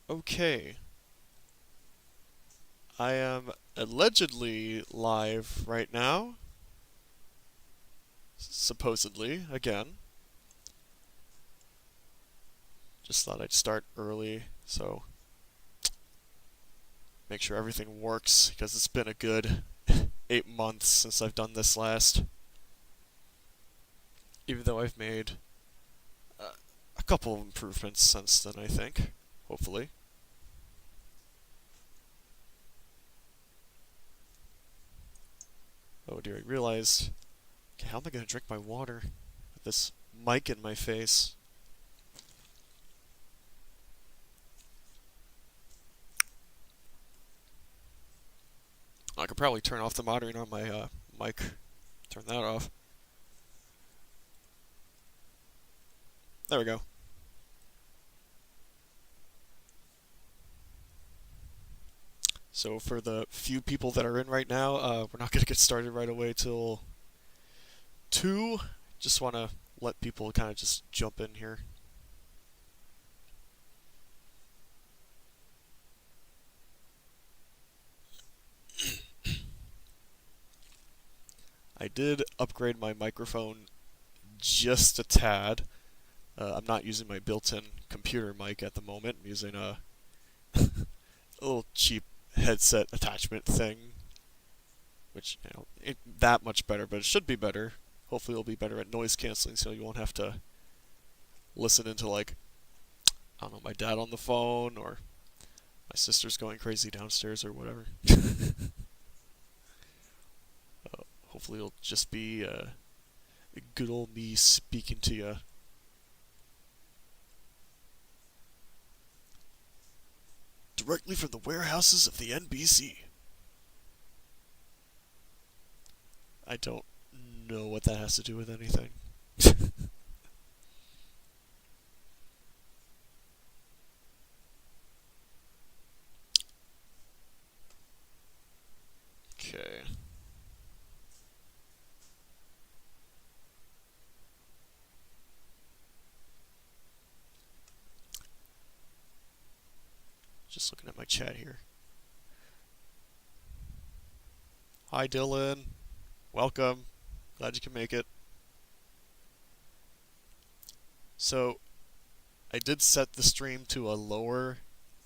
Okay, I am allegedly live right now. Supposedly, again. Just thought I'd start early, so make sure everything works, because it's been a good 8 months since I've done this last. Even though I've made uh, a couple of improvements since then, I think. Hopefully. Oh dear, I realized. Okay, how am I gonna drink my water with this mic in my face? I could probably turn off the monitoring on my mic. Turn that off. There we go. So for the few people that are in right now, we're not gonna get started right away till 2. Just want to let people kind of just jump in here. I did upgrade my microphone just a tad. I'm not using my built-in computer mic at the moment. I'm using a little cheap headset attachment thing, which ain't that much better, but it should be better. Hopefully, it'll be better at noise canceling, so you won't have to listen into like I don't know my dad on the phone or my sister's going crazy downstairs or whatever. Hopefully, it'll just be good old me speaking to you. Directly from the warehouses of the NBC. I don't know what that has to do with anything. Okay. Just looking at my chat here. Hi, Dylan. Welcome. Glad you can make it. So, I did set the stream to a lower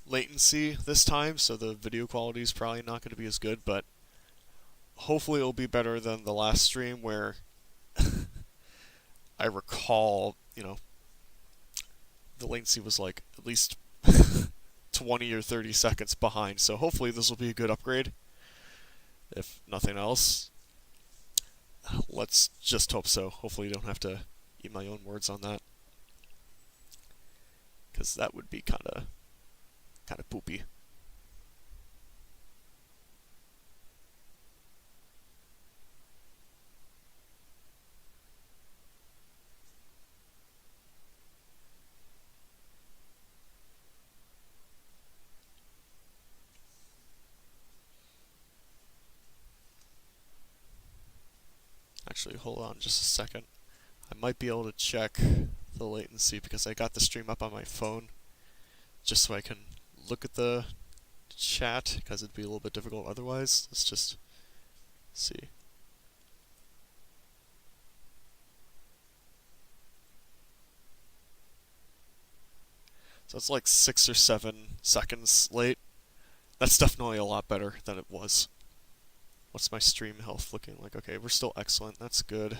latency this time, so the video quality is probably not going to be as good, but hopefully it'll be better than the last stream where I recall, the latency was like at least 20 or 30 seconds behind, so hopefully this will be a good upgrade. If nothing else, let's just hope so. Hopefully you don't have to eat my own words on that, because that would be kind of poopy. Actually, hold on just a second. I might be able to check the latency because I got the stream up on my phone just so I can look at the chat, because it'd be a little bit difficult otherwise. Let's just see. So it's like 6 or 7 seconds late. That's definitely a lot better than it was. What's my stream health looking like? Okay, we're still excellent. That's good.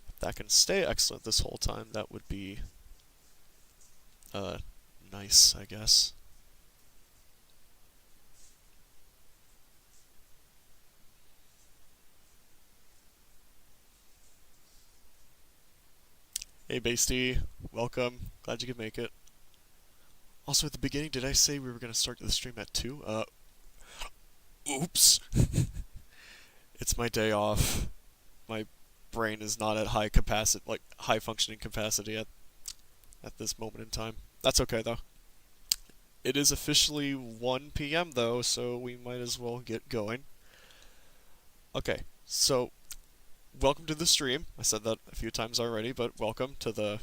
If that can stay excellent this whole time, that would be nice, I guess. Hey Basty, welcome. Glad you could make it. Also, at the beginning, did I say we were going to start the stream at 2? Oops. It's my day off. My brain is not at high capacity, like high functioning capacity at this moment in time. That's okay though. It is officially 1 p.m. though, so we might as well get going. Okay, so welcome to the stream. I said that a few times already, but welcome to the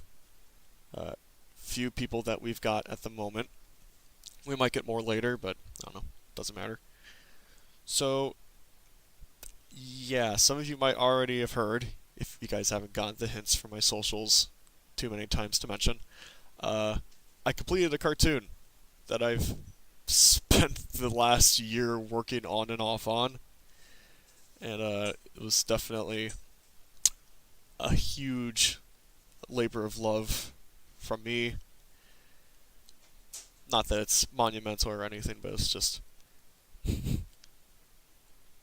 few people that we've got at the moment. We might get more later, but I don't know. Doesn't matter. So, yeah, some of you might already have heard, if you guys haven't gotten the hints from my socials too many times to mention. I completed a cartoon that I've spent the last year working on and off on, and it was definitely a huge labor of love from me. Not that it's monumental or anything, but it's just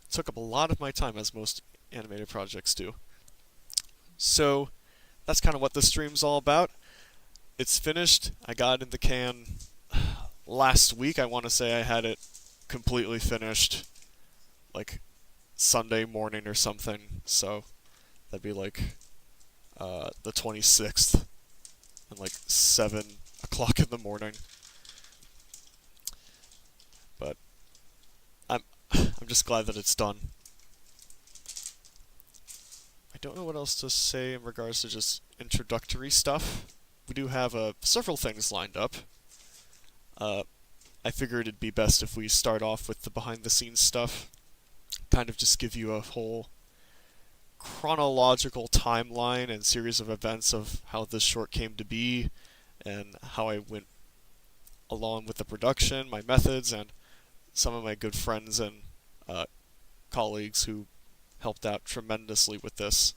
took up a lot of my time, as most animated projects do. So that's kind of what this stream's all about. It's finished. I got it in the can last week. I want to say I had it completely finished like Sunday morning or something. So that'd be like the 26th and like 7 o'clock in the morning. But I'm just glad that it's done. I don't know what else to say in regards to just introductory stuff. We do have several things lined up. I figured it'd be best if we start off with the behind-the-scenes stuff. Kind of just give you a whole chronological timeline and series of events of how this short came to be, and how I went along with the production, my methods, and some of my good friends and colleagues who helped out tremendously with this.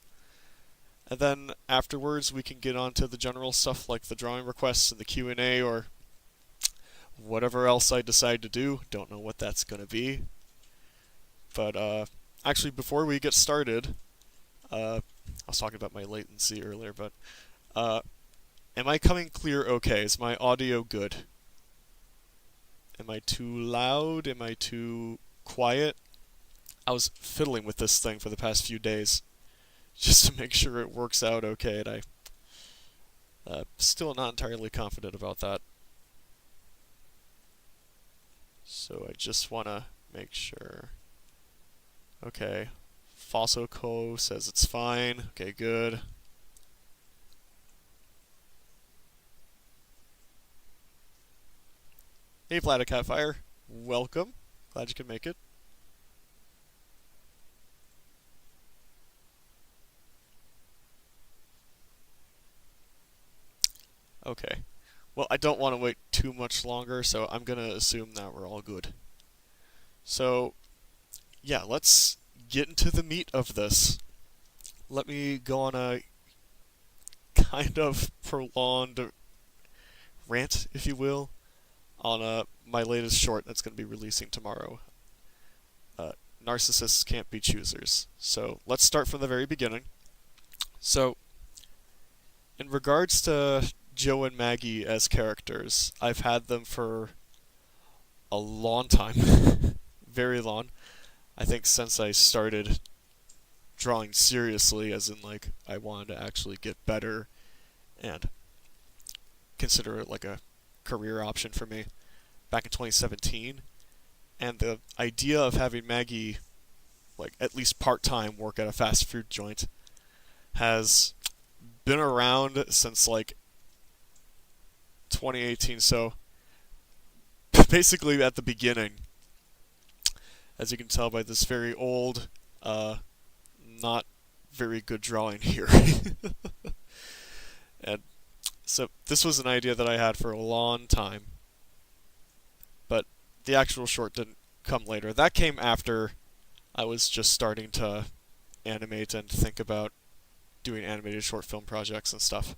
And then afterwards we can get on to the general stuff like the drawing requests and the Q&A or whatever else I decide to do. Don't know what that's going to be. But actually, before we get started, I was talking about my latency earlier, but am I coming clear okay? Is my audio good? Am I too loud? Am I too quiet? I was fiddling with this thing for the past few days just to make sure it works out okay, and I'm still not entirely confident about that. So I just want to make sure. Okay, Fosso Co says it's fine. Okay, good. Hey, Vladicatfire, welcome. Glad you could make it. Okay. Well, I don't want to wait too much longer, so I'm going to assume that we're all good. So, yeah, let's get into the meat of this. Let me go on a kind of prolonged rant, if you will, on my latest short that's going to be releasing tomorrow. Narcissists Can't Be Choosers. So, let's start from the very beginning. So, in regards to Joe and Maggie as characters, I've had them for a long time. Very long. I think since I started drawing seriously, as in like I wanted to actually get better and consider it like a career option for me back in 2017. And the idea of having Maggie like at least part-time work at a fast food joint has been around since like 2018, so basically at the beginning, as you can tell by this very old, not very good drawing here. And so this was an idea that I had for a long time, but the actual short didn't come later. That came after I was just starting to animate and think about doing animated short film projects and stuff.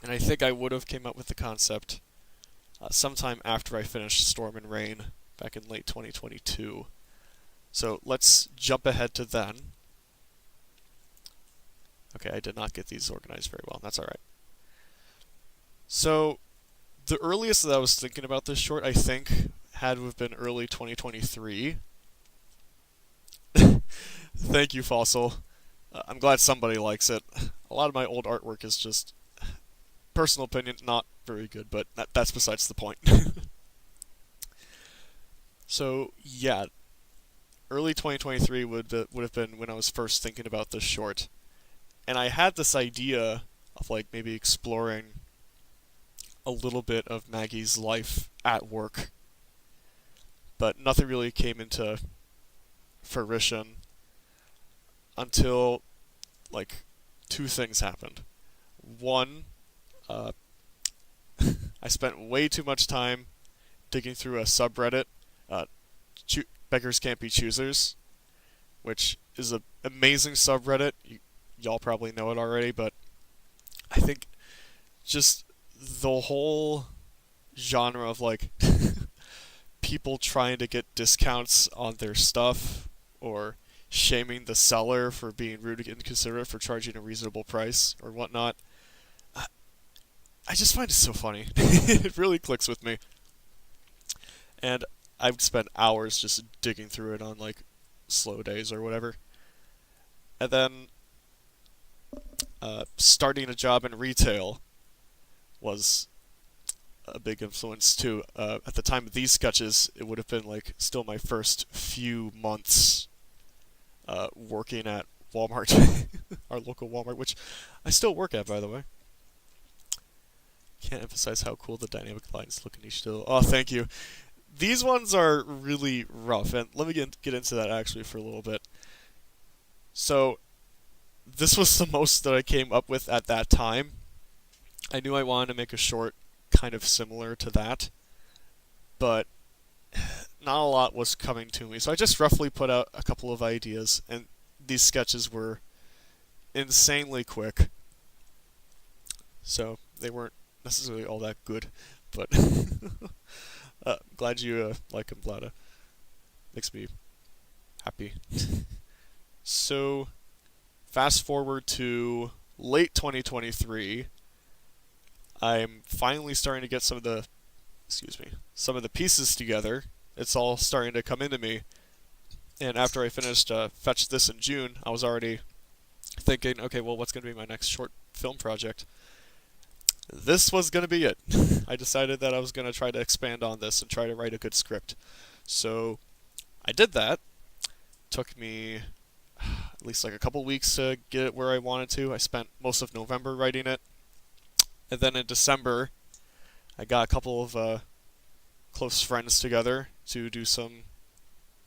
And I think I would have came up with the concept sometime after I finished Storm and Rain back in late 2022. So let's jump ahead to then. Okay, I did not get these organized very well. That's alright. So the earliest that I was thinking about this short, I think, had to have been early 2023. Thank you, Fossil. I'm glad somebody likes it. A lot of my old artwork is just, personal opinion, not very good, but that's besides the point. So, yeah, early 2023 would have been when I was first thinking about this short. And I had this idea of, like, maybe exploring a little bit of Maggie's life at work, but nothing really came into fruition until like two things happened. One, uh, I spent way too much time digging through a subreddit, uh, Beggars Can't Be Choosers, which is an amazing subreddit. Y'all probably know it already, but I think just the whole genre of like people trying to get discounts on their stuff or shaming the seller for being rude and inconsiderate for charging a reasonable price or whatnot. I just find it so funny. It really clicks with me. And I've spent hours just digging through it on like slow days or whatever. And then starting a job in retail was a big influence too. At the time of these sketches, it would have been like still my first few months working at Walmart, our local Walmart, which I still work at, by the way. Can't emphasize how cool the dynamic lines look in each still. Oh, thank you. These ones are really rough, and let me get into that actually for a little bit. So, this was the most that I came up with at that time. I knew I wanted to make a short kind of similar to that, but not a lot was coming to me. So I just roughly put out a couple of ideas, and these sketches were insanely quick. So they weren't necessarily all that good, but glad you like them, Vlada. Makes me happy. So, fast forward to late 2023, I'm finally starting to get some of the pieces together. It's all starting to come into me. And after I finished Fetch This in June, I was already thinking, okay, well, what's going to be my next short film project? This was going to be it. I decided that I was going to try to expand on this and try to write a good script. So I did that. Took me at least like a couple weeks to get it where I wanted to. I spent most of November writing it. And then in December, I got a couple of close friends together to do some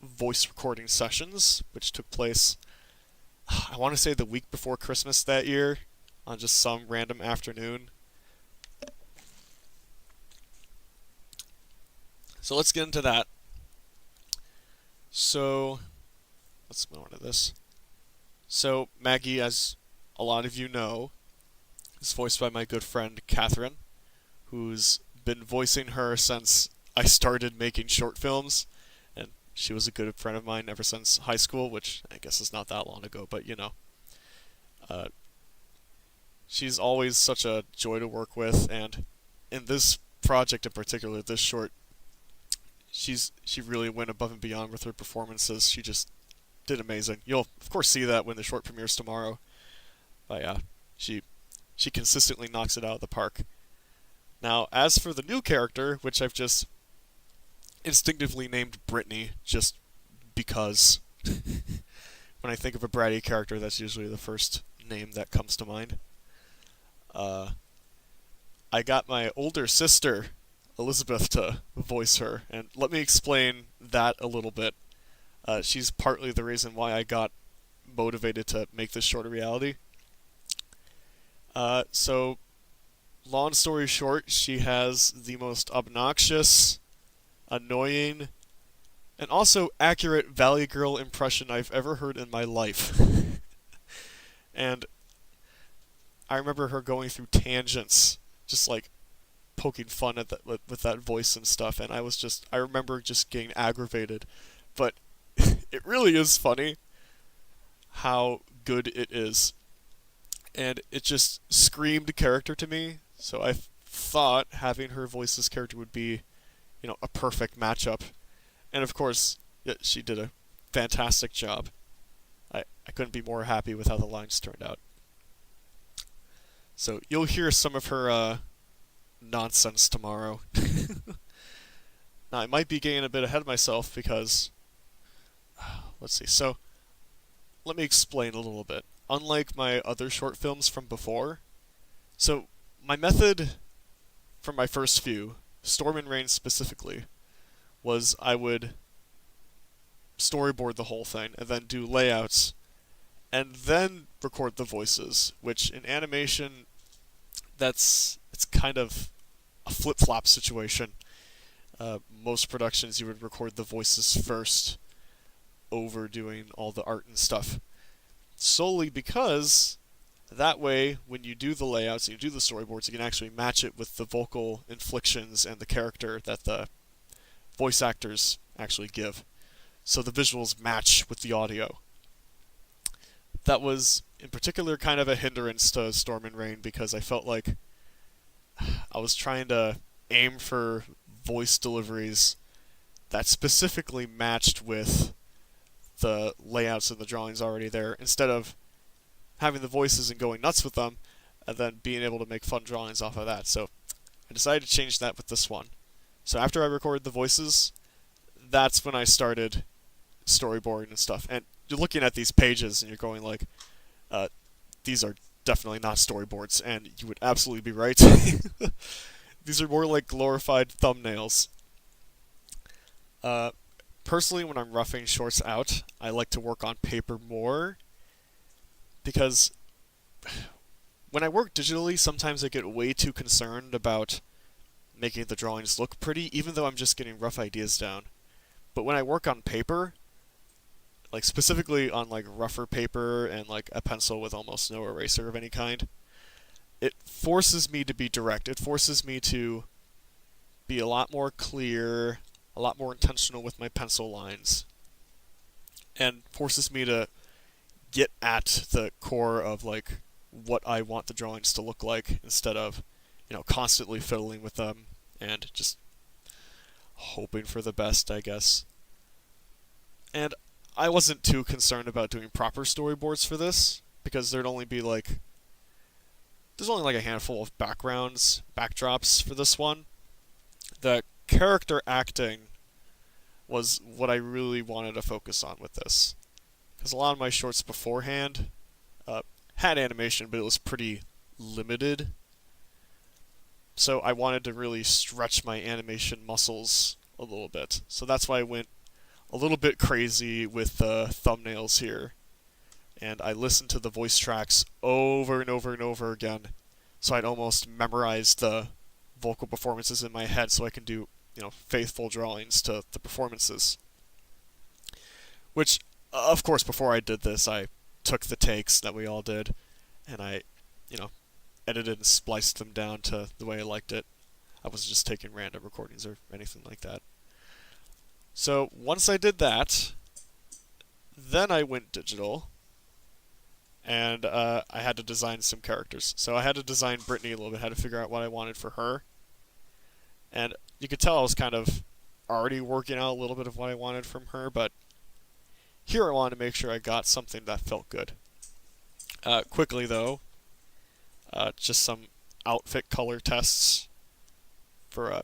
voice recording sessions, which took place, I want to say the week before Christmas that year, on just some random afternoon. So let's get into that. So, let's go into this. So, Maggie, as a lot of you know, is voiced by my good friend Catherine, who's been voicing her since I started making short films, and she was a good friend of mine ever since high school, which I guess is not that long ago, but you know. She's always such a joy to work with, and in this project in particular, this short, she really went above and beyond with her performances. She just did amazing. You'll of course see that when the short premieres tomorrow. But yeah, she consistently knocks it out of the park. Now, as for the new character, which I've just instinctively named Brittany, just because when I think of a bratty character, that's usually the first name that comes to mind. I got my older sister, Elizabeth, to voice her, and let me explain that a little bit. She's partly the reason why I got motivated to make this short a reality. So, long story short, she has the most obnoxious, annoying, and also accurate Valley Girl impression I've ever heard in my life. And I remember her going through tangents, just like poking fun at that with that voice and stuff, and I remember just getting aggravated. But it really is funny how good it is. And it just screamed character to me, so I thought having her voice this character would be, a perfect matchup. And of course, she did a fantastic job. I couldn't be more happy with how the lines turned out. So you'll hear some of her nonsense tomorrow. Now, I might be getting a bit ahead of myself because, let's see, so let me explain a little bit. Unlike my other short films from before, so my method for my first few, Storm and Rain specifically, was I would storyboard the whole thing and then do layouts and then record the voices, which in animation, it's kind of a flip-flop situation. Most productions you would record the voices first over doing all the art and stuff, solely because that way when you do the layouts and you do the storyboards, you can actually match it with the vocal inflections and the character that the voice actors actually give, so the visuals match with the audio. That was in particular kind of a hindrance to Storm and Rain because I felt like I was trying to aim for voice deliveries that specifically matched with the layouts and the drawings already there, instead of having the voices and going nuts with them and then being able to make fun drawings off of that. So I decided to change that with this one. So after I recorded the voices, that's when I started storyboarding and stuff. And you're looking at these pages and you're going like, these are definitely not storyboards, and you would absolutely be right. These are more like glorified thumbnails. Personally, when I'm roughing shorts out, I like to work on paper more, because when I work digitally, sometimes I get way too concerned about making the drawings look pretty, even though I'm just getting rough ideas down. But when I work on paper, like specifically on like rougher paper and like a pencil with almost no eraser of any kind, it forces me to be direct. It forces me to be a lot more clear, a lot more intentional with my pencil lines, and forces me to get at the core of like what I want the drawings to look like, instead of, constantly fiddling with them and just hoping for the best, I guess. And I wasn't too concerned about doing proper storyboards for this, because there's only like a handful of backdrops for this one. The character acting was what I really wanted to focus on with this, because a lot of my shorts beforehand had animation, but it was pretty limited. So I wanted to really stretch my animation muscles a little bit. So that's why I went a little bit crazy with the thumbnails here. And I listened to the voice tracks over and over and over again, so I'd almost memorize the vocal performances in my head so I can do, faithful drawings to the performances. Which, of course, before I did this, I took the takes that we all did, and I, edited and spliced them down to the way I liked it. I wasn't just taking random recordings or anything like that. So once I did that, then I went digital, and I had to design some characters. So I had to design Brittany a little bit, had to figure out what I wanted for her. And you could tell I was kind of already working out a little bit of what I wanted from her, but here I wanted to make sure I got something that felt good. Quickly though, just some outfit color tests for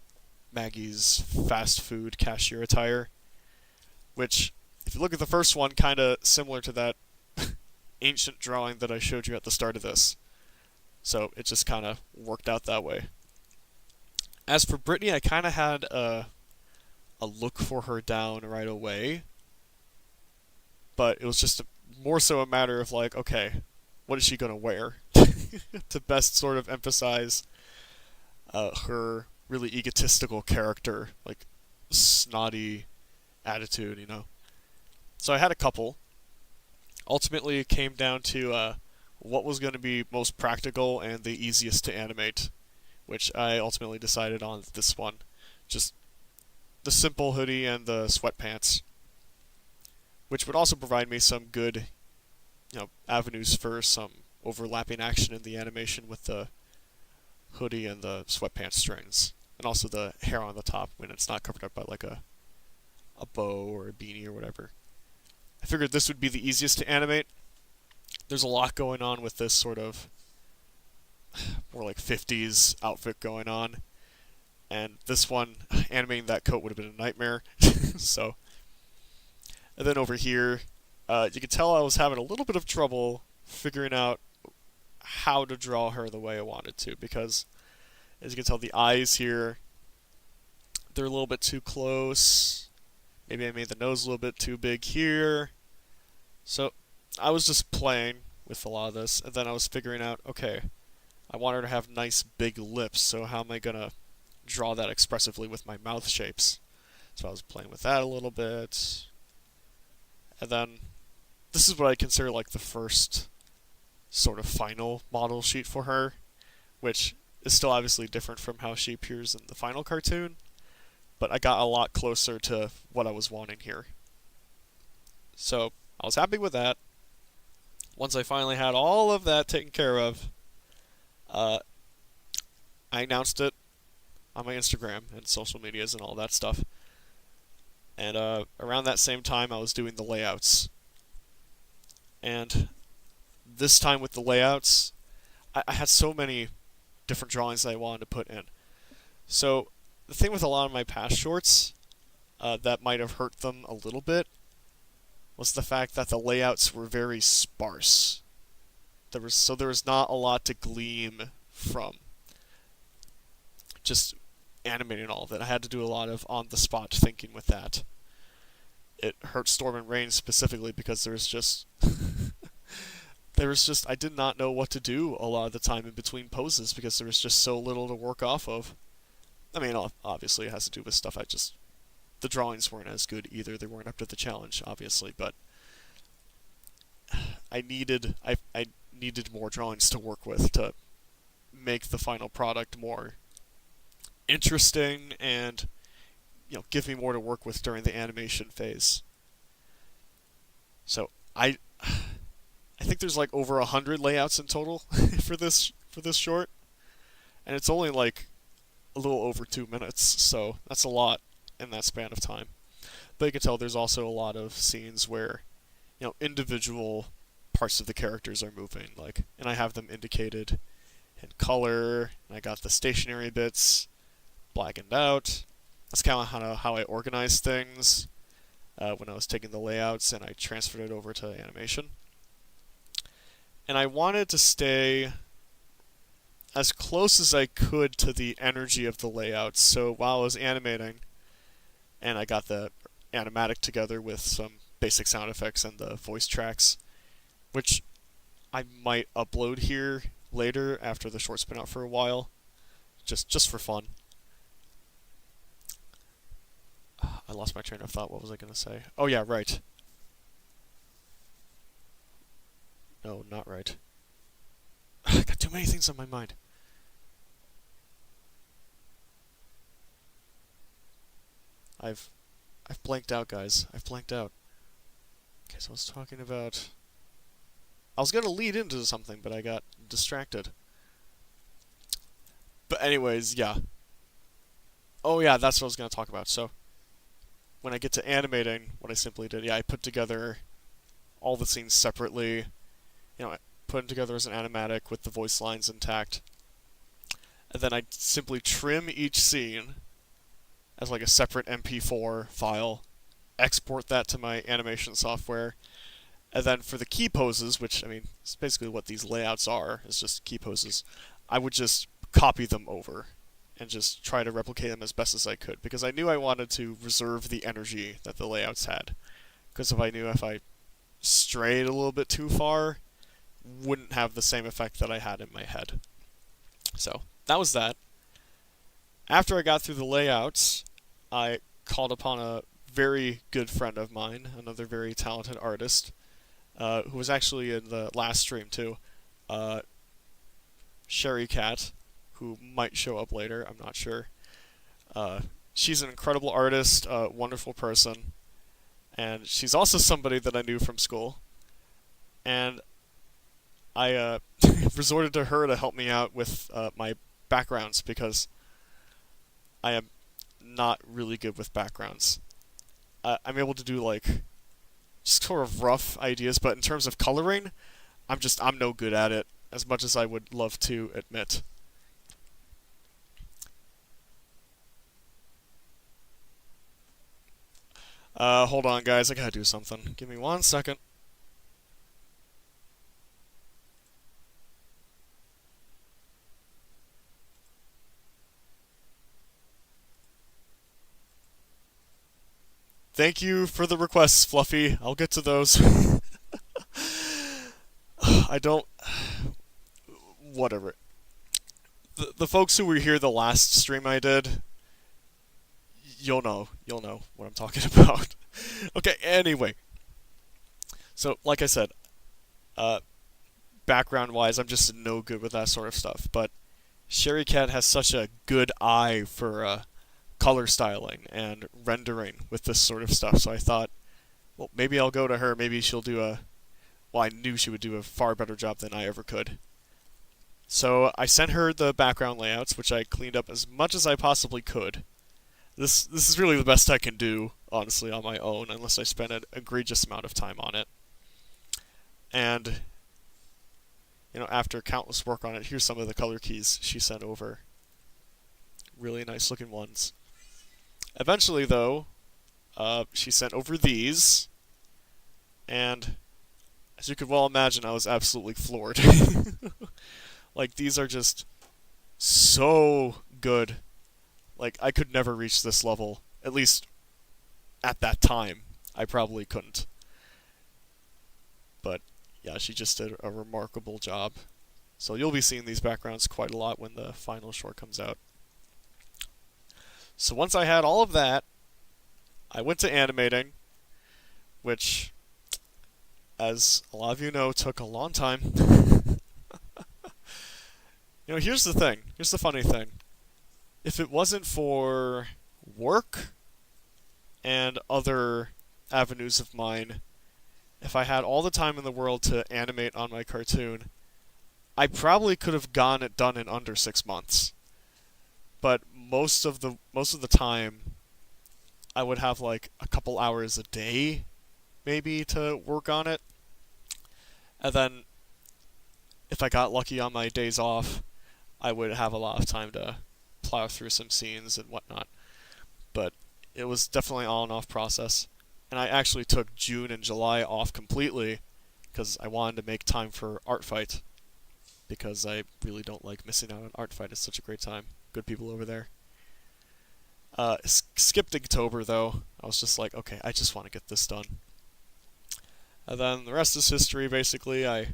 Maggie's fast food cashier attire, which, if you look at the first one, kind of similar to that ancient drawing that I showed you at the start of this. So it just kind of worked out that way. As for Brittany, I kind of had a look for her down right away, but it was just more so a matter of like, okay, what is she going to wear to best sort of emphasize her really egotistical character, like snotty attitude, So I had a couple. Ultimately, it came down to what was going to be most practical and the easiest to animate, which I ultimately decided on this one. Just the simple hoodie and the sweatpants, which would also provide me some good, avenues for some overlapping action in the animation with the hoodie and the sweatpants strings, and also the hair on the top when it's not covered up by like a bow or a beanie or whatever. I figured this would be the easiest to animate. There's a lot going on with this sort of more like 50s outfit going on, and this one, animating that coat would have been a nightmare. So, and then over here, you could tell I was having a little bit of trouble figuring out how to draw her the way I wanted to, because As you can tell, the eyes here, they're a little bit too close. Maybe I made the nose a little bit too big here. So I was just playing with a lot of this, and then I was figuring out, okay, I want her to have nice big lips, so how am I going to draw that expressively with my mouth shapes? So I was playing with that a little bit. And then this is what I consider like the first sort of final model sheet for her, which is still obviously different from how she appears in the final cartoon, but I got a lot closer to what I was wanting here. So I was happy with that. Once I finally had all of that taken care of, I announced it on my Instagram and social medias and all that stuff. And around that same time, I was doing the layouts. And this time with the layouts, I had so many different drawings that I wanted to put in. So the thing with a lot of my past shorts that might have hurt them a little bit was the fact that the layouts were very sparse. There was not a lot to glean from just animating all of it. I had to do a lot of on-the-spot thinking with that. It hurt Storm and Rain specifically because there was just I did not know what to do a lot of the time in between poses because there was just so little to work off of. I mean, obviously it has to do with stuff the drawings weren't as good either. They weren't up to the challenge, obviously, but I needed more drawings to work with to make the final product more interesting and give me more to work with during the animation phase. So I think there's like over 100 layouts in total for this short, and it's only like a little over 2 minutes, so that's a lot in that span of time. But you can tell there's also a lot of scenes where individual parts of the characters are moving, and I have them indicated in color, and I got the stationary bits blackened out. That's kind of how I organized things when I was taking the layouts and I transferred it over to animation. And I wanted to stay as close as I could to the energy of the layouts. So while I was animating, and I got the animatic together with some basic sound effects and the voice tracks, which I might upload here later after the short's been out for a while, just for fun. I lost my train of thought. What was I going to say? Oh yeah, right. No, not right. I got too many things on my mind. I've blanked out, guys. I've blanked out. Okay, so I was talking about... I was going to lead into something, but I got distracted. But anyways, yeah. Oh yeah, that's what I was going to talk about. So, when I get to animating, what I simply did, I put together all the scenes separately. I put them together as an animatic with the voice lines intact. And then I simply trim each scene as like a separate MP4 file, export that to my animation software, and then for the key poses, which, I mean, it's basically what these layouts are, is just key poses, I would just copy them over and just try to replicate them as best as I could, because I knew I wanted to reserve the energy that the layouts had. Because if I strayed a little bit too far, wouldn't have the same effect that I had in my head. So, that was that. After I got through the layouts, I called upon a very good friend of mine, another very talented artist, who was actually in the last stream too, Sherry Cat, who might show up later, I'm not sure. She's an incredible artist, a wonderful person, and she's also somebody that I knew from school. And I resorted to her to help me out with my backgrounds, because I am not really good with backgrounds. I'm able to do just sort of rough ideas, but in terms of coloring, I'm no good at it, as much as I would love to admit. Hold on, guys, I gotta do something. Give me 1 second. Thank you for the requests, Fluffy. I'll get to those. I don't. Whatever. The folks who were here the last stream I did, you'll know. You'll know what I'm talking about. Okay, anyway. So, like I said, background wise, I'm just no good with that sort of stuff. But Sherry Cat has such a good eye for color styling and rendering with this sort of stuff. So I thought, well, maybe I'll go to her. Maybe she'll do a. Well, I knew she would do a far better job than I ever could. So I sent her the background layouts, which I cleaned up as much as I possibly could. This is really the best I can do, honestly, on my own, unless I spend an egregious amount of time on it. And after countless work on it, here's some of the color keys she sent over. Really nice looking ones. Eventually, though, she sent over these, and as you could well imagine, I was absolutely floored. Like, these are just so good. Like, I could never reach this level, at least at that time. I probably couldn't. But yeah, she just did a remarkable job. So you'll be seeing these backgrounds quite a lot when the final short comes out. So once I had all of that, I went to animating, which, as a lot of you know, took a long time. Here's the thing. Here's the funny thing. If it wasn't for work and other avenues of mine, if I had all the time in the world to animate on my cartoon, I probably could have gotten it done in under 6 months. But most of the time, I would have like a couple hours a day, maybe, to work on it. And then, if I got lucky on my days off, I would have a lot of time to plow through some scenes and whatnot. But it was definitely an on and off process. And I actually took June and July off completely because I wanted to make time for Art Fight. Because I really don't like missing out on Art Fight. It's such a great time. Good people over there. Skipped Inktober though. I was just like, okay, I just want to get this done. And then the rest is history, basically. I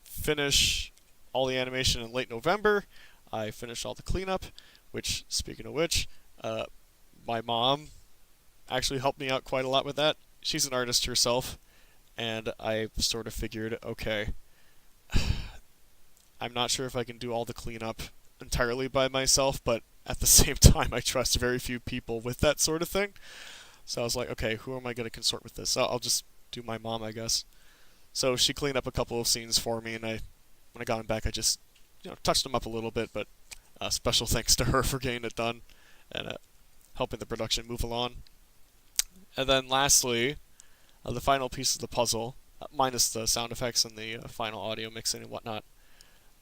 finish all the animation in late November. I finish all the cleanup, which, speaking of which, my mom actually helped me out quite a lot with that. She's an artist herself, and I sort of figured, okay, I'm not sure if I can do all the cleanup entirely by myself, but at the same time, I trust very few people with that sort of thing. So I was like, okay, who am I going to consort with this? I'll just do my mom, I guess. So she cleaned up a couple of scenes for me, and when I got them back, I just touched them up a little bit, but special thanks to her for getting it done and helping the production move along. And then lastly, the final piece of the puzzle, minus the sound effects and the final audio mixing and whatnot.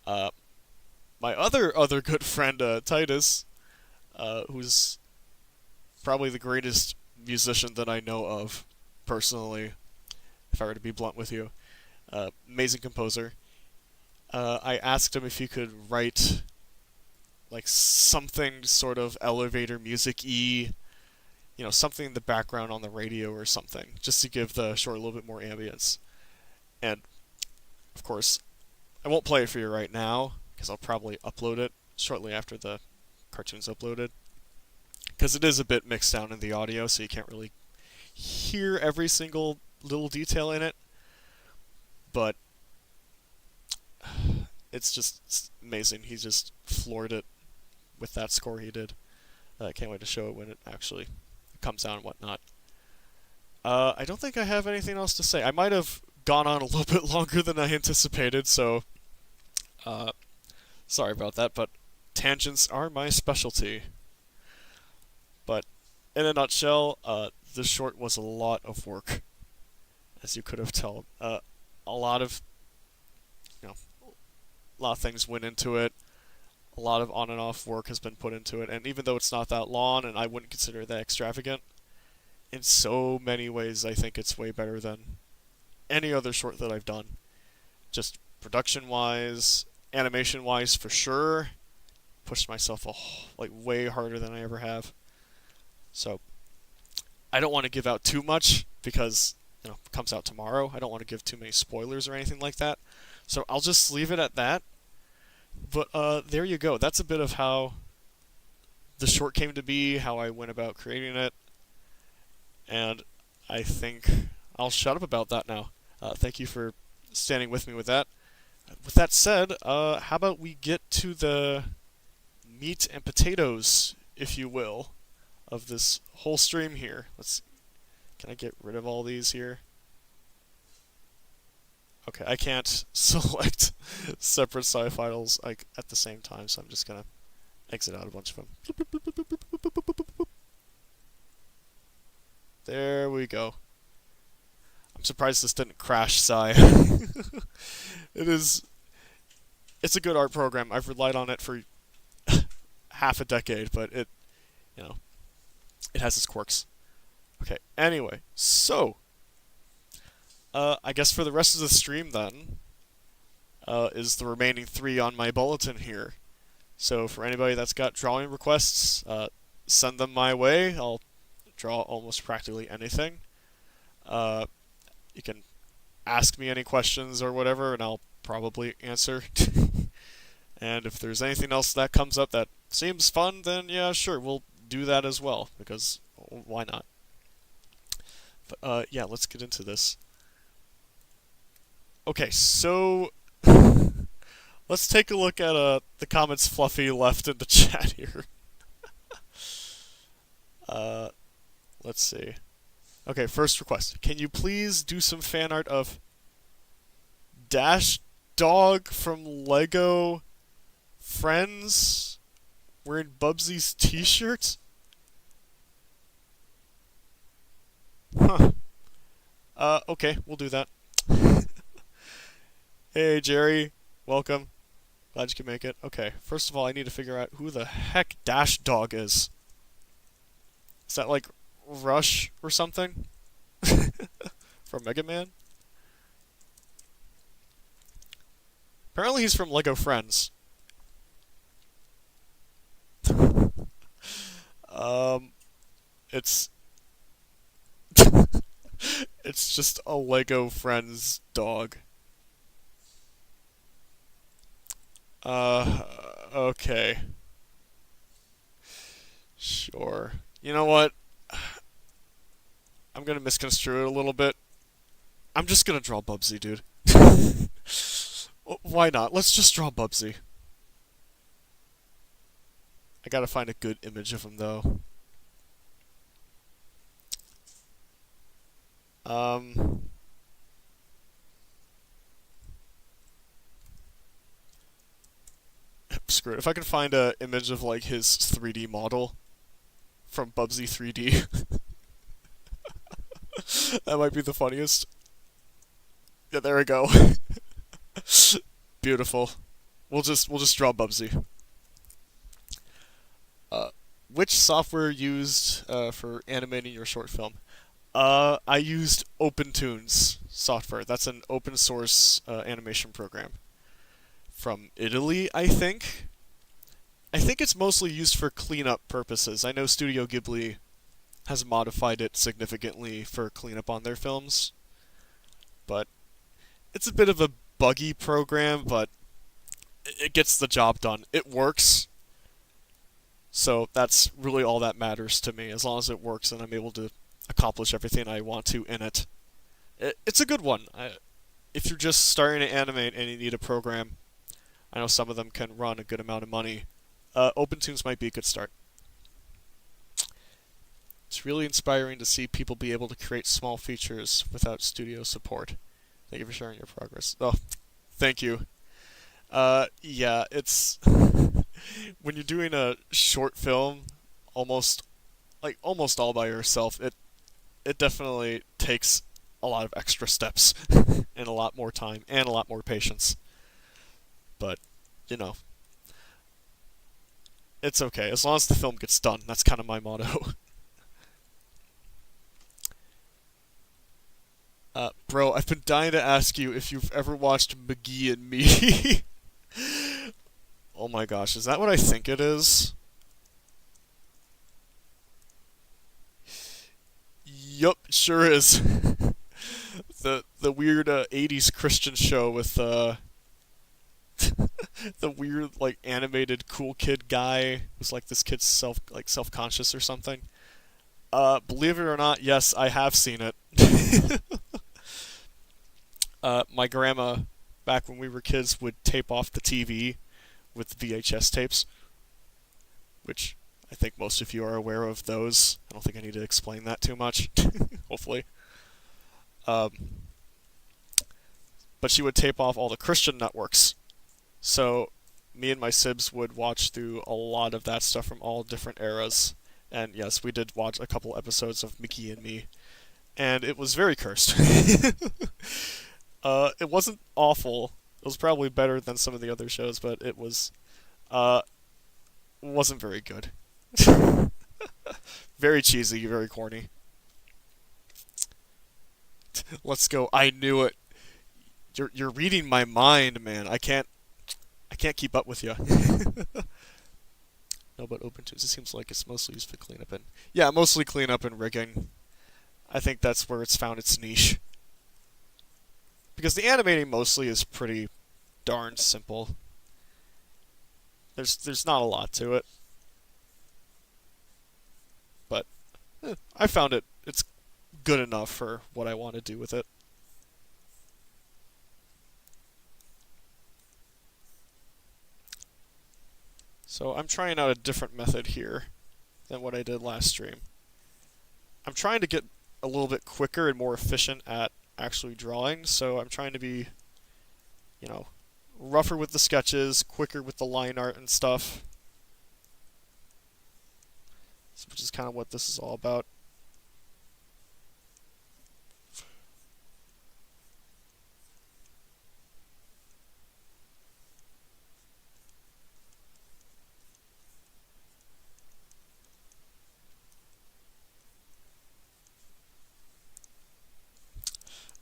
My other good friend, Titus, who's probably the greatest musician that I know of, personally, if I were to be blunt with you. Amazing composer. I asked him if he could write like something sort of elevator music-y, something in the background on the radio or something, just to give the short a little bit more ambience. And, of course, I won't play it for you right now, because I'll probably upload it shortly after the cartoon's uploaded. Because it is a bit mixed down in the audio, so you can't really hear every single little detail in it. But it's amazing. He just floored it with that score he did. I can't wait to show it when it actually comes out and whatnot. I don't think I have anything else to say. I might have gone on a little bit longer than I anticipated, so sorry about that, but tangents are my specialty. But in a nutshell, this short was a lot of work, as you could have told. A lot of things went into it. A lot of on and off work has been put into it, and even though it's not that long, and I wouldn't consider it that extravagant, in so many ways I think it's way better than any other short that I've done. Just production-wise, animation-wise, for sure. Pushed myself way harder than I ever have. So, I don't want to give out too much because, it comes out tomorrow. I don't want to give too many spoilers or anything like that. So I'll just leave it at that. But there you go. That's a bit of how the short came to be, how I went about creating it, and I think I'll shut up about that now. Thank you for standing with me with that. With that said, how about we get to the meat and potatoes, if you will, of this whole stream here. Can I get rid of all these here? Okay, I can't select separate sci-files at the same time, so I'm just gonna exit out a bunch of them. There we go. I'm surprised this didn't crash Sci. It's a good art program. I've relied on it for half a decade, but it has its quirks. Okay, anyway, so I guess for the rest of the stream then, is the remaining 3 on my bulletin here. So for anybody that's got drawing requests, send them my way. I'll draw almost practically anything. You can ask me any questions or whatever, and I'll probably answer. And if there's anything else that comes up that seems fun, then yeah, sure, we'll do that as well, because why not? But yeah, let's get into this. Okay, so let's take a look at the comments Fluffy left in the chat here. Let's see. Okay, first request. Can you please do some fan art of Dash Dog from Lego Friends wearing Bubsy's t-shirt? Huh. Okay, we'll do that. Hey, Jerry. Welcome. Glad you can make it. Okay, first of all, I need to figure out who the heck Dash Dog is. Is that like Rush or something? From Mega Man? Apparently he's from Lego Friends. It's... it's just a Lego Friends dog. Okay. Sure. You know what? I'm gonna misconstrue it a little bit. I'm just gonna draw Bubsy, dude. Why not? Let's just draw Bubsy. I gotta find a good image of him, though. Screw it. If I can find an image of, like, his 3D model from Bubsy 3D, that might be the funniest. Yeah, there we go. Beautiful. We'll just draw Bubsy. Which software used for animating your short film? I used OpenToonz software. That's an open source animation program from Italy, I think. I think it's mostly used for cleanup purposes. I know Studio Ghibli has modified it significantly for cleanup on their films, but it's a bit of a buggy program, but it gets the job done. It works, so that's really all that matters to me. As long as it works and I'm able to accomplish everything I want to in it. It's a good one. If you're just starting to animate and you need a program, I know some of them can run a good amount of money. OpenToonz might be a good start. It's really inspiring to see people be able to create small features without studio support. Thank you for sharing your progress. Oh, thank you. Yeah, it's... when you're doing a short film, almost all by yourself, it definitely takes a lot of extra steps and a lot more time and a lot more patience. But, it's okay. As long as the film gets done, that's kind of my motto. Bro, I've been dying to ask you if you've ever watched McGee and Me. Oh my gosh, is that what I think it is? Yup, sure is. The weird 80s Christian show with the weird like animated cool kid guy who's like this kid's self-conscious or something. Believe it or not, yes, I have seen it. My grandma, back when we were kids, would tape off the TV with VHS tapes, which I think most of you are aware of those. I don't think I need to explain that too much, hopefully. Um, but she would tape off all the Christian networks. So me and my sibs would watch through a lot of that stuff from all different eras. And yes, we did watch a couple episodes of Mickey and Me, and it was very cursed. It wasn't awful. It was probably better than some of the other shows, but it wasn't very good. Very cheesy, very corny. Let's go. I knew it. You're reading my mind, man. I can't keep up with you. No, but open tubes. It seems like it's mostly used for cleanup and yeah, mostly cleanup and rigging. I think that's where it's found its niche. Because the animating mostly is pretty darn simple. There's not a lot to it, but I found it's good enough for what I want to do with it. So I'm trying out a different method here than what I did last stream. I'm trying to get a little bit quicker and more efficient at actually drawing, so I'm trying to be, rougher with the sketches, quicker with the line art and stuff, which is kind of what this is all about.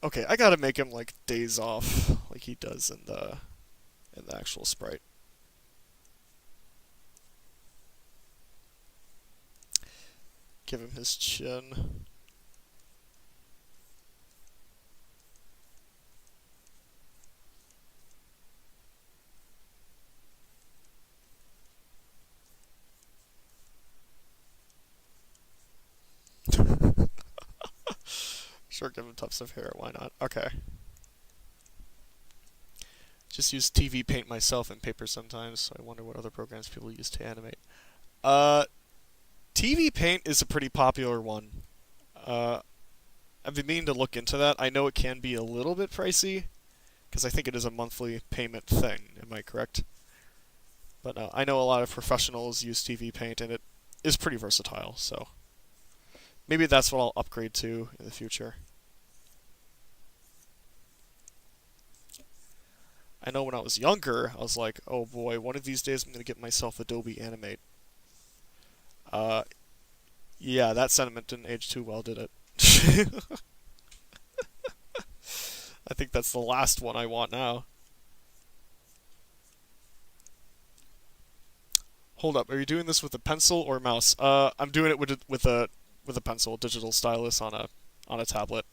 Okay, I gotta make him like days off, like he does in the actual sprite. Give him his chin. Sure, give him tufts of hair, why not? Okay. Just use TV Paint myself in Paper sometimes, so I wonder what other programs people use to animate. TV Paint is a pretty popular one. I've been meaning to look into that. I know it can be a little bit pricey, because I think it is a monthly payment thing. Am I correct? But I know a lot of professionals use TV Paint, and it is pretty versatile, so maybe that's what I'll upgrade to in the future. I know when I was younger, I was like, oh boy, one of these days I'm going to get myself Adobe Animate. Yeah, that sentiment didn't age too well, did it? I think that's the last one I want now. Hold up, are you doing this with a pencil or mouse? I'm doing it with a pencil, digital stylus on a tablet.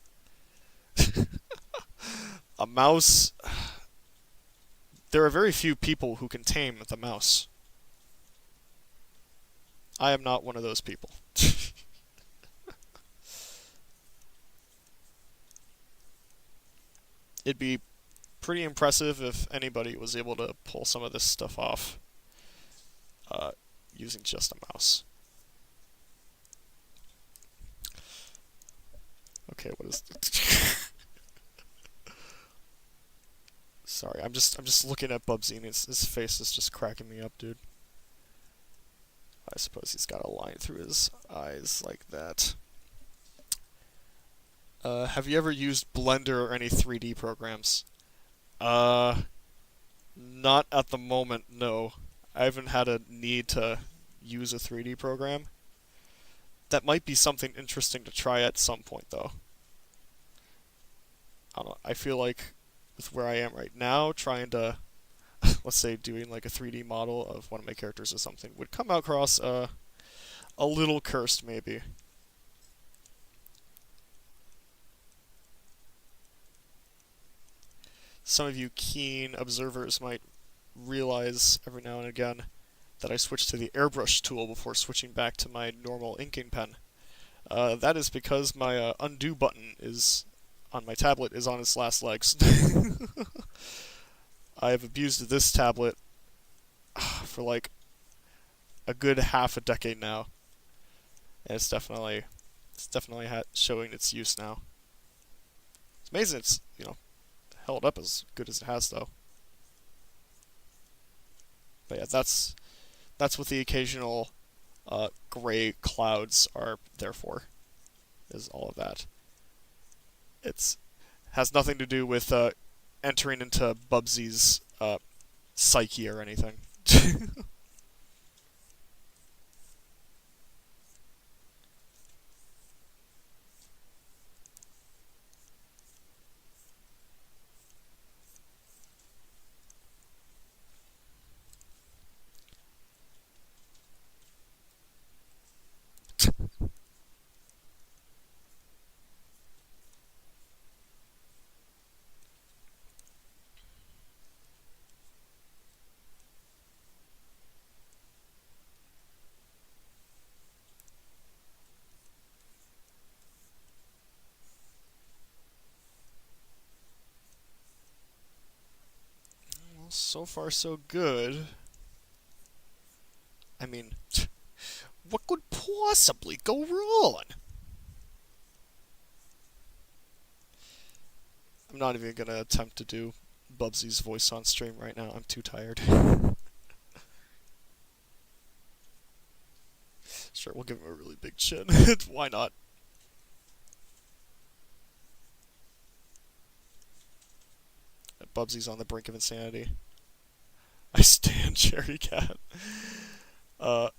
A mouse. There are very few people who can tame the mouse. I am not one of those people. It'd be pretty impressive if anybody was able to pull some of this stuff off using just a mouse. Okay, what is Sorry, I'm just looking at Bubsy and his face is just cracking me up, dude. I suppose he's got a line through his eyes like that. Have you ever used Blender or any 3D programs? Not at the moment, no. I haven't had a need to use a 3D program. That might be something interesting to try at some point, though. I don't know, I feel like with where I am right now, trying to, let's say, doing like a 3D model of one of my characters or something would come across a little cursed, maybe. some of you keen observers might realize every now and again that I switch to the airbrush tool before switching back to my normal inking pen. That is because my undo button is on my tablet is on its last legs. I have abused this tablet for like a good half a decade now, and it's definitely showing its use now. It's amazing it's held up as good as it has though. But yeah, that's what the occasional gray clouds are there for. Is all of that. It's has nothing to do with entering into Bubsy's psyche or anything. Well, so far so good. I mean, what could possibly go wrong? I'm not even gonna attempt to do Bubsy's voice on stream right now. I'm too tired. Sure, we'll give him a really big chin. Why not? Bubsy's on the brink of insanity. I stand Cherry Cat. Uh,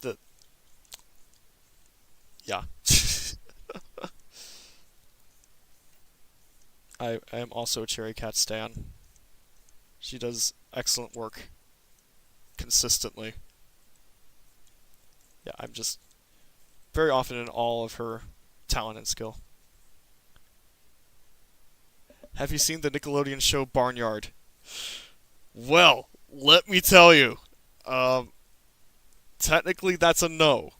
the yeah. I am also a Cherry Cat stan. She does excellent work consistently. Yeah, I'm just very often in awe of her talent and skill. Have you seen the Nickelodeon show Barnyard? Well, let me tell you. Technically, that's a no.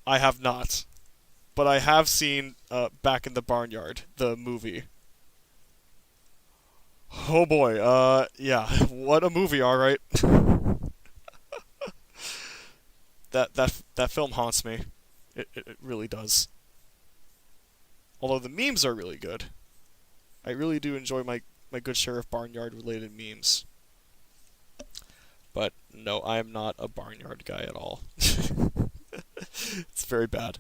I have not. But I have seen Back in the Barnyard, the movie. Oh boy, yeah, what a movie, alright. that film haunts me. It really does. Although the memes are really good. I really do enjoy my good share of Barnyard-related memes. But no, I am not a Barnyard guy at all. It's very bad.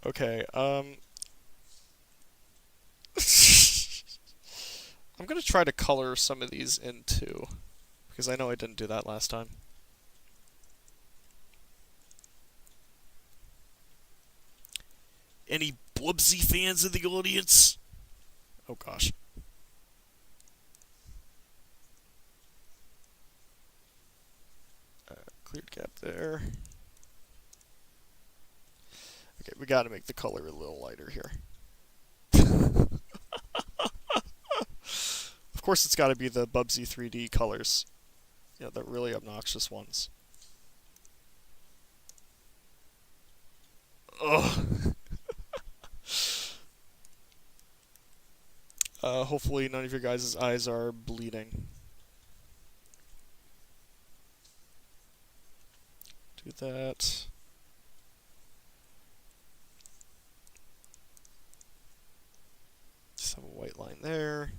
Okay, I'm gonna try to color some of these in too, because I know I didn't do that last time. Any Bubsy fans in the audience? Oh gosh. Cleared gap there. Okay, we gotta make the color a little lighter here. Of course it's gotta be the Bubsy 3D colors. You know, the really obnoxious ones. Ugh. Hopefully none of your guys' eyes are bleeding. Do that. Just have a white line there.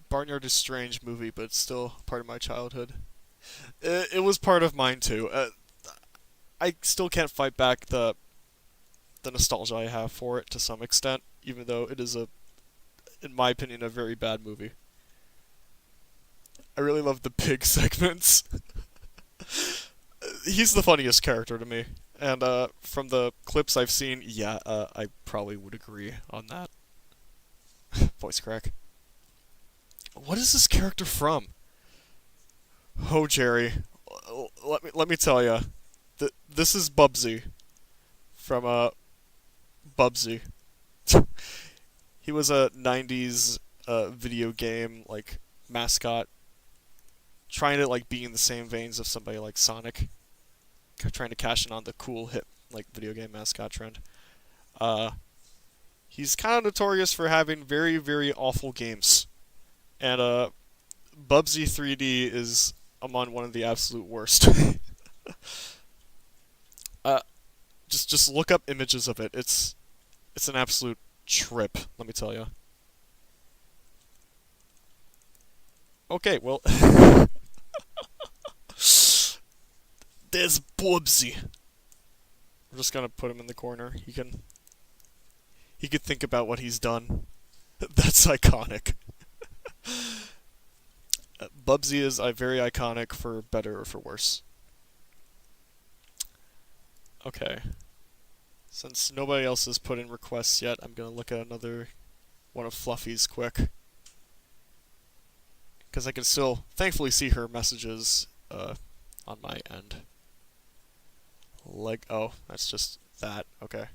Barnyard is a strange movie, but it's still part of my childhood. It was part of mine too. I still can't fight back the nostalgia I have for it to some extent. even though it is in my opinion, a very bad movie. I really love the pig segments. He's the funniest character to me. And from the clips I've seen, yeah, I probably would agree on that. Voice crack. What is this character from? Oh, Jerry. Let me tell you. This is Bubsy from Bubsy. He was a 90s video game like mascot, trying to like be in the same veins of somebody like Sonic, trying to cash in on the cool hip like video game mascot trend. Uh, he's kind of notorious for having very very awful games, and Bubsy 3D is among one of the absolute worst. uh, just look up images of it. It's an absolute trip. Let me tell you. Okay, well, there's Bubsy. We're just gonna put him in the corner. He could think about what he's done. That's iconic. Bubsy is very iconic for better or for worse. Okay. Since nobody else has put in requests yet, I'm gonna look at another one of Fluffy's quick. Because I can still thankfully see her messages on my end. Like, oh, that's just that. Okay.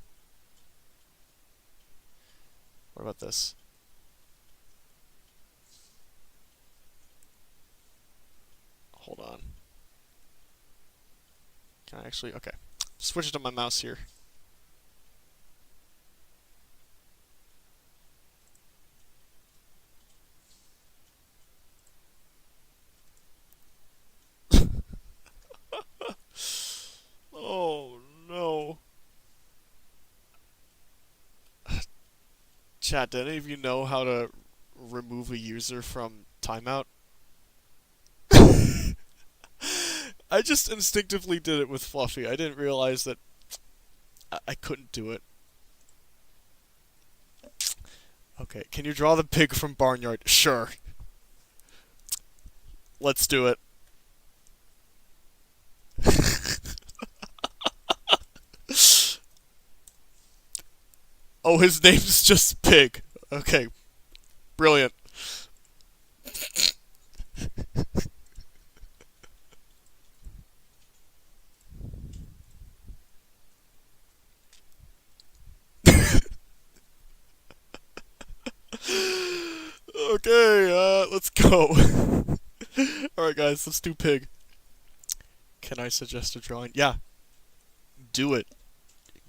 What about this? Hold on. Can I actually? Okay. Switch it to my mouse here. Oh no. Chat, do any of you know how to remove a user from timeout? I just instinctively did it with Fluffy. I didn't realize that I couldn't do it. Okay, can you draw the pig from Barnyard? Sure. Let's do it. Oh, his name's just Pig. Okay, brilliant. Okay, let's go. Alright, guys, let's do Pig. Can I suggest a drawing? Yeah, do it.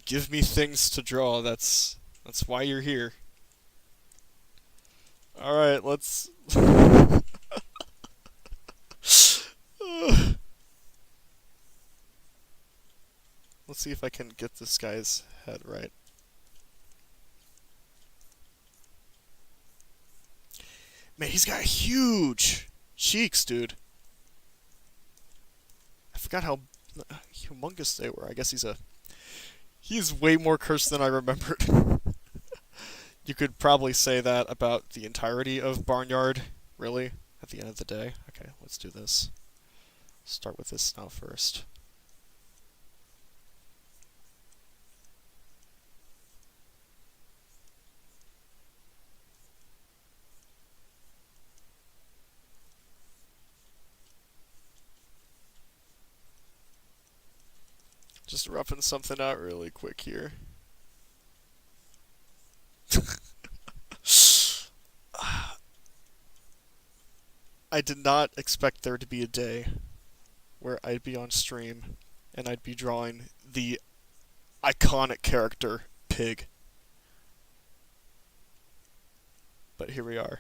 Give me things to draw. That's why you're here. Alright, let's... Let's see if I can get this guy's head right. Man, he's got huge cheeks, dude. I forgot how humongous they were. I guess he's way more cursed than I remembered. You could probably say that about the entirety of Barnyard, really, at the end of the day. Okay, let's do this. Start with this now first. Just roughing something out really quick here. I did not expect there to be a day where I'd be on stream and I'd be drawing the iconic character, Pig. But here we are.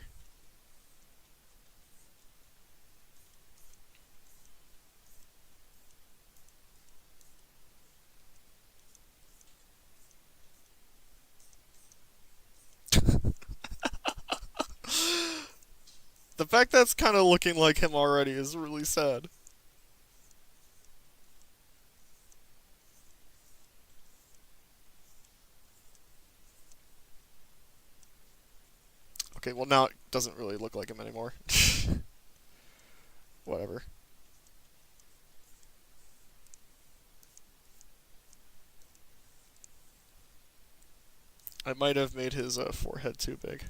The fact that's kind of looking like him already is really sad. Okay, well now it doesn't really look like him anymore. Whatever. I might have made his forehead too big.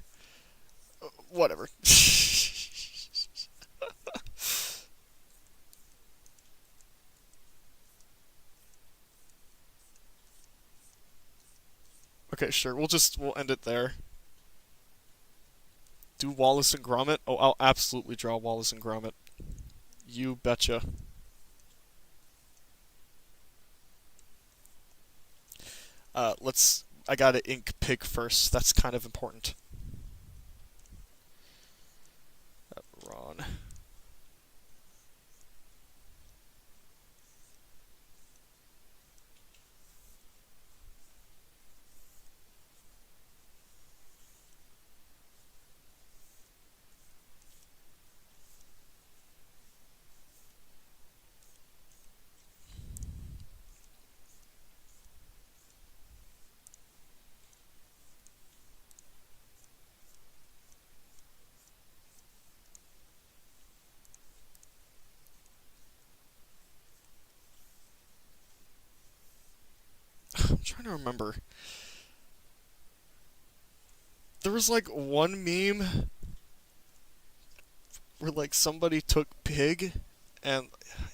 Whatever. Okay, sure. We'll end it there. Do Wallace and Gromit? Oh, I'll absolutely draw Wallace and Gromit. You betcha. I gotta ink pig first. That's kind of important. Ron. I'm trying to remember. There was like one meme where like somebody took pig and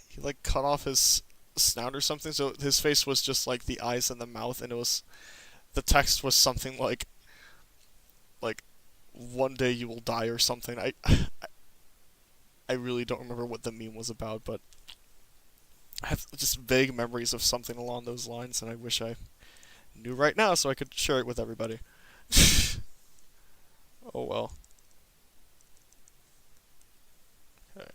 he like cut off his snout or something, so his face was just like the eyes and the mouth, and the text was something like one day you will die or something. I really don't remember what the meme was about, but I have just vague memories of something along those lines, and I wish I knew right now so I could share it with everybody. Oh well. Okay.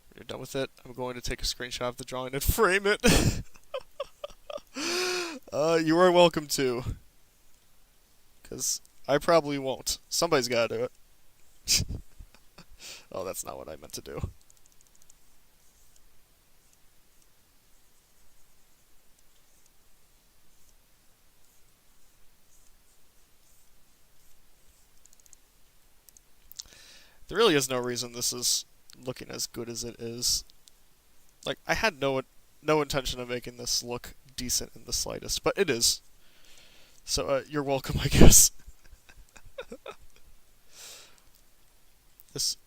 When you're done with it, I'm going to take a screenshot of the drawing and frame it. You are welcome to. Because I probably won't. Somebody's gotta do it. Oh, that's not what I meant to do. There really is no reason this is looking as good as it is. Like, I had no intention of making this look decent in the slightest, but it is. So, you're welcome, I guess. This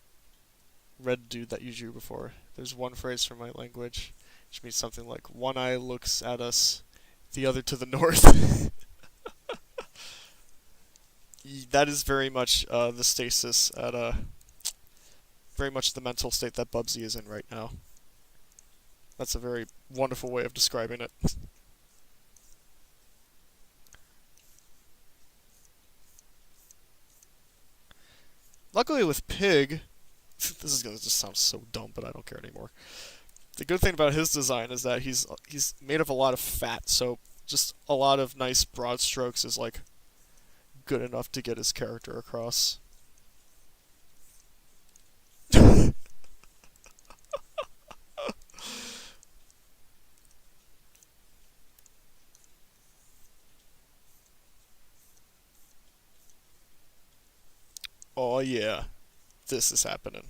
red dude that you drew before, there's one phrase from my language, which means something like, one eye looks at us, the other to the north. That is very much the stasis at very much the mental state that Bubsy is in right now. That's a very wonderful way of describing it. Luckily with Pig, this is gonna just sound so dumb, but I don't care anymore. The good thing about his design is that he's made of a lot of fat, so just a lot of nice broad strokes is like good enough to get his character across. Oh yeah, this is happening.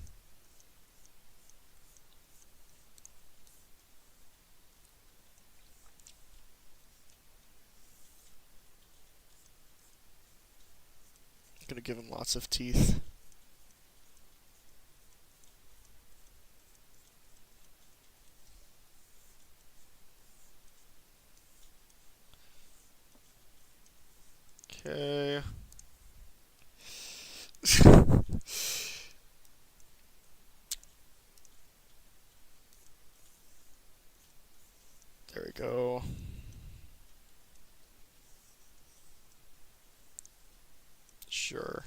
Gonna give him lots of teeth. Okay. There we go. Sure.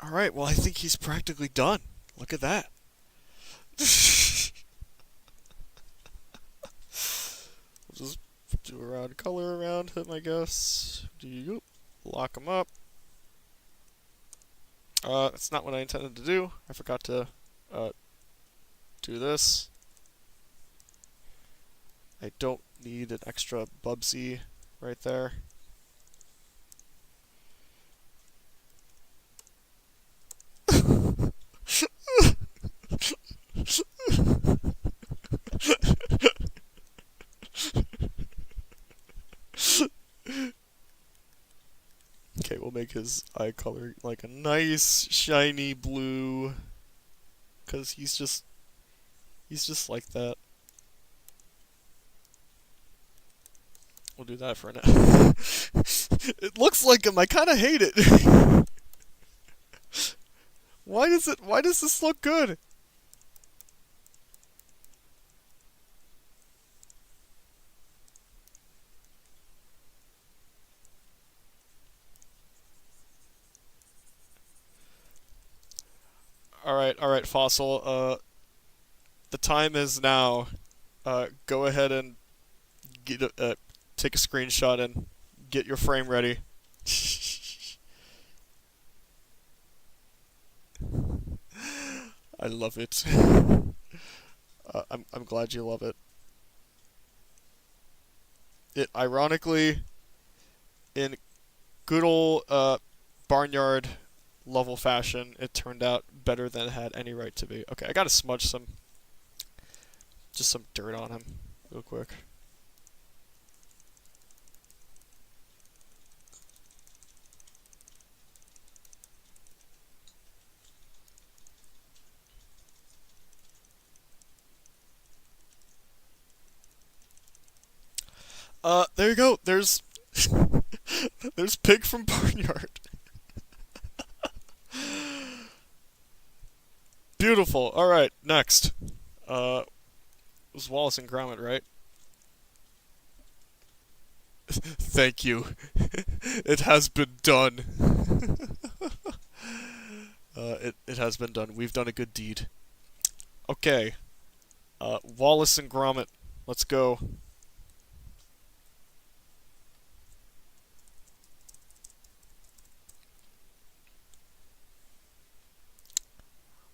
Alright, well I think he's practically done. Look at that. We'll just do a round color around him, I guess. Lock him up. That's not what I intended to do. I forgot to do this. I don't need an extra Bubsy right there. Okay, we'll make his eye color like a nice shiny blue, cause he's just like that. We'll do that for now. It looks like him. I kind of hate it. Why does this look good? All right, Fossil. The time is now. Go ahead and take a screenshot and get your frame ready. I love it. I'm glad you love it. It ironically, in good old barnyard level fashion, it turned out better than it had any right to be. Okay, I gotta smudge just some dirt on him real quick. There you go. There's there's Pig from Barnyard. Beautiful. All right, next. It was Wallace and Gromit, right? Thank you. It has been done. It has been done. We've done a good deed. Okay. Wallace and Gromit. Let's go.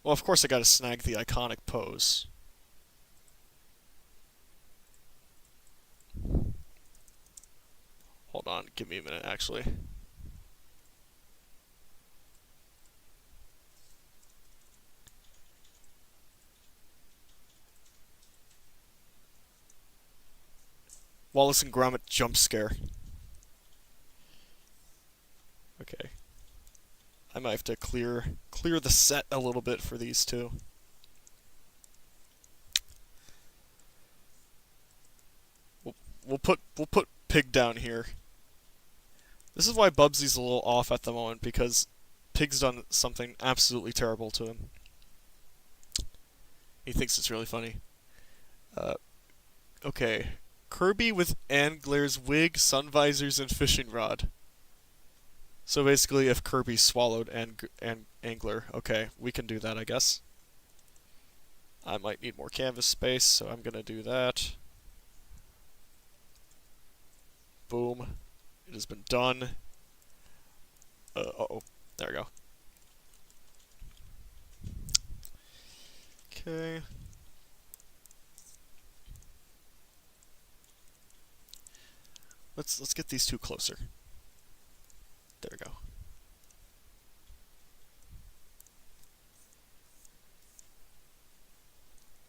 Well, of course I gotta snag the iconic pose. Hold on, give me a minute, actually. Wallace and Gromit jump scare. Okay. I might have to clear the set a little bit for these two. We'll put Pig down here. This is why Bubsy's a little off at the moment, because Pig's done something absolutely terrible to him. He thinks it's really funny. Okay. Kirby with Angler's wig, sun visors, and fishing rod. So basically, if Kirby swallowed Angler, okay, we can do that, I guess. I might need more canvas space, so I'm gonna do that. Boom. It has been done. Uh-oh. There we go. Okay. Let's get these two closer. There we go.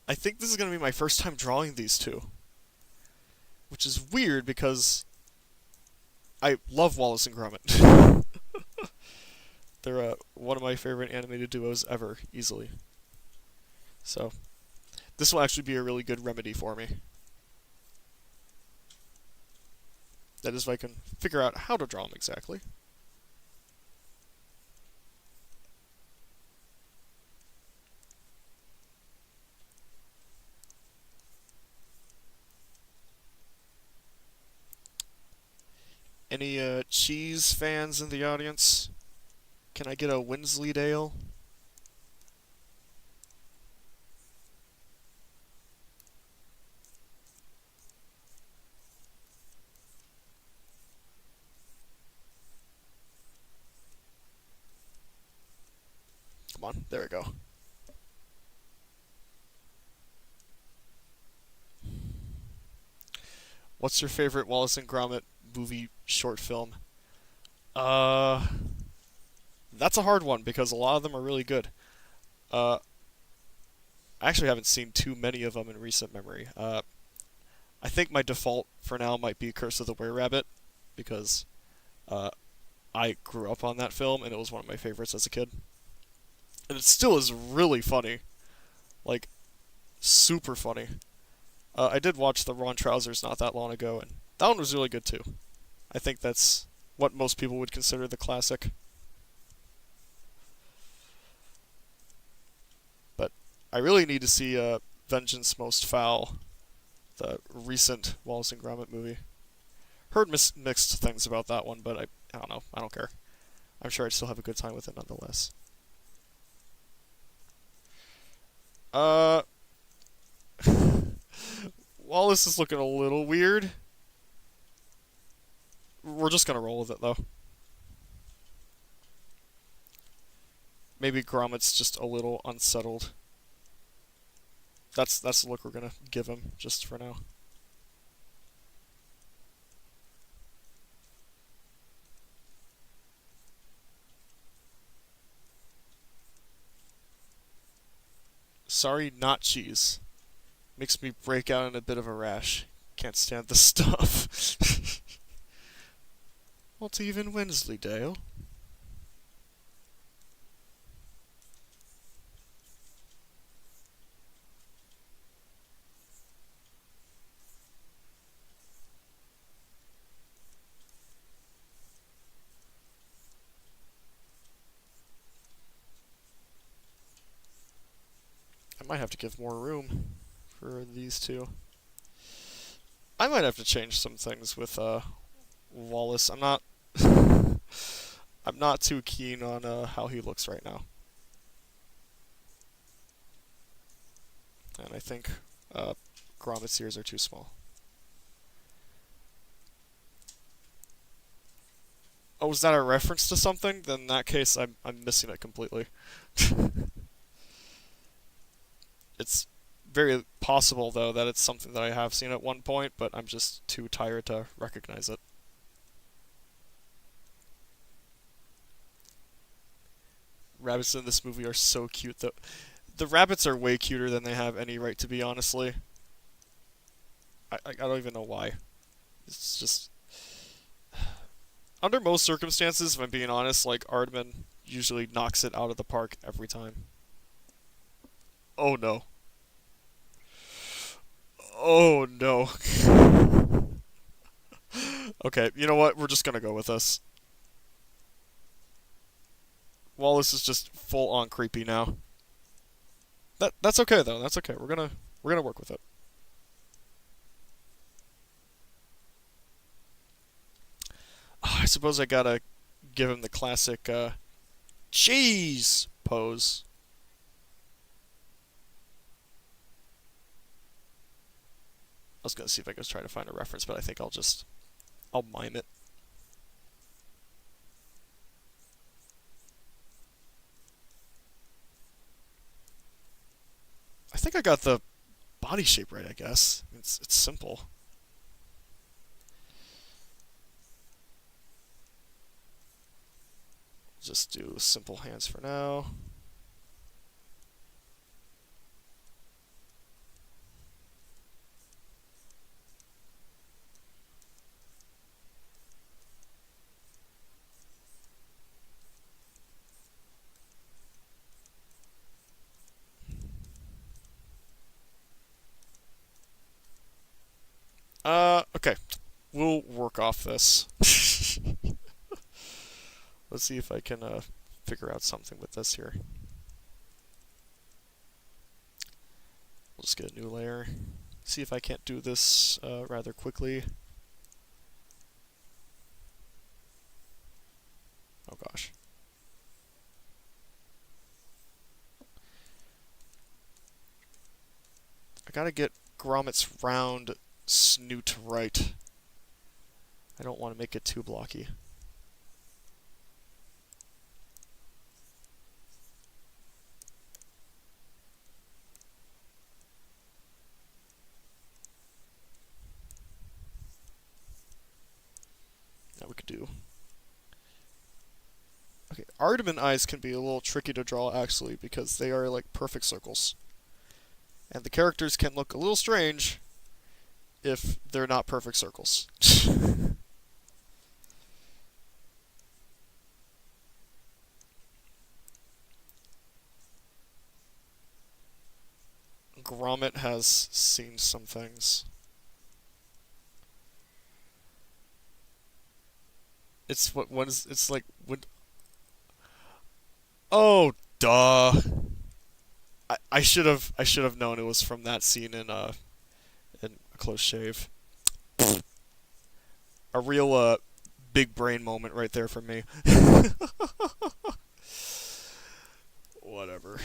I think this is going to be my first time drawing these two. Which is weird because I love Wallace and Gromit. They're one of my favorite animated duos ever, easily. So, this will actually be a really good remedy for me. That is, if I can figure out how to draw them exactly. Any cheese fans in the audience? Can I get a Wensleydale? Come on, there we go. What's your favorite Wallace and Gromit movie short film? Uh, that's a hard one because a lot of them are really good. Uh, I actually haven't seen too many of them in recent memory. I think my default for now might be Curse of the Were-Rabbit because uh, I grew up on that film and it was one of my favorites as a kid. And it still is really funny. Like, super funny. I did watch The Ron Trousers not that long ago, and that one was really good too. I think that's what most people would consider the classic. But I really need to see Vengeance Most Foul, the recent Wallace and Gromit movie. Heard mixed things about that one, but I don't know. I don't care. I'm sure I'd still have a good time with it nonetheless. Uh, Wallace is looking a little weird. We're just gonna roll with it though. Maybe Gromit's just a little unsettled. That's the look we're gonna give him just for now. Sorry, not cheese. Makes me break out in a bit of a rash. Can't stand the stuff. What's even Wensleydale? I might have to give more room for these two. I might have to change some things with Wallace. I'm not too keen on how he looks right now. And I think Gromit's ears are too small. Oh, is that a reference to something? Then in that case, I'm missing it completely. It's very possible, though, that it's something that I have seen at one point, but I'm just too tired to recognize it. Rabbits in this movie are so cute, though. The rabbits are way cuter than they have any right to be, honestly. I don't even know why. It's just... Under most circumstances, if I'm being honest, like, Aardman usually knocks it out of the park every time. Oh no. Oh no. Okay, you know what? We're just gonna go with this. Wallace is just full on creepy now. That's okay though. That's okay. We're gonna work with it. I suppose I gotta give him the classic cheese pose. I was gonna see if I could try to find a reference, but I think I'll mime it. I think I got the body shape right, I guess. It's simple. Just do simple hands for now. Okay. We'll work off this. Let's see if I can figure out something with this here. We'll just get a new layer. See if I can't do this rather quickly. Oh gosh. I gotta get Gromit's round snoot right. I don't want to make it too blocky. do. Okay, Ardaman eyes can be a little tricky to draw actually because they are like perfect circles. And the characters can look a little strange if they're not perfect circles. Gromit has seen some things. It's it's like when oh duh. I should have known it was from that scene in A Close Shave. A real big brain moment right there for me. Whatever.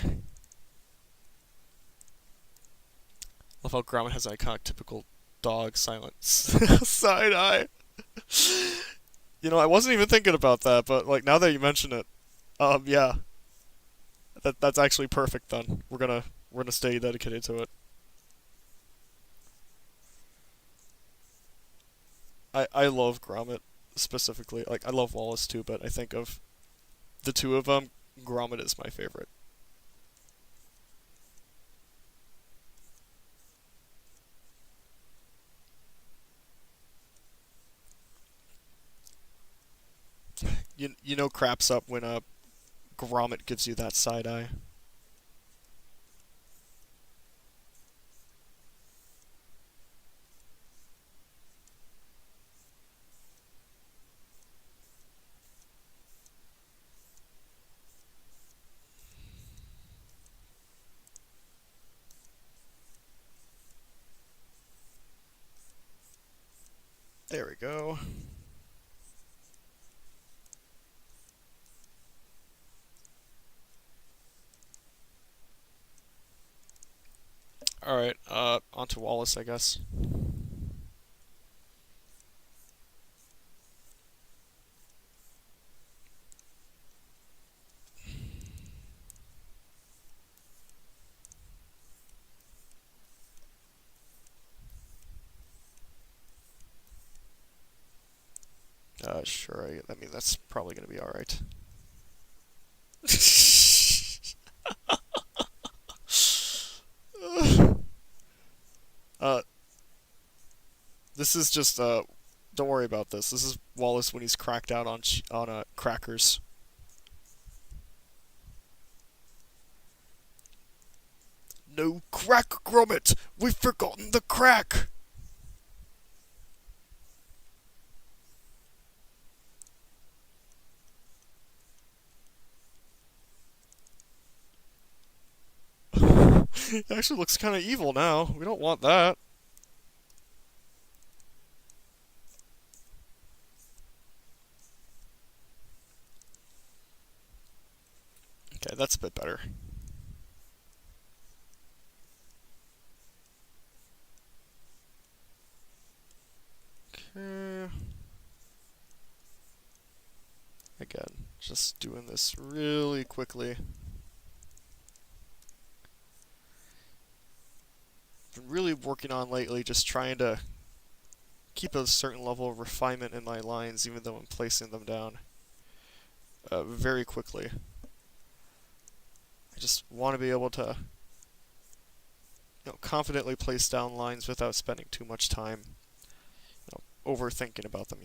Love how Gromit has an iconic typical dog silence side eye. You know, I wasn't even thinking about that, but like now that you mention it, yeah, that's actually perfect. Then we're gonna stay dedicated to it. I love Gromit specifically. Like I love Wallace too, but I think of the two of them, Gromit is my favorite. You know, craps up when Gromit gives you that side eye. There we go. All right, on to Wallace, I guess. Sure. I mean, that's probably gonna be all right. uh, this is just don't worry about this. This is Wallace when he's cracked out on crackers. No crack, Gromit! We've forgotten the crack! It actually looks kind of evil now. We don't want that. Okay, that's a bit better. Okay. Again, just doing this really quickly. Been really working on lately, just trying to keep a certain level of refinement in my lines, even though I'm placing them down very quickly. I just want to be able to, confidently place down lines without spending too much time, overthinking about them.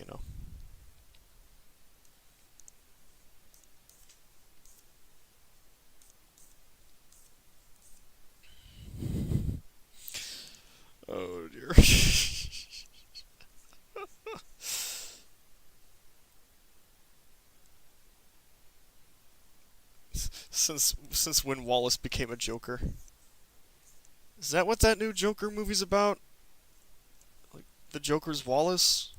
Oh dear. Since when Wallace became a Joker. Is that what that new Joker movie's about? Like the Joker's Wallace?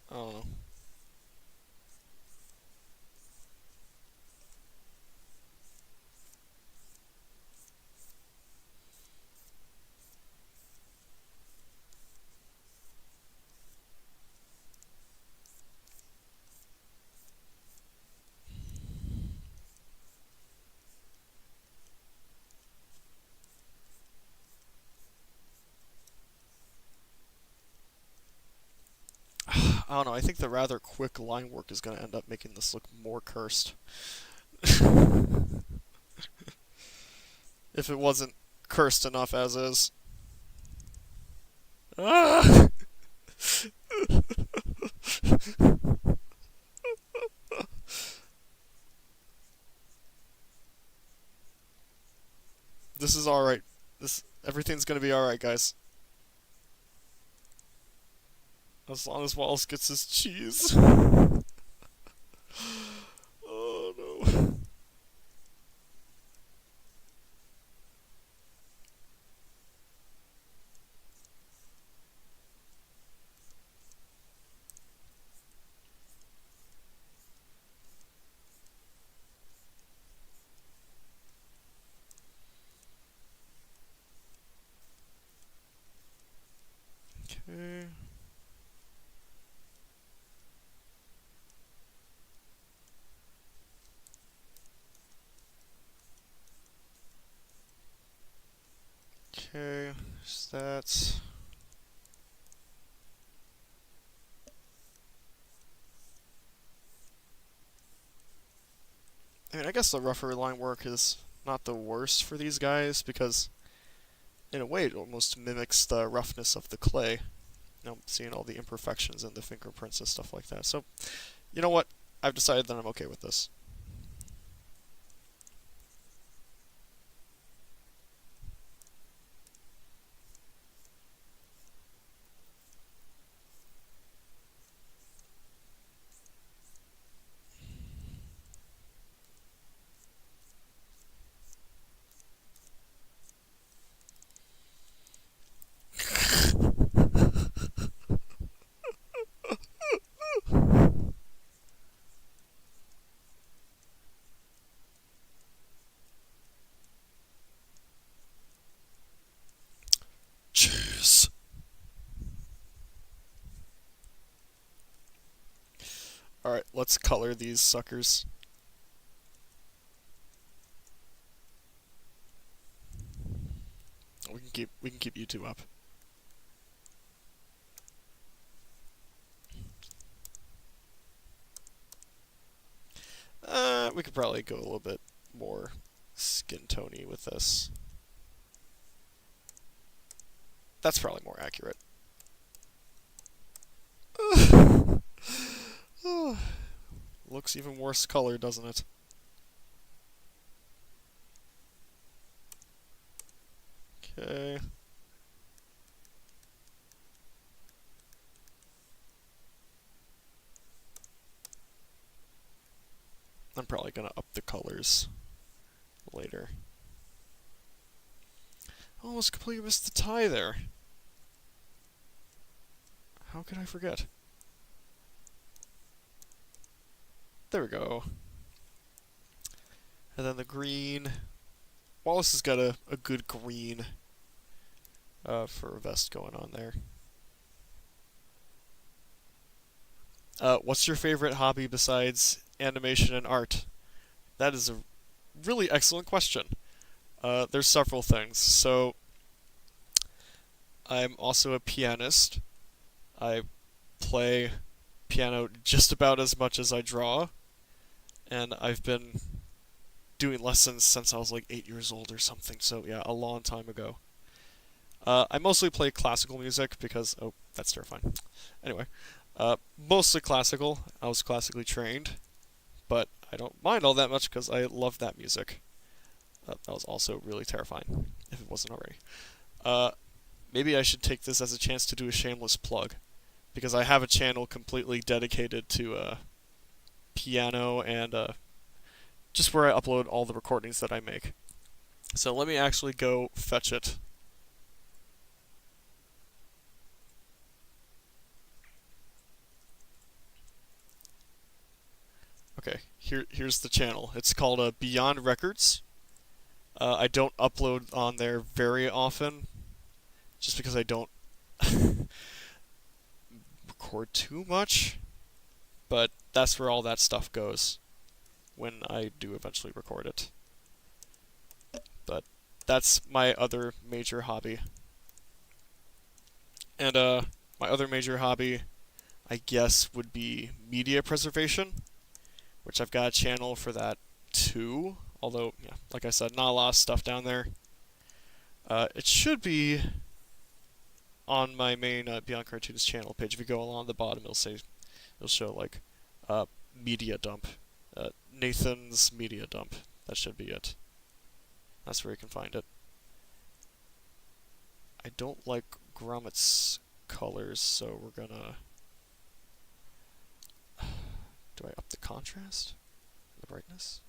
I don't know. I don't know, I think the rather quick line work is going to end up making this look more cursed. If it wasn't cursed enough as is. Ah! This is alright. Everything's gonna be alright, guys. As long as Wallace gets his cheese. Oh no. Okay. Okay, so that's... I mean, I guess the rougher line work is not the worst for these guys, because in a way it almost mimics the roughness of the clay. You know, seeing all the imperfections and the fingerprints and stuff like that. So, you know what? I've decided that I'm okay with this. Jeez. Alright, let's color these suckers. We can keep YouTube up. We could probably go a little bit more skin tony with this. That's probably more accurate. Looks even worse color, doesn't it? Okay. I'm probably gonna up the colors later. I almost completely missed the tie there. How could I forget? There we go. And then the green. Wallace has got a good green for a vest going on there. What's your favorite hobby besides animation and art? That is a really excellent question. There's several things. So, I'm also a pianist. I play piano just about as much as I draw, and I've been doing lessons since I was like 8 years old or something, so yeah, a long time ago. I mostly play classical music because, oh, that's terrifying. Anyway, mostly classical. I was classically trained, but I don't mind all that much because I love that music. That was also really terrifying, if it wasn't already. Maybe I should take this as a chance to do a shameless plug, because I have a channel completely dedicated to piano and just where I upload all the recordings that I make. So let me actually go fetch it. Okay, here's the channel. It's called Beyond Records. I don't upload on there very often, just because I don't record too much, but that's where all that stuff goes when I do eventually record it. But that's my other major hobby. And my other major hobby, I guess, would be media preservation, which I've got a channel for that too. Although, yeah, like I said, not a lot of stuff down there. It should be on my main Beyond Cartoons channel page. If you go along the bottom, it'll show like media dump, Nathan's media dump. That should be it. That's where you can find it. I don't like Gromit's colors, so we're gonna. Do I up the contrast? The brightness?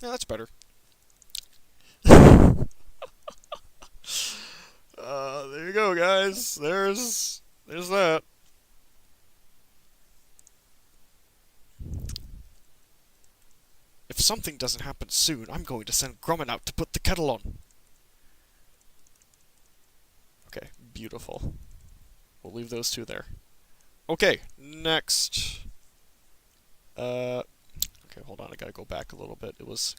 Yeah, that's better. There you go, guys. There's that. If something doesn't happen soon, I'm going to send Grumman out to put the kettle on. Okay, beautiful. We'll leave those two there. Okay, next. Okay, hold on. I gotta go back a little bit. It was,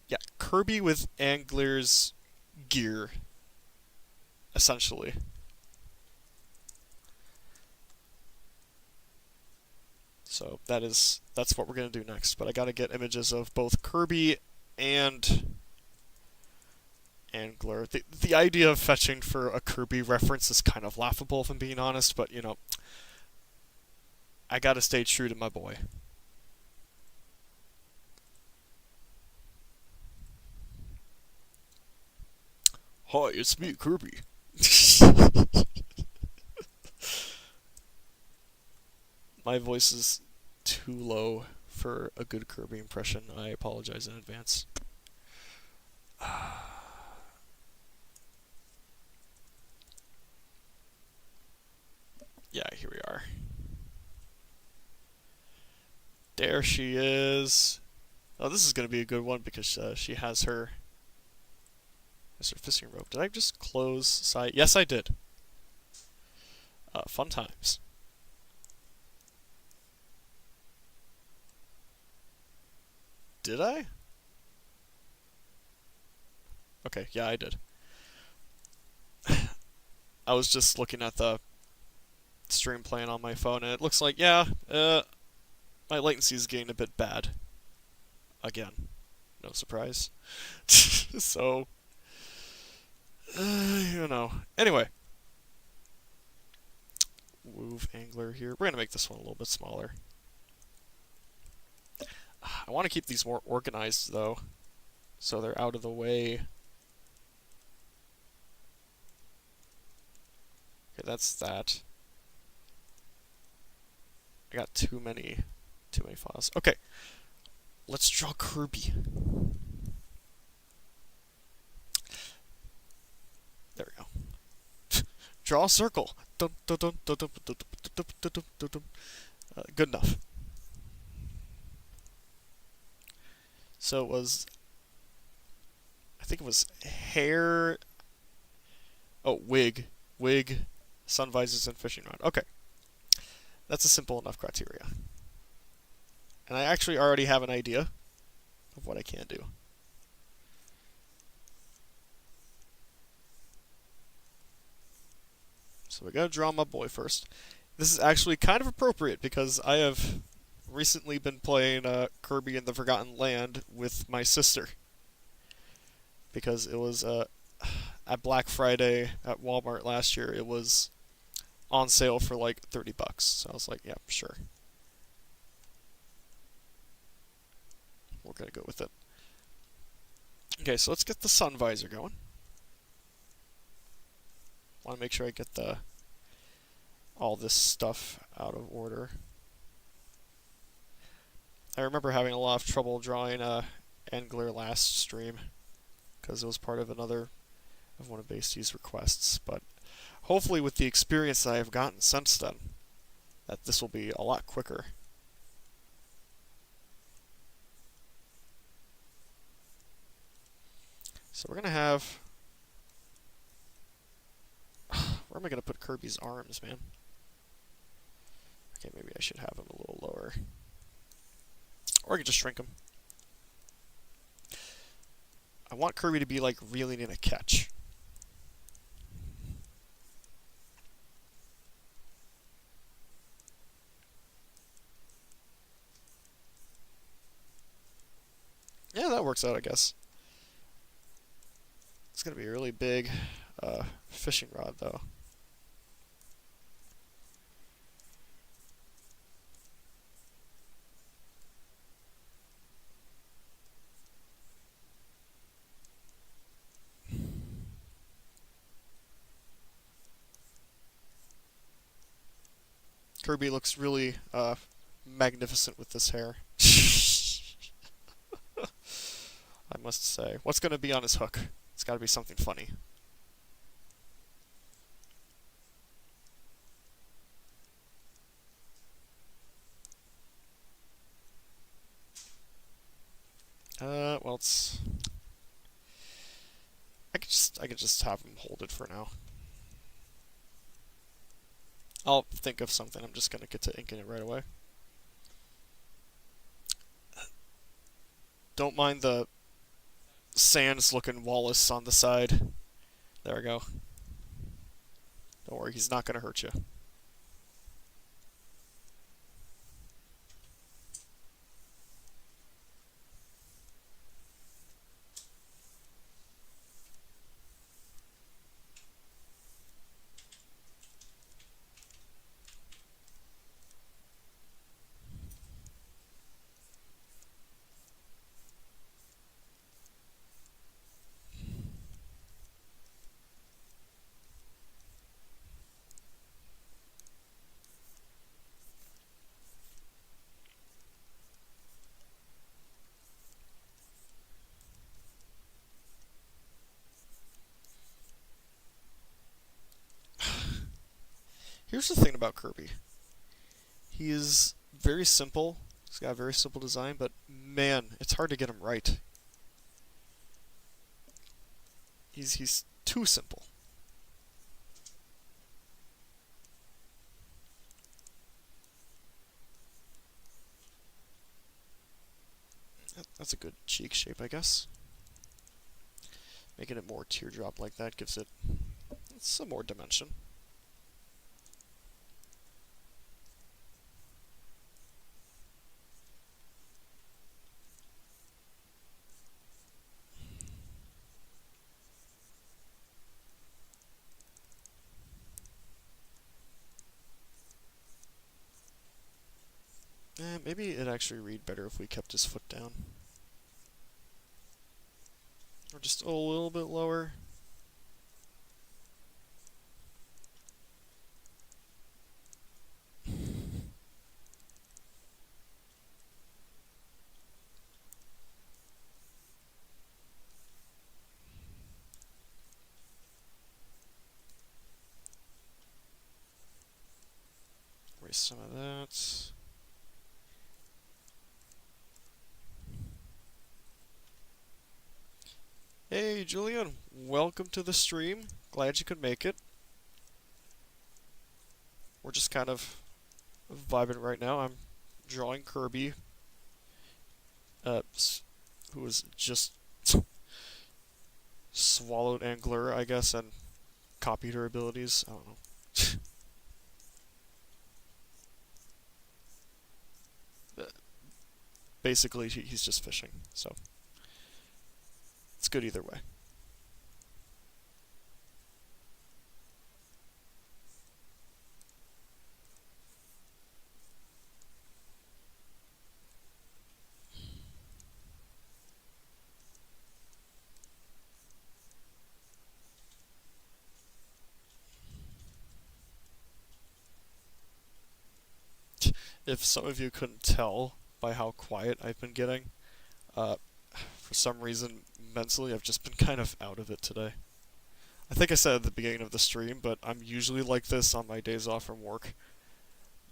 yeah, Kirby with Angler's gear, essentially. So that's what we're gonna do next. But I gotta get images of both Kirby and Angler. The idea of fetching for a Kirby reference is kind of laughable, if I'm being honest. But you know, I gotta stay true to my boy. Hi, it's me, Kirby. My voice is too low for a good Kirby impression. I apologize in advance. Yeah, here we are. There she is. Oh, this is going to be a good one because she has her fishing rope. Did I just close sight? Yes, I did. Fun times. Did I? Okay, yeah, I did. I was just looking at the stream playing on my phone, and it looks like, yeah, my latency is getting a bit bad. Again. No surprise. So, you know. Anyway. Move Angler here. We're going to make this one a little bit smaller. I want to keep these more organized, though, so they're out of the way. Okay, that's that. I got too many files. Okay, let's draw Kirby. There we go. Draw a circle. Good enough. So it was, I think it was hair, wig, sun visors, and fishing rod. Okay. That's a simple enough criteria. And I actually already have an idea of what I can do. So we gotta draw my boy first. This is actually kind of appropriate because I have recently been playing Kirby in the Forgotten Land with my sister. Because it was at Black Friday at Walmart last year, it was on sale for like $30. So I was like, yeah, sure. We're gonna go with it. Okay, so let's get the sun visor going. Want to make sure I get all this stuff out of order. I remember having a lot of trouble drawing Angler last stream because it was part of one of Basty's requests, but hopefully with the experience that I've gotten since then, that this will be a lot quicker. So we're gonna have. Where am I gonna put Kirby's arms, man? Okay, maybe I should have him a little lower. Or I could just shrink him. I want Kirby to be like reeling in a catch. Yeah, that works out, I guess. It's gonna be a really big fishing rod, though. Kirby looks really magnificent with this hair. I must say. What's gonna be on his hook? It's gotta be something funny. Well, it's. I could just have him hold it for now. I'll think of something. I'm just gonna get to inking it right away. Don't mind the Sans-looking Wallace on the side. There we go. Don't worry, he's not gonna hurt you. Here's the thing about Kirby. He is very simple. He's got a very simple design, but man, it's hard to get him right. He's too simple. That's a good cheek shape, I guess. Making it more teardrop like that gives it some more dimension. Maybe it'd actually read better if we kept his foot down. Or just a little bit lower. Erase some of that. Hey, Julian, welcome to the stream. Glad you could make it. We're just kind of vibing right now. I'm drawing Kirby, uh, who was just swallowed Angler, I guess, and copied her abilities. I don't know. Basically, he's just fishing, so it's good either way. If some of you couldn't tell by how quiet I've been getting, uh, for some reason, mentally, I've just been kind of out of it today. I think I said at the beginning of the stream, but I'm usually like this on my days off from work.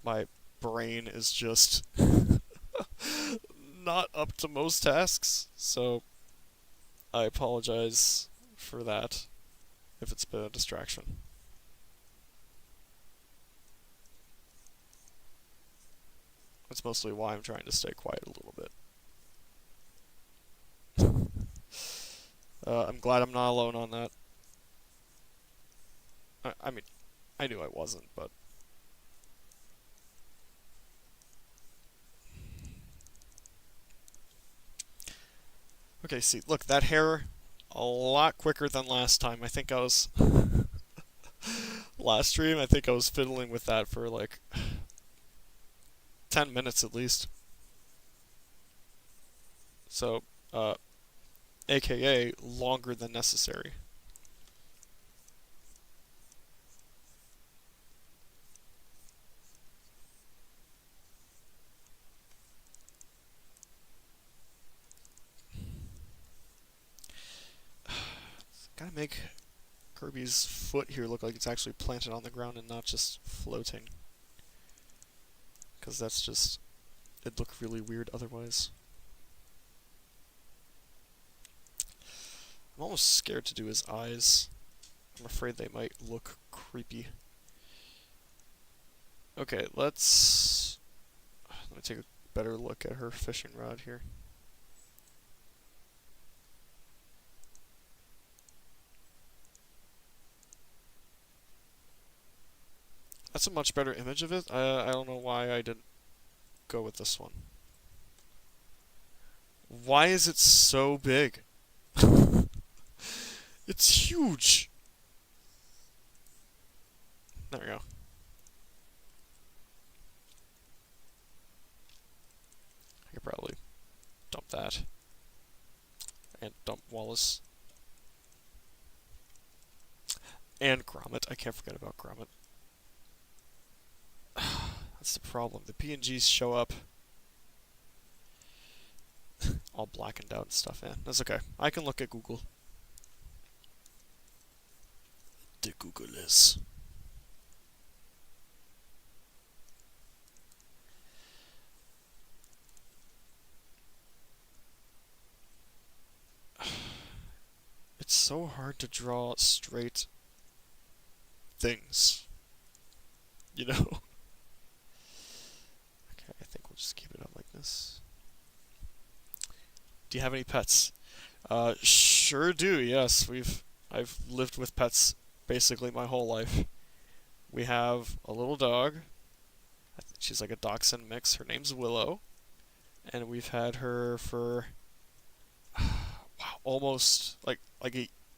My brain is just not up to most tasks, so I apologize for that if it's been a distraction. That's mostly why I'm trying to stay quiet a little bit. I'm glad I'm not alone on that. I mean, I knew I wasn't, but Okay, see, look, that hair a lot quicker than last time. I think I was last stream. I think I was fiddling with that for like 10 minutes at least. So, uh, AKA longer than necessary. Gotta make Kirby's foot here look like it's actually planted on the ground and not just floating. Because that's just, it'd look really weird otherwise. I'm almost scared to do his eyes. I'm afraid they might look creepy. Okay, let me take a better look at her fishing rod here. That's a much better image of it. I don't know why I didn't go with this one. Why is it so big? It's huge! There we go. I could probably dump that. And dump Wallace. And Gromit. I can't forget about Gromit. That's the problem. The PNGs show up all blackened out and stuff. That's okay. I can look at Google. The Google is. It's so hard to draw straight things. You know? Okay, I think we'll just keep it up like this. Do you have any pets? Sure do, yes. I've lived with pets basically my whole life. We have a little dog. I think she's like a dachshund mix. Her name's Willow. And we've had her for wow, almost like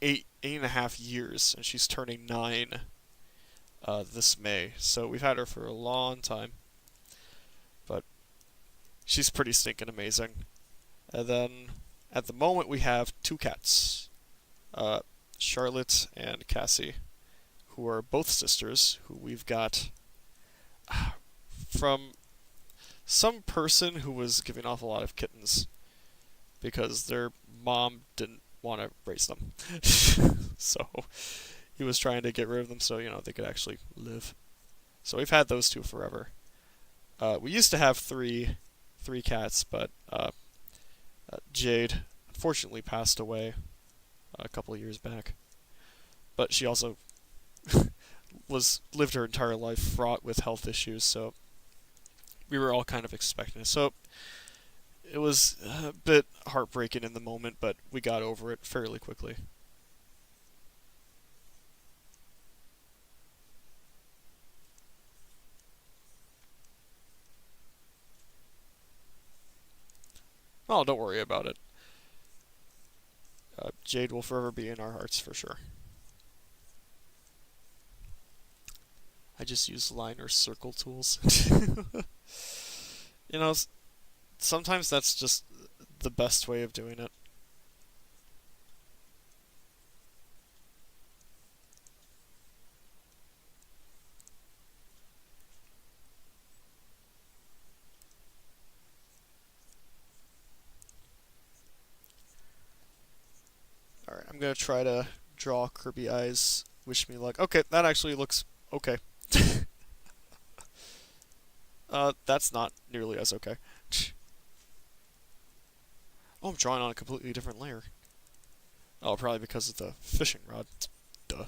eight and a half years, and she's turning 9 this May. So we've had her for a long time. But she's pretty stinking amazing. And then at the moment we have 2 cats, Charlotte and Cassie, who are both sisters, who we've got from some person who was giving off a lot of kittens because their mom didn't want to raise them. So he was trying to get rid of them so, they could actually live. So we've had those 2 forever. We used to have three cats, but Jade unfortunately passed away a couple of years back. But she also lived her entire life fraught with health issues, so we were all kind of expecting it. So it was a bit heartbreaking in the moment, but we got over it fairly quickly. Oh, don't worry about it. Jade will forever be in our hearts for sure. I just use line or circle tools. you know, sometimes that's just the best way of doing it. Alright, I'm gonna try to draw Kirby eyes. Wish me luck. Okay, that actually looks okay. That's not nearly as okay. Oh, I'm drawing on a completely different layer. Oh, probably because of the fishing rod. Duh.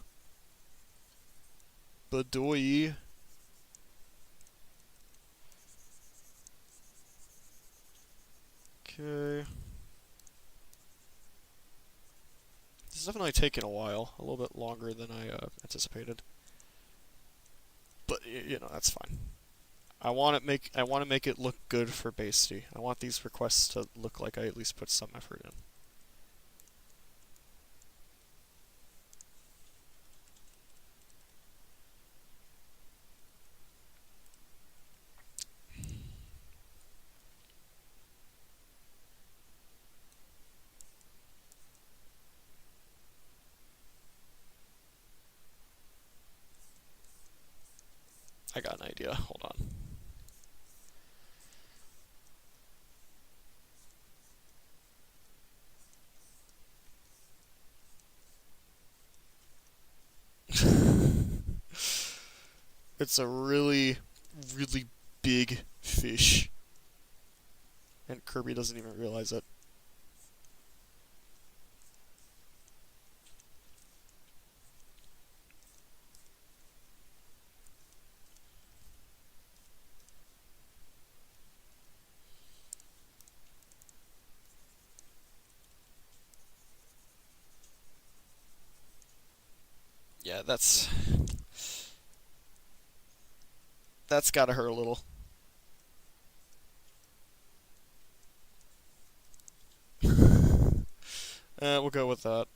Badoy. Okay. This is definitely taking a while. A little bit longer than I anticipated. But, that's fine. I want to make it look good for Basty. I want these requests to look like I at least put some effort in. I got an idea. Hold on. It's a really, really big fish. And Kirby doesn't even realize it. Yeah, that's gotta hurt a little. We'll go with that.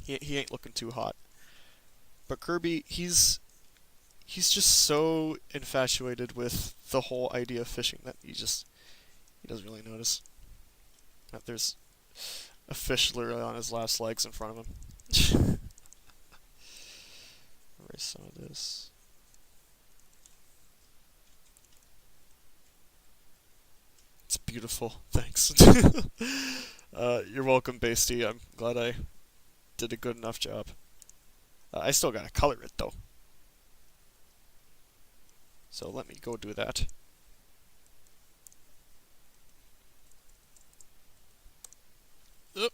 He ain't looking too hot. But Kirby, he's just so infatuated with the whole idea of fishing that he doesn't really notice that there's a fish literally on his last legs in front of him. Erase some of this. It's beautiful. Thanks. You're welcome, Basty. I'm glad I did a good enough job. I still gotta color it though. So let me go do that. Oop.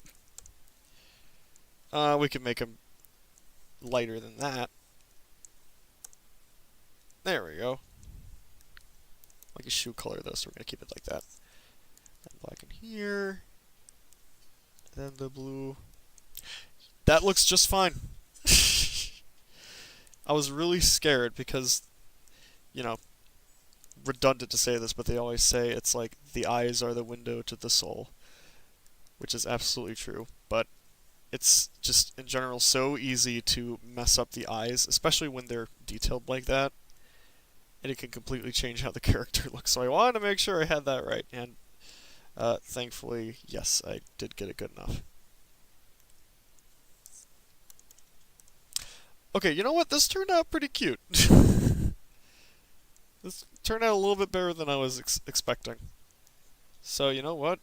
We can make him lighter than that. There we go. Like a shoe color though, so we're gonna keep it like that. And black in here. And then the blue. That looks just fine. I was really scared because, you know, redundant to say this, but they always say it's like the eyes are the window to the soul, which is absolutely true. But it's just in general so easy to mess up the eyes, especially when they're detailed like that, and it can completely change how the character looks. So I wanted to make sure I had that right, and thankfully, yes, I did get it good enough. Okay, you know what? This turned out pretty cute. This turned out a little bit better than I was expecting. So, you know what?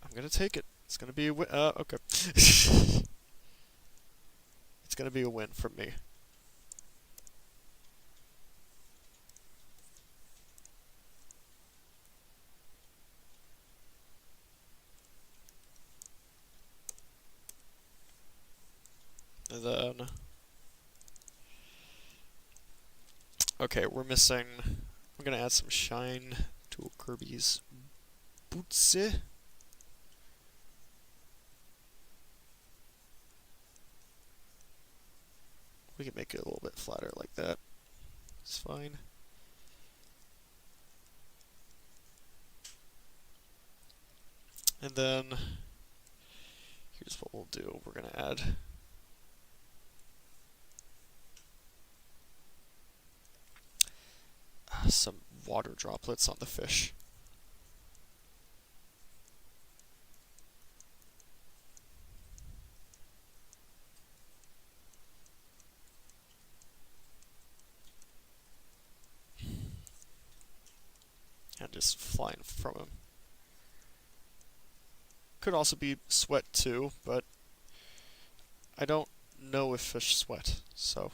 I'm gonna take it. It's gonna be a win. Okay. It's gonna be a win from me. And then... Okay, we're missing... I'm gonna add some shine to Kirby's boots. We can make it a little bit flatter like that. It's fine. And then here's what we'll do. We're gonna add some water droplets on the fish. And just flying from him. Could also be sweat too, but I don't know if fish sweat, so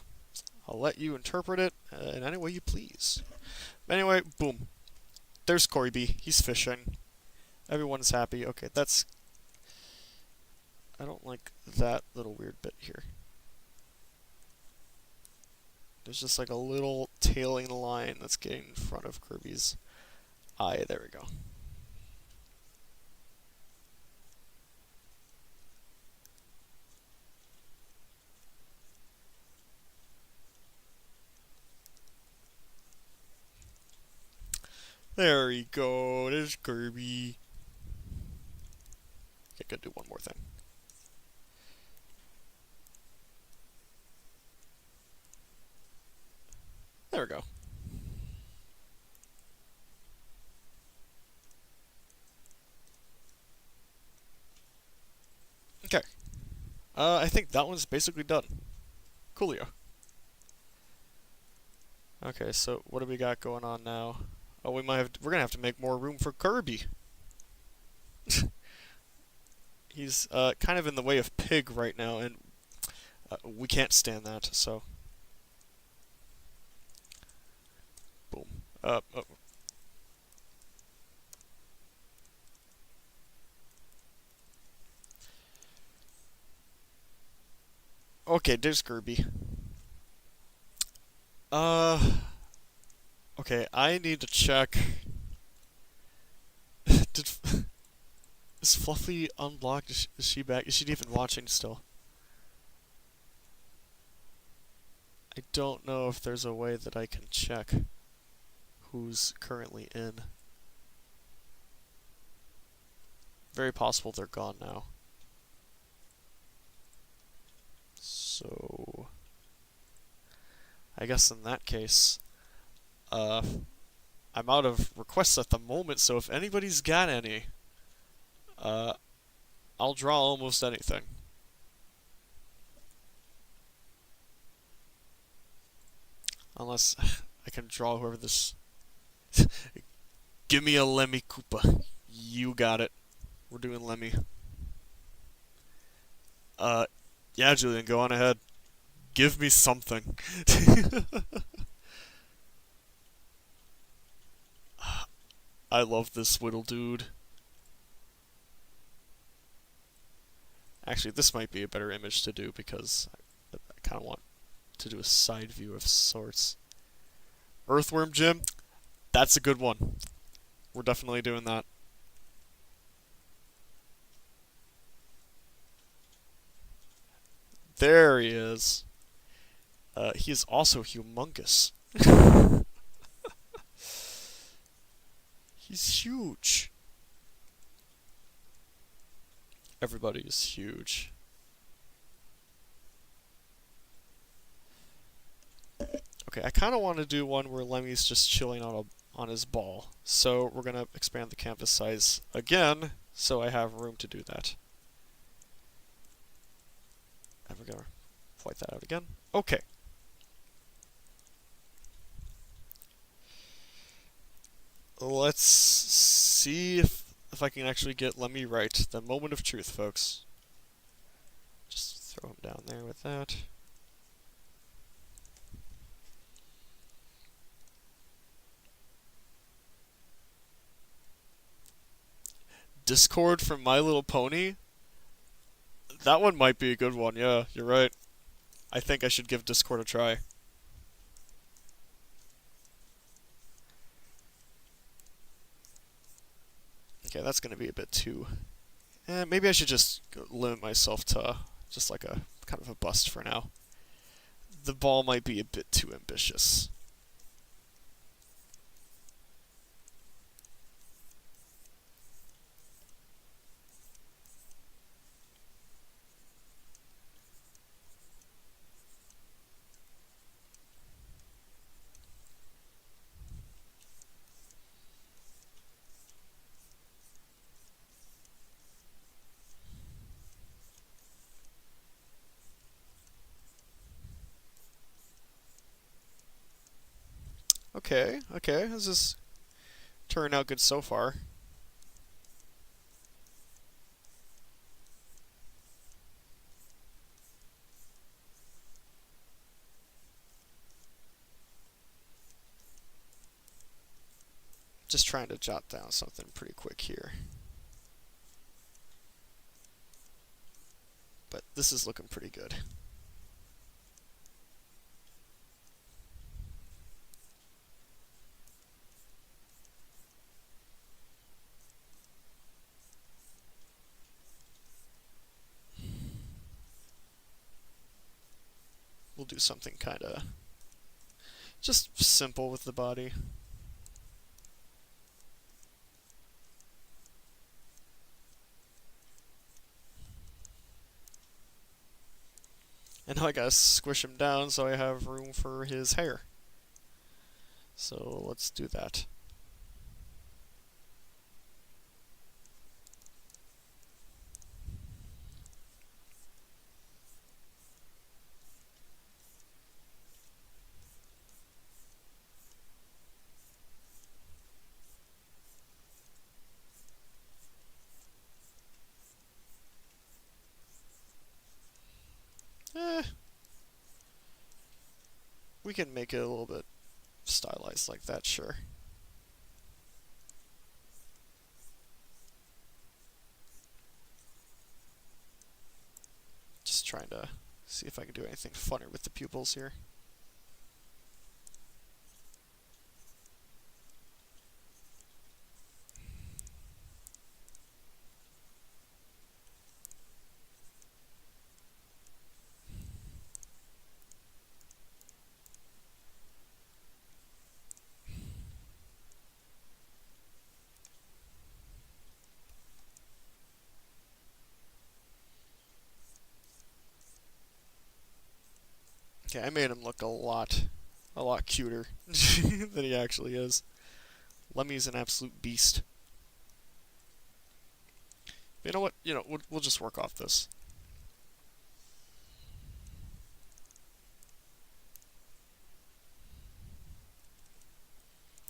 I'll let you interpret it in any way you please. Anyway, boom. There's Corby. He's fishing. Everyone's happy. Okay, that's... I don't like that little weird bit here. There's just like a little tailing line that's getting in front of Kirby's eye. There we go. There we go. There's Kirby. Okay, gotta do one more thing. There we go. Okay. I think that one's basically done. Coolio. Okay, so what do we got going on now? Oh, we're gonna have to make more room for Kirby. He's kind of in the way of Pig right now, and we can't stand that. So, boom. Oh. Okay, there's Kirby. Uh, okay, I need to check. Did is Fluffy unblocked? Is she back? Is she even watching still? I don't know if there's a way that I can check who's currently in. Very possible they're gone now. So, I guess in that case, uh, I'm out of requests at the moment, so if anybody's got any, uh, I'll draw almost anything. Unless I can draw whoever this... Give me a Lemmy Koopa. You got it. We're doing Lemmy. Yeah, Julian, go on ahead. Give me something. I love this Whittle dude. Actually, this might be a better image to do because I kind of want to do a side view of sorts. Earthworm Jim, that's a good one. We're definitely doing that. There he is. He is also humongous. He's huge. Everybody is huge. Okay, I kind of want to do one where Lemmy's just chilling on his ball. So we're going to expand the canvas size again, so I have room to do that. And we're going to white that out again. Okay. Let's see if I can actually get Lemmy right. The moment of truth, folks. Just throw him down there with that. Discord from My Little Pony? That one might be a good one, yeah, you're right. I think I should give Discord a try. Okay, that's gonna be a bit too... maybe I should just limit myself to just like a kind of a bust for now. The ball might be a bit too ambitious. Okay, this is turning out good so far. Just trying to jot down something pretty quick here. But this is looking pretty good. We'll do something kind of just simple with the body. And now I gotta squish him down so I have room for his hair. So let's do that. we can make it a little bit stylized like that, sure. Just trying to see if I can do anything funner with the pupils here. Okay, I made him look a lot cuter than he actually is. Lemmy's an absolute beast. But you know what? We'll just work off this.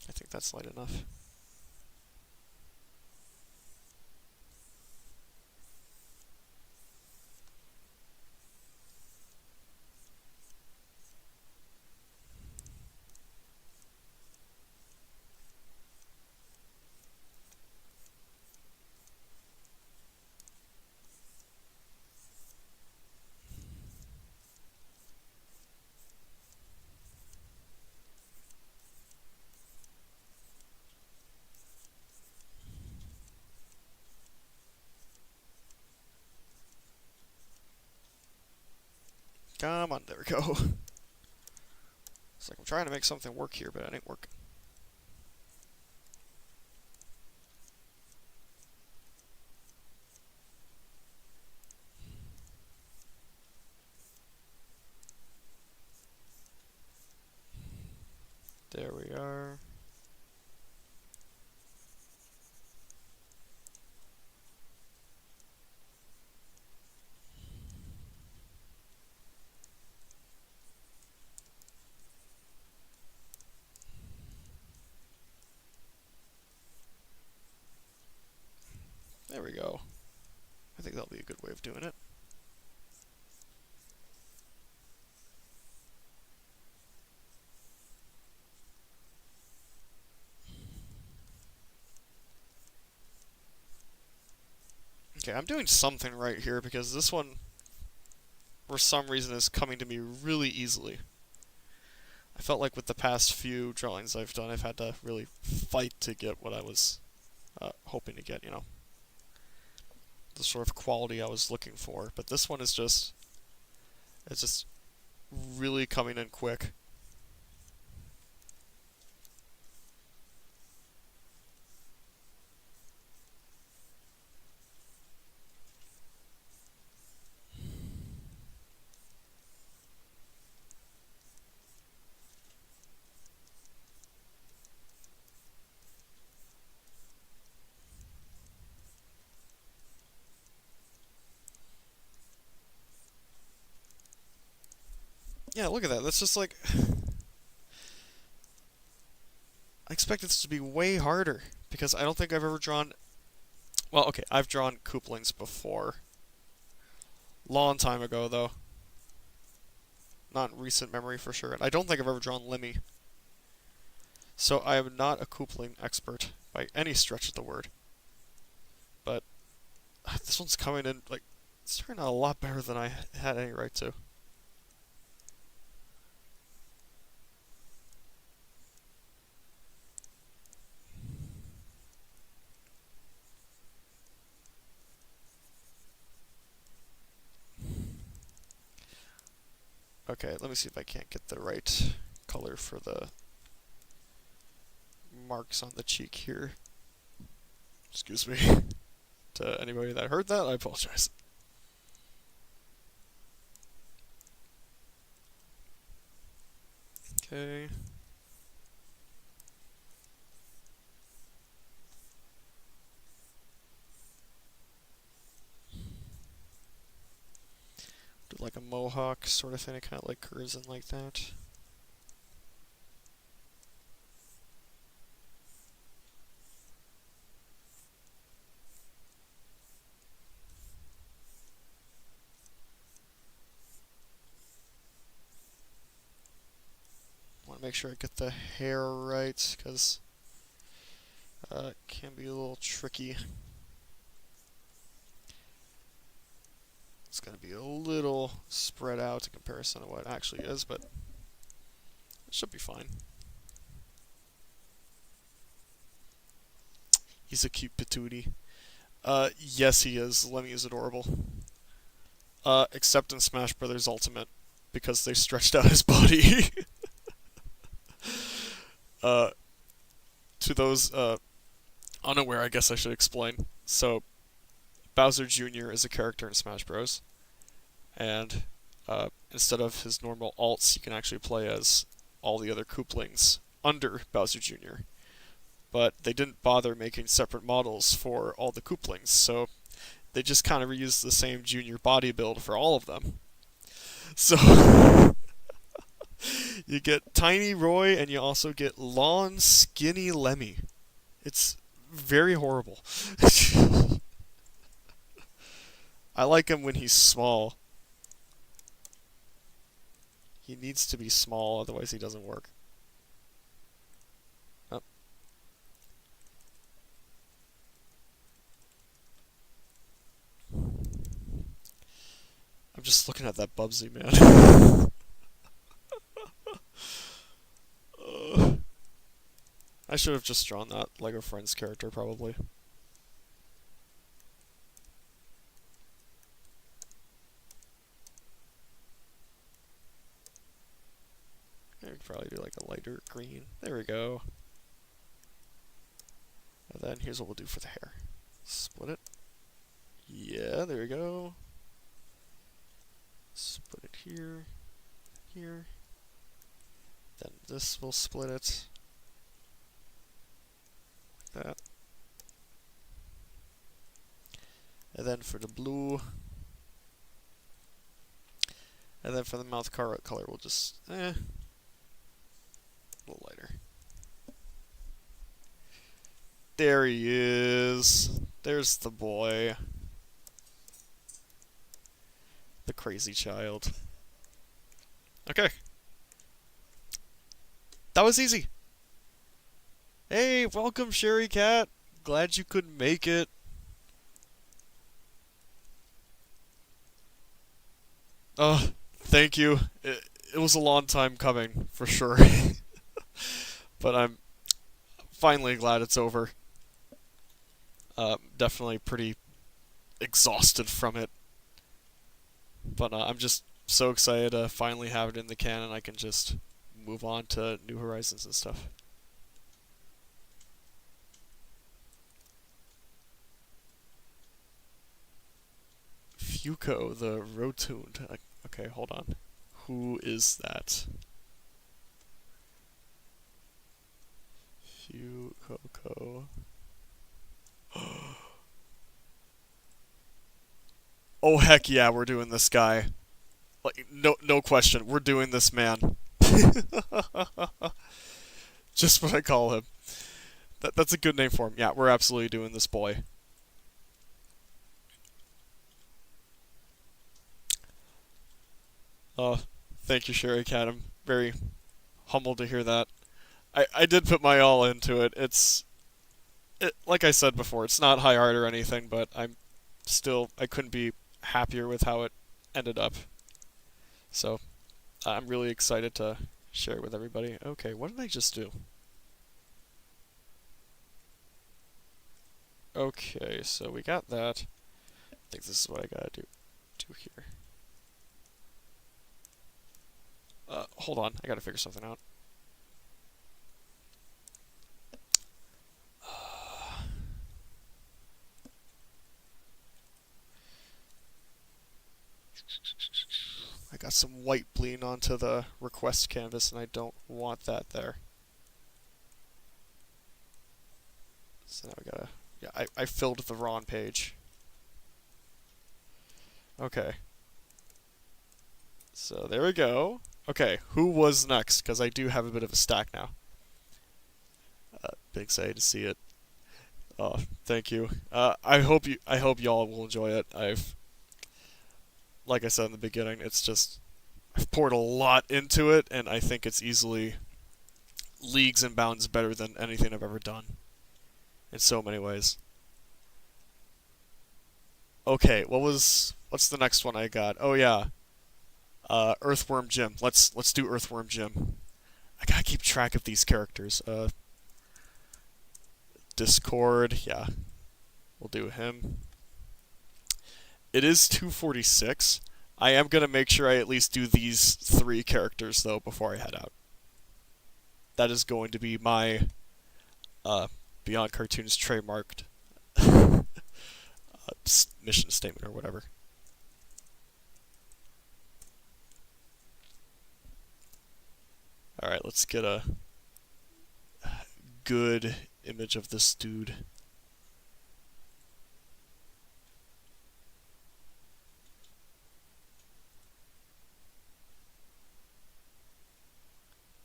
I think that's light enough. Come on, there we go. It's like I'm trying to make something work here, but it ain't working. There we are. There we go. I think that'll be a good way of doing it. Okay, I'm doing something right here because this one, for some reason, is coming to me really easily. I felt like with the past few drawings I've done, I've had to really fight to get what I was hoping to get, the sort of quality I was looking for. But this one is it's just really coming in quick. Yeah, look at that. That's just like... I expected this to be way harder, because I don't think I've ever drawn... Well, okay, I've drawn couplings before. Long time ago, though. Not in recent memory, for sure. And I don't think I've ever drawn Lemmy. So I am not a coupling expert, by any stretch of the word. But this one's coming in, like, it's turning out a lot better than I had any right to. Okay, let me see if I can't get the right color for the marks on the cheek here. Excuse me. To anybody that heard that, I apologize. Okay. Do like a mohawk sort of thing, it kind of like curves in like that. make sure I get the hair right, because it can be a little tricky. It's going to be a little spread out in comparison to what it actually is, but it should be fine. He's a cute patootie. Yes, he is. Lemmy is adorable. Except in Smash Brothers Ultimate, because they stretched out his body. To those unaware, I guess I should explain. So, Bowser Jr. is a character in Smash Bros. And instead of his normal alts, you can actually play as all the other Koopalings under Bowser Jr. But they didn't bother making separate models for all the Koopalings, so they just kind of reused the same junior body build for all of them. So you get Tiny Roy, and you also get long, skinny Lemmy. It's very horrible. I like him when he's small. He needs to be small, otherwise he doesn't work. Oh. I'm just looking at that Bubsy, man. I should have just drawn that Lego Friends character, probably. I could probably do like a lighter green. There we go. And then here's what we'll do for the hair. Split it. Yeah, there we go. Split it here, here. Then this will split it. Like that. And then for the blue. And then for the mouth color, we'll just, a little lighter. There he is. There's the boy. The crazy child. Okay. That was easy. Hey, welcome, Sherry Cat. Glad you could make it. Thank you. It was a long time coming, for sure. But I'm finally glad it's over. Definitely pretty exhausted from it. But I'm just so excited to finally have it in the can, and I can just move on to New Horizons and stuff. Fuko, the Rotund. Okay, hold on. Who is that? Fuko. Oh heck yeah, we're doing this guy. Like no question, we're doing this man. Just what I call him. That's a good name for him. Yeah, we're absolutely doing this boy. Thank you, Sherry Cat. I'm very humbled to hear that. I did put my all into it. Like I said before, it's not high art or anything, but I couldn't be happier with how it ended up. So, I'm really excited to share it with everybody. Okay, what did I just do? Okay, so we got that. I think this is what I gotta do here. Hold on, I gotta figure something out. I got some white bleeding onto the request canvas, and I don't want that there. So now I gotta... Yeah, I filled the wrong page. Okay. So there we go. Okay, who was next? Because I do have a bit of a stack now. Big excited to see it. Oh, thank you. I hope y'all will enjoy it. Like I said in the beginning, it's just I've poured a lot into it, and I think it's easily leagues and bounds better than anything I've ever done in so many ways. Okay, what's the next one I got? Oh yeah, Earthworm Jim. Let's do Earthworm Jim. I gotta keep track of these characters. Discord, yeah, we'll do him. It is 2:46. I am gonna make sure I at least do these three characters though before I head out. That is going to be my Beyond Cartoons trademarked mission statement or whatever. Alright, let's get a good image of this dude.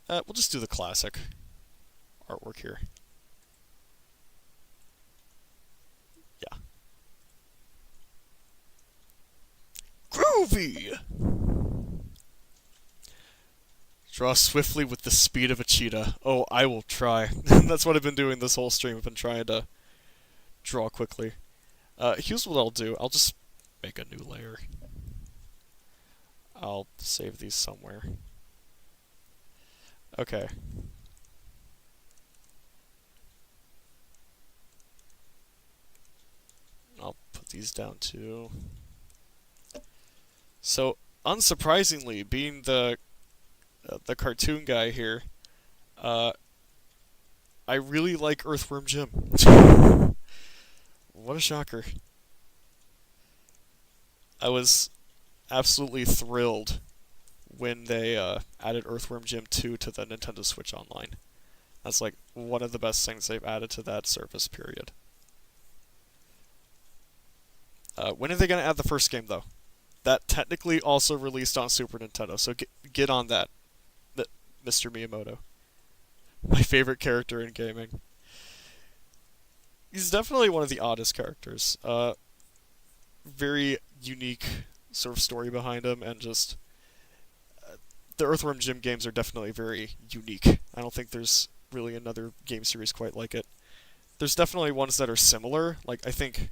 We'll just do the classic artwork here. Yeah. Groovy! Draw swiftly with the speed of a cheetah. Oh, I will try. That's what I've been doing this whole stream. I've been trying to draw quickly. Here's what I'll do. I'll just make a new layer. I'll save these somewhere. Okay. I'll put these down too. So, unsurprisingly, being the cartoon guy here, I really like Earthworm Jim. What a shocker. I was absolutely thrilled when they added Earthworm Jim 2 to the Nintendo Switch Online. That's like one of the best things they've added to that service, period. When are they going to add the first game, though? That technically also released on Super Nintendo, so get on that, Mr. Miyamoto. My favorite character in gaming. He's definitely one of the oddest characters. Very unique sort of story behind him, and just the Earthworm Jim games are definitely very unique. I don't think there's really another game series quite like it. There's definitely ones that are similar, like I think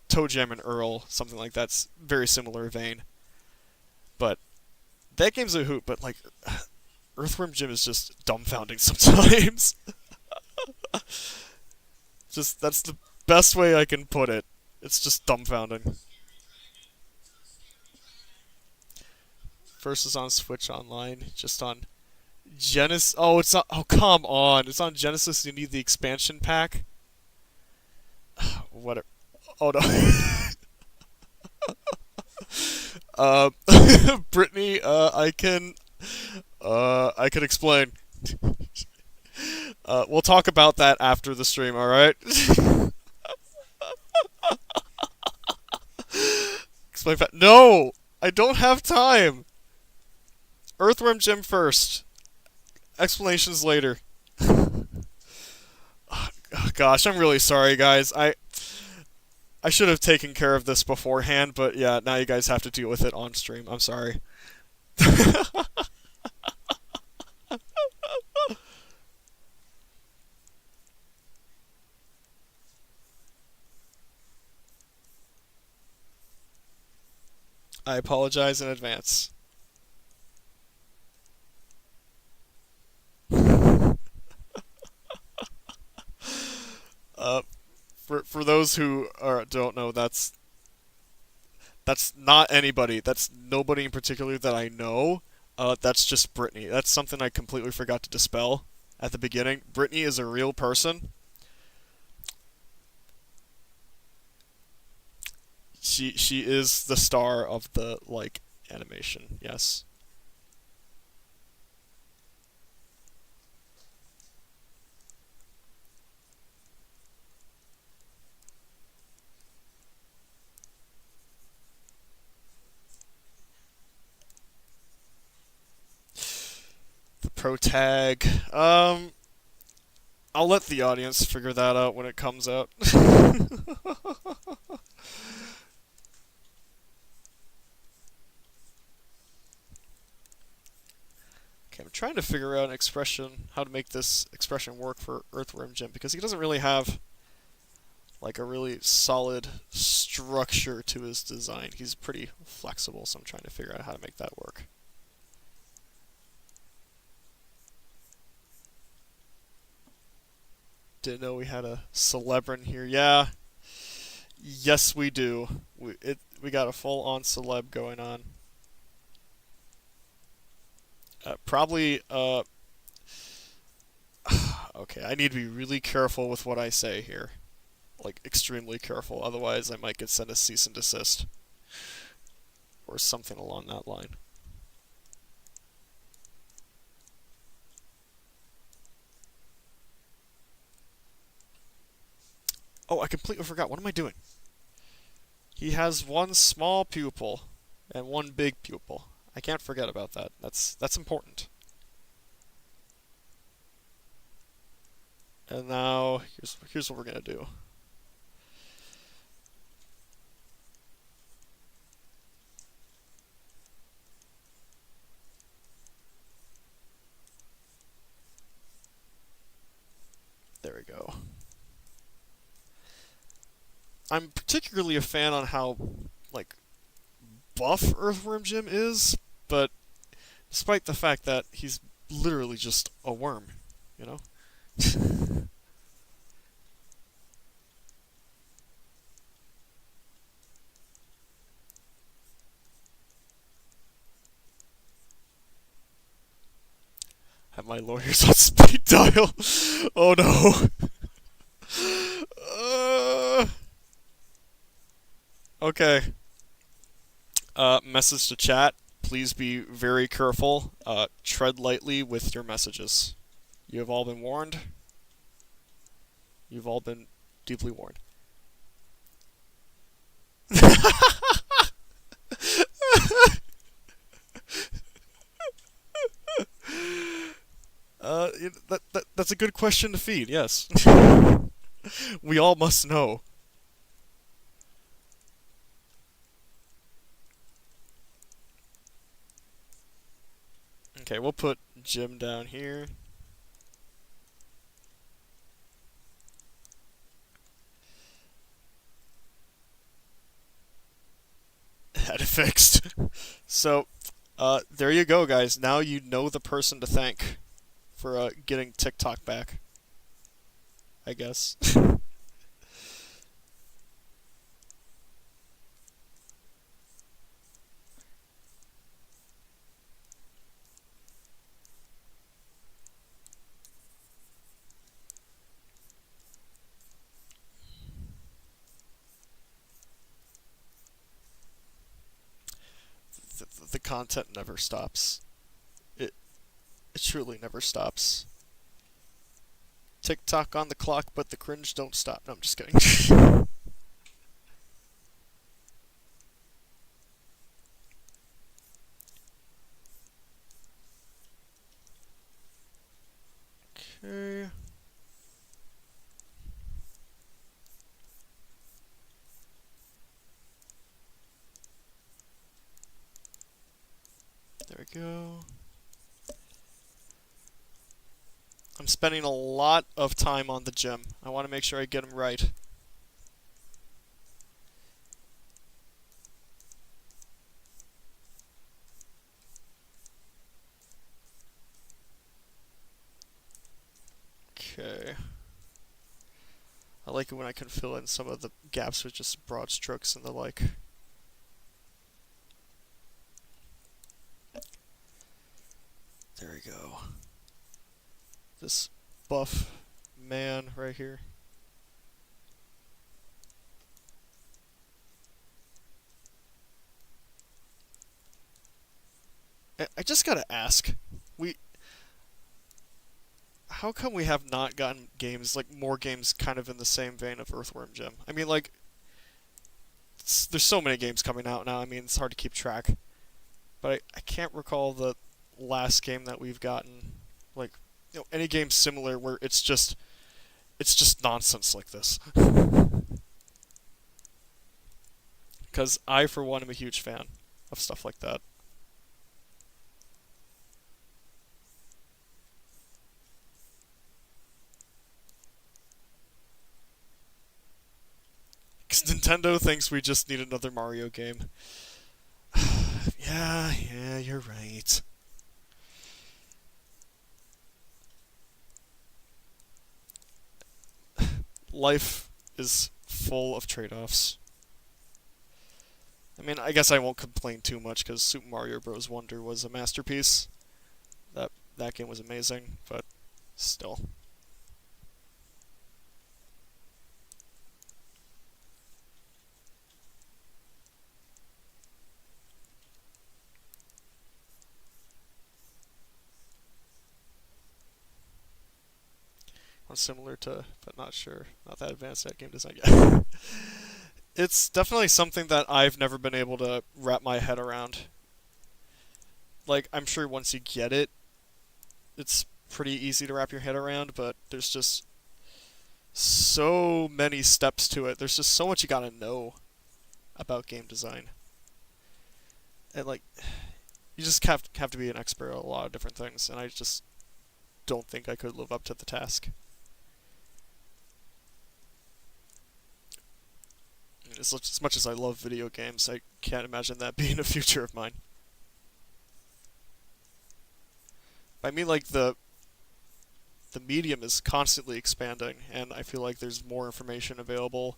Toe Jam and Earl, something like that's very similar vein. But that game's a hoot, but like Earthworm Jim is just dumbfounding sometimes. Just that's the best way I can put it. It's just dumbfounding. First is on Switch Online, just on Genesis. Oh, it's not. Oh, come on! It's on Genesis. You need the expansion pack. What? Oh no. Brittany, I can explain. We'll talk about that after the stream. All right. Explain. No, I don't have time. Earthworm Jim first. Explanations later. Oh, gosh, I'm really sorry, guys. I should have taken care of this beforehand, but yeah, now you guys have to deal with it on stream. I'm sorry. I apologize in advance. For those who don't know, that's not anybody. That's nobody in particular that I know. That's just Brittany. That's something I completely forgot to dispel at the beginning. Brittany is a real person. She is the star of the like animation. Yes. The pro tag. I'll let the audience figure that out when it comes out. Okay, I'm trying to figure out an expression, how to make this expression work for Earthworm Jim, because he doesn't really have like a really solid structure to his design. He's pretty flexible, so I'm trying to figure out how to make that work. Didn't know we had a celeb in here. Yeah, yes we do. We got a full-on celeb going on. Probably okay, I need to be really careful with what I say here. Like extremely careful, otherwise I might get sent a cease and desist or something along that line. Oh, I completely forgot. What am I doing? He has one small pupil and one big pupil. I can't forget about that. That's important. And now here's what we're gonna do. There we go. I'm particularly a fan on how like buff Earthworm Jim is, but despite the fact that he's literally just a worm, you know? Have my lawyers on speed dial. Oh no. Okay. Message to chat. Please be very careful. Tread lightly with your messages. You have all been warned. You've all been deeply warned. That's a good question to feed, yes. We all must know. Okay, we'll put Jim down here. Had it fixed. So, there you go, guys. Now you know the person to thank for getting TikTok back, I guess. The content never stops. It it truly never stops. TikTok on the clock, but the cringe don't stop. No, I'm just kidding. Okay. There we go. I'm spending a lot of time on the gym. I want to make sure I get them right. Okay. I like it when I can fill in some of the gaps with just broad strokes and the like. There we go. This buff man right here. I just gotta ask, how come we have not gotten games, like more games kind of in the same vein of Earthworm Jim? I mean, like, there's so many games coming out now, I mean, it's hard to keep track. But I can't recall the last game that we've gotten, like, any game similar where it's just nonsense like this. Because I, for one, am a huge fan of stuff like that. Nintendo thinks we just need another Mario game. Yeah, you're right. Life is full of trade-offs. I mean, I guess I won't complain too much because Super Mario Bros. Wonder was a masterpiece. That game was amazing, but still. One similar to, but not sure, not that advanced at game design yet. It's definitely something that I've never been able to wrap my head around. Like, I'm sure once you get it, it's pretty easy to wrap your head around, but there's just so many steps to it. There's just so much you gotta know about game design. And, like, you just have to be an expert at a lot of different things, and I just don't think I could live up to the task. As much as I love video games, I can't imagine that being a future of mine. I mean, like, the medium is constantly expanding, and I feel like there's more information available,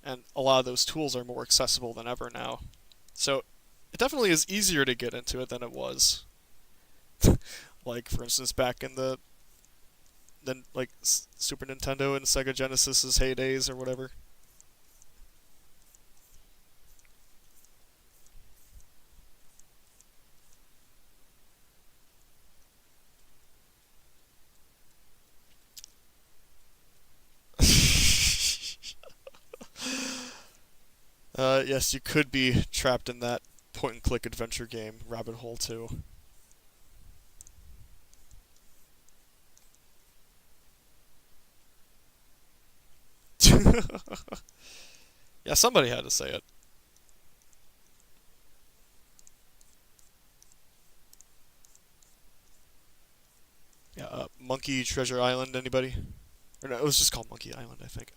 and a lot of those tools are more accessible than ever now. So it definitely is easier to get into it than it was. Like, for instance, back in the then like Super Nintendo and Sega Genesis's heydays or whatever. Yes, you could be trapped in that point and click adventure game rabbit hole too. Yeah, somebody had to say it. Yeah, Monkey Treasure Island. Anybody? Or no, it was just called Monkey Island, I think.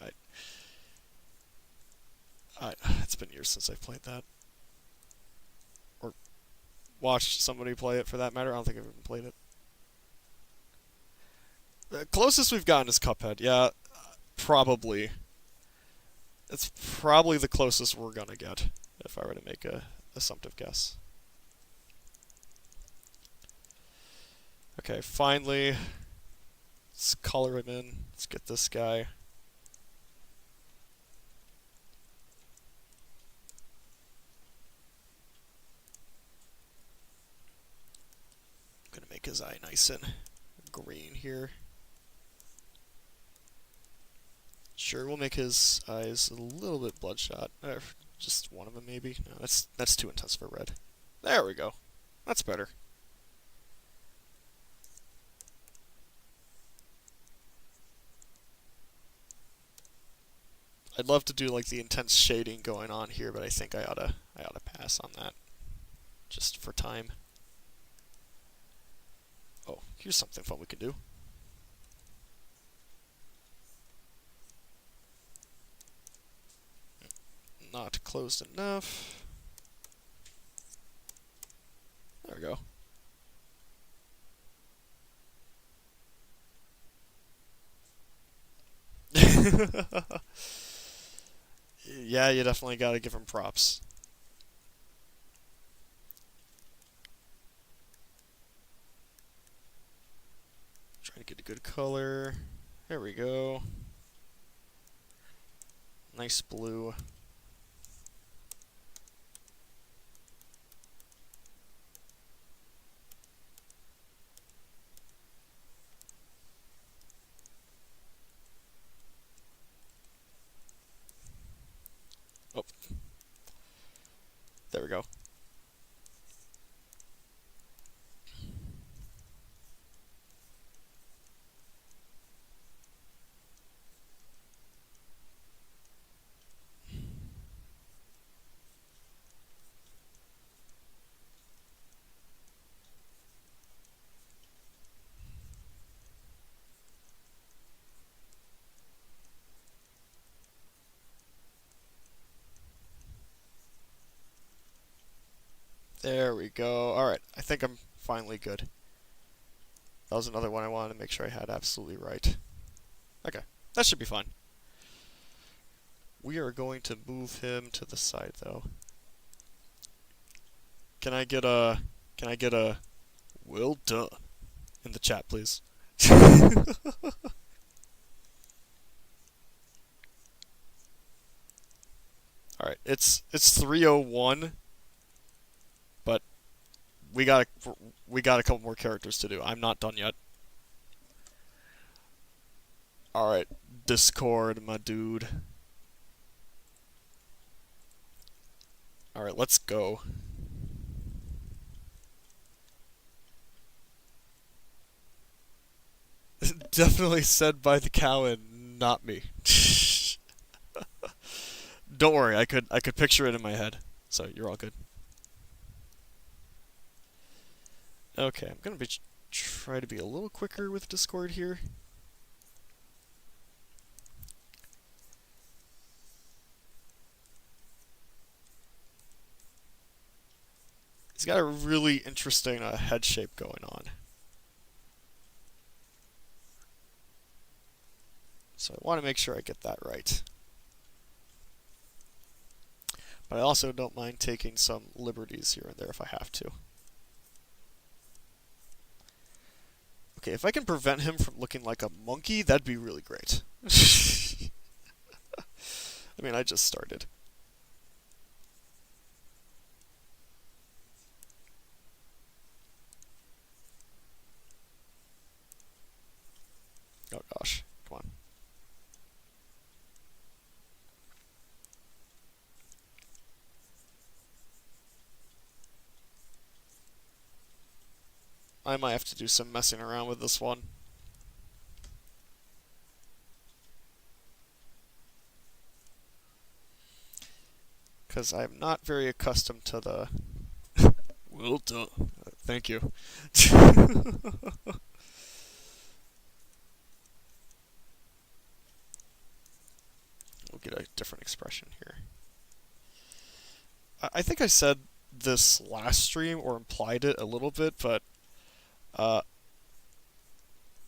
It's been years since I've played that, or watched somebody play it for that matter. I don't think I've even played it. The closest we've gotten is Cuphead. Yeah, probably. It's probably the closest we're gonna get, if I were to make a assumptive guess. Okay, finally, let's color him in. Let's get this guy. I'm gonna make his eye nice and green here. Sure, we'll make his eyes a little bit bloodshot. Just one of them, maybe. No, that's too intense for red. There we go. That's better. I'd love to do like the intense shading going on here, but I think I oughta pass on that just for time. Oh, here's something fun we can do. Not closed enough. There we go. Yeah, you definitely gotta give him props. Trying to get a good color. There we go. Nice blue. Oh, there we go. There we go. Alright, I think I'm finally good. That was another one I wanted to make sure I had absolutely right. Okay, that should be fine. We are going to move him to the side, though. Can I get a well done in the chat, please? Alright, it's 3:01, but we got a couple more characters to do. I'm not done yet. Alright, Discord, my dude. Alright, let's go. Definitely said by the cow and not me. Don't worry, I could picture it in my head. So you're all good. Okay, I'm gonna try to be a little quicker with Discord here. He's got a really interesting head shape going on. So I want to make sure I get that right. But I also don't mind taking some liberties here and there if I have to. Okay, if I can prevent him from looking like a monkey, that'd be really great. I mean, I just started. Oh gosh, come on. I might have to do some messing around with this one. Because I'm not very accustomed to the... Well done. Thank you. We'll get a different expression here. I think I said this last stream, or implied it a little bit, but I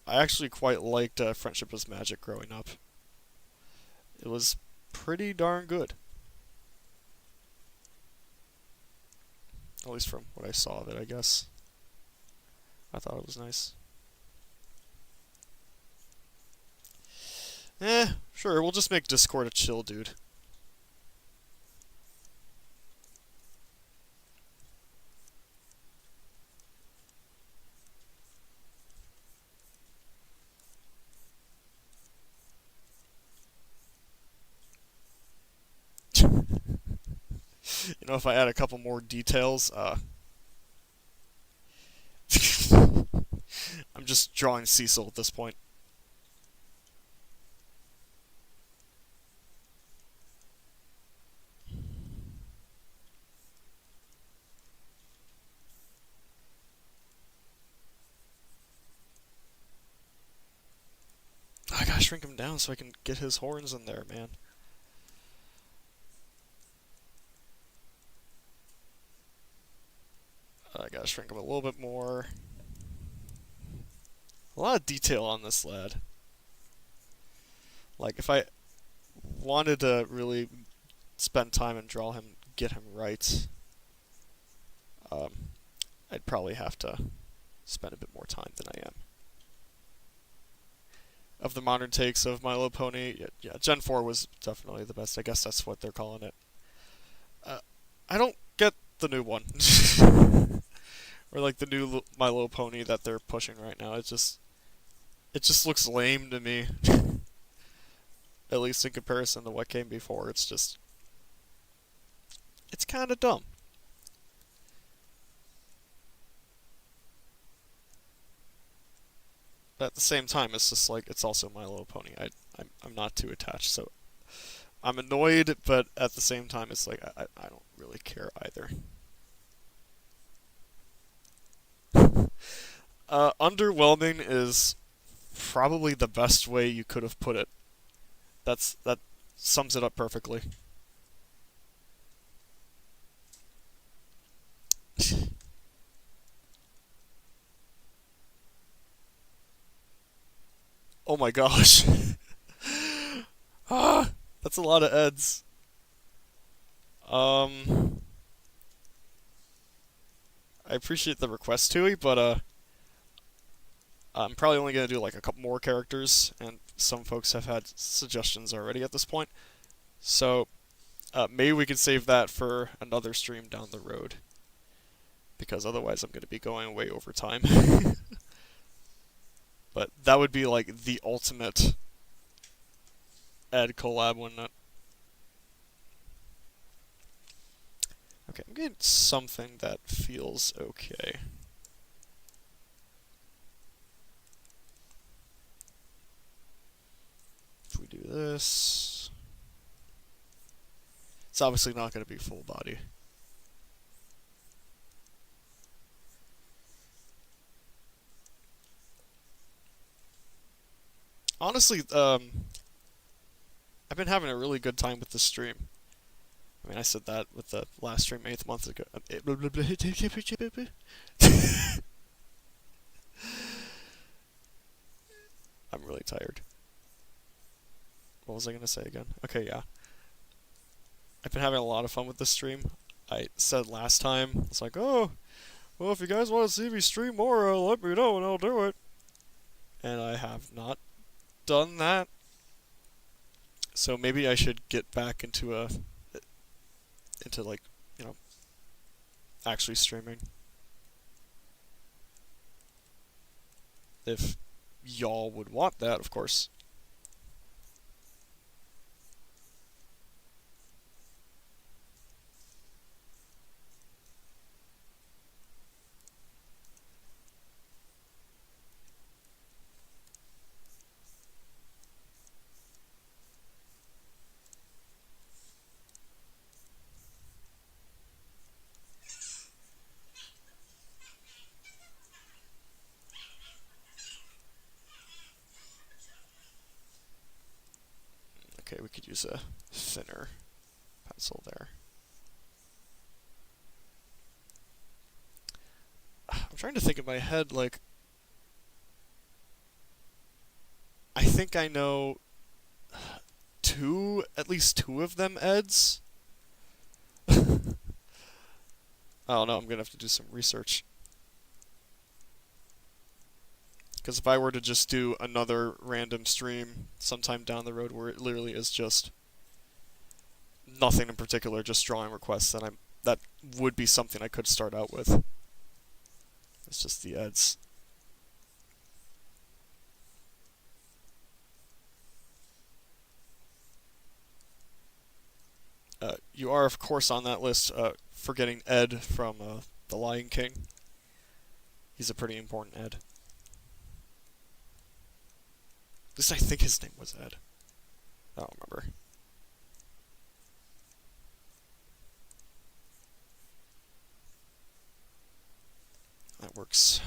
actually quite liked Friendship is Magic growing up. It was pretty darn good. At least from what I saw of it, I guess. I thought it was nice. Sure, we'll just make Discord a chill dude. You know, if I add a couple more details, I'm just drawing Cecil at this point. I gotta shrink him down so I can get his horns in there, man. I gotta shrink him a little bit more. A lot of detail on this lad. Like, if I wanted to really spend time and draw him, get him right, I'd probably have to spend a bit more time than I am. Of the modern takes of My Little Pony, yeah, Gen 4 was definitely the best. I guess that's what they're calling it. I don't get the new one. Or like the new My Little Pony that they're pushing right now. It just looks lame to me. At least in comparison to what came before. It's kind of dumb. But at the same time, it's just like, it's also My Little Pony. I'm not too attached, so I'm annoyed, but at the same time, it's like, I don't really care either. Underwhelming is probably the best way you could have put it. That sums it up perfectly. Oh my gosh. Ah, that's a lot of eds. Um, I appreciate the request, Tui, but I'm probably only gonna do like a couple more characters, and some folks have had suggestions already at this point. So maybe we can save that for another stream down the road, because otherwise I'm gonna be going way over time. But that would be like the ultimate Ed collab, wouldn't it? Okay, I'm getting something that feels okay. If we do this, it's obviously not going to be full body. Honestly, I've been having a really good time with this stream. I mean, I said that with the last stream 8 months ago. I'm really tired. What was I gonna say again? Okay, yeah. I've been having a lot of fun with this stream. I said last time, it's like, oh, well, if you guys want to see me stream more, let me know and I'll do it. And I have not done that. So maybe I should get back into like, you know, actually streaming. If y'all would want that, of course. Okay, we could use a thinner pencil there. I'm trying to think in my head, like, I think I know at least two of them Eds. I don't know, I'm gonna have to do some research. Because if I were to just do another random stream sometime down the road where it literally is just nothing in particular, just drawing requests, then that would be something I could start out with. It's just the Eds. You are, of course, on that list, forgetting Ed from The Lion King. He's a pretty important Ed. At least I think his name was Ed. I don't remember. That works.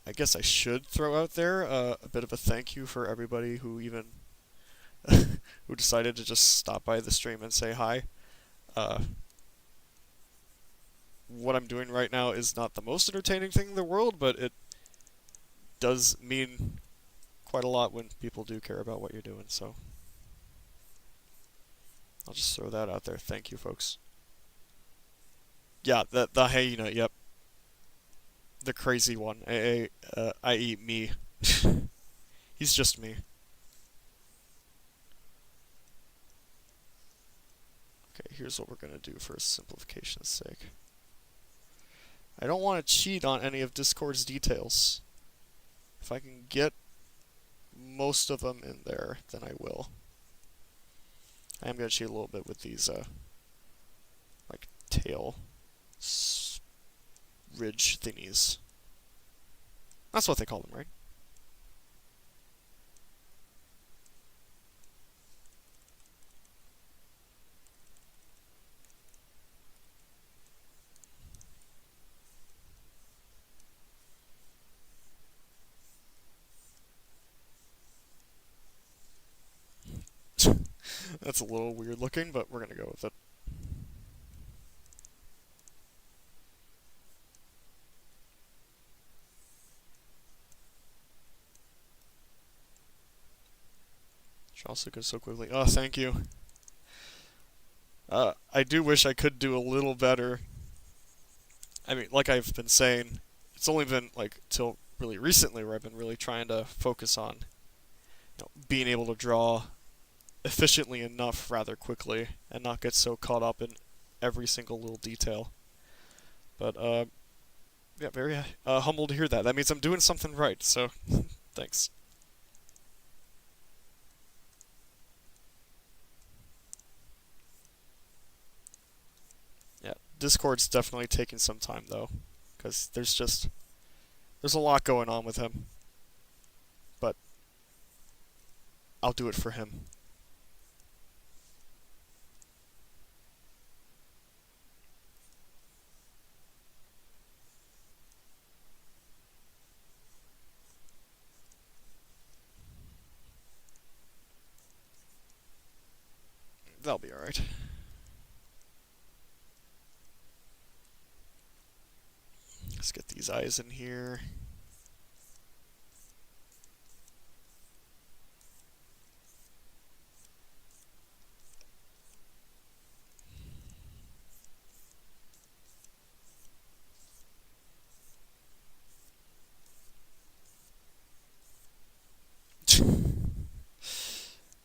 I guess I should throw out there a bit of a thank you for everybody who even who decided to just stop by the stream and say hi. Uh, what I'm doing right now is not the most entertaining thing in the world, but it does mean quite a lot when people do care about what you're doing, so I'll just throw that out there. Thank you, folks. Yeah, the hyena, yep. The crazy one, i.e. me. He's just me. Okay, here's what we're gonna do for simplification's sake. I don't want to cheat on any of Discord's details. If I can get most of them in there, then I will. I am gonna cheat a little bit with these, like, tail ridge thingies. That's what they call them, right? That's a little weird looking, but we're gonna go with it. Which also goes so quickly. Oh, thank you. I do wish I could do a little better. I mean, like I've been saying, it's only been like till really recently where I've been really trying to focus on, being able to draw efficiently enough rather quickly and not get so caught up in every single little detail. But yeah, very humbled to hear that. That means I'm doing something right. So thanks. Yeah, Discord's definitely taking some time though, because there's a lot going on with him. But I'll do it for him. That'll be alright. Let's get these eyes in here.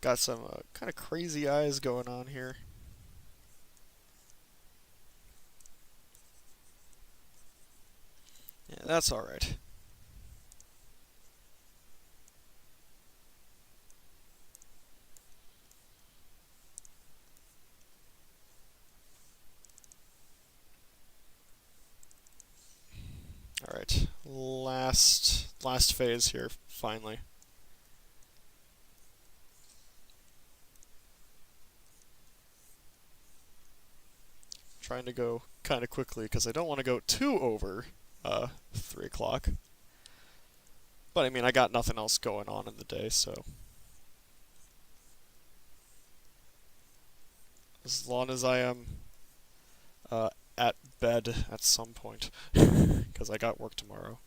Got some kind of crazy eyes going on here. Yeah, that's alright. Alright. Last phase here, finally. Trying to go kind of quickly because I don't want to go too over 3 o'clock. But I mean, I got nothing else going on in the day, so as long as I am at bed at some point, because I got work tomorrow.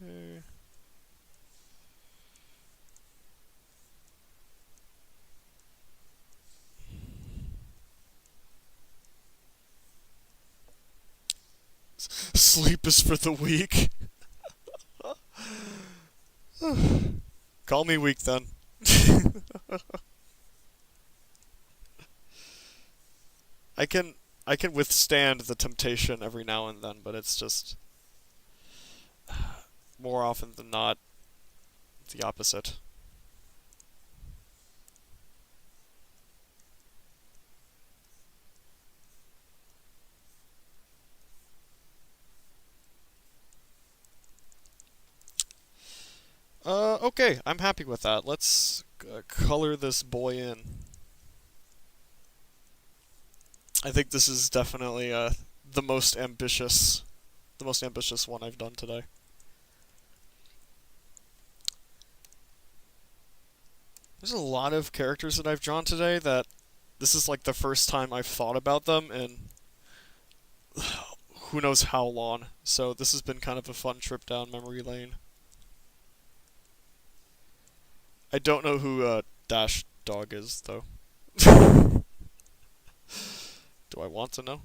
Okay. Sleep is for the weak. Call me weak then. I can I can withstand the temptation every now and then, but it's just more often than not the opposite. Okay, I'm happy with that. Let's color this boy in. I think this is definitely the most ambitious, the most ambitious one I've done today. There's a lot of characters that I've drawn today that this is like the first time I've thought about them in who knows how long. So this has been kind of a fun trip down memory lane. I don't know who Dash Dog is though. Do I want to know?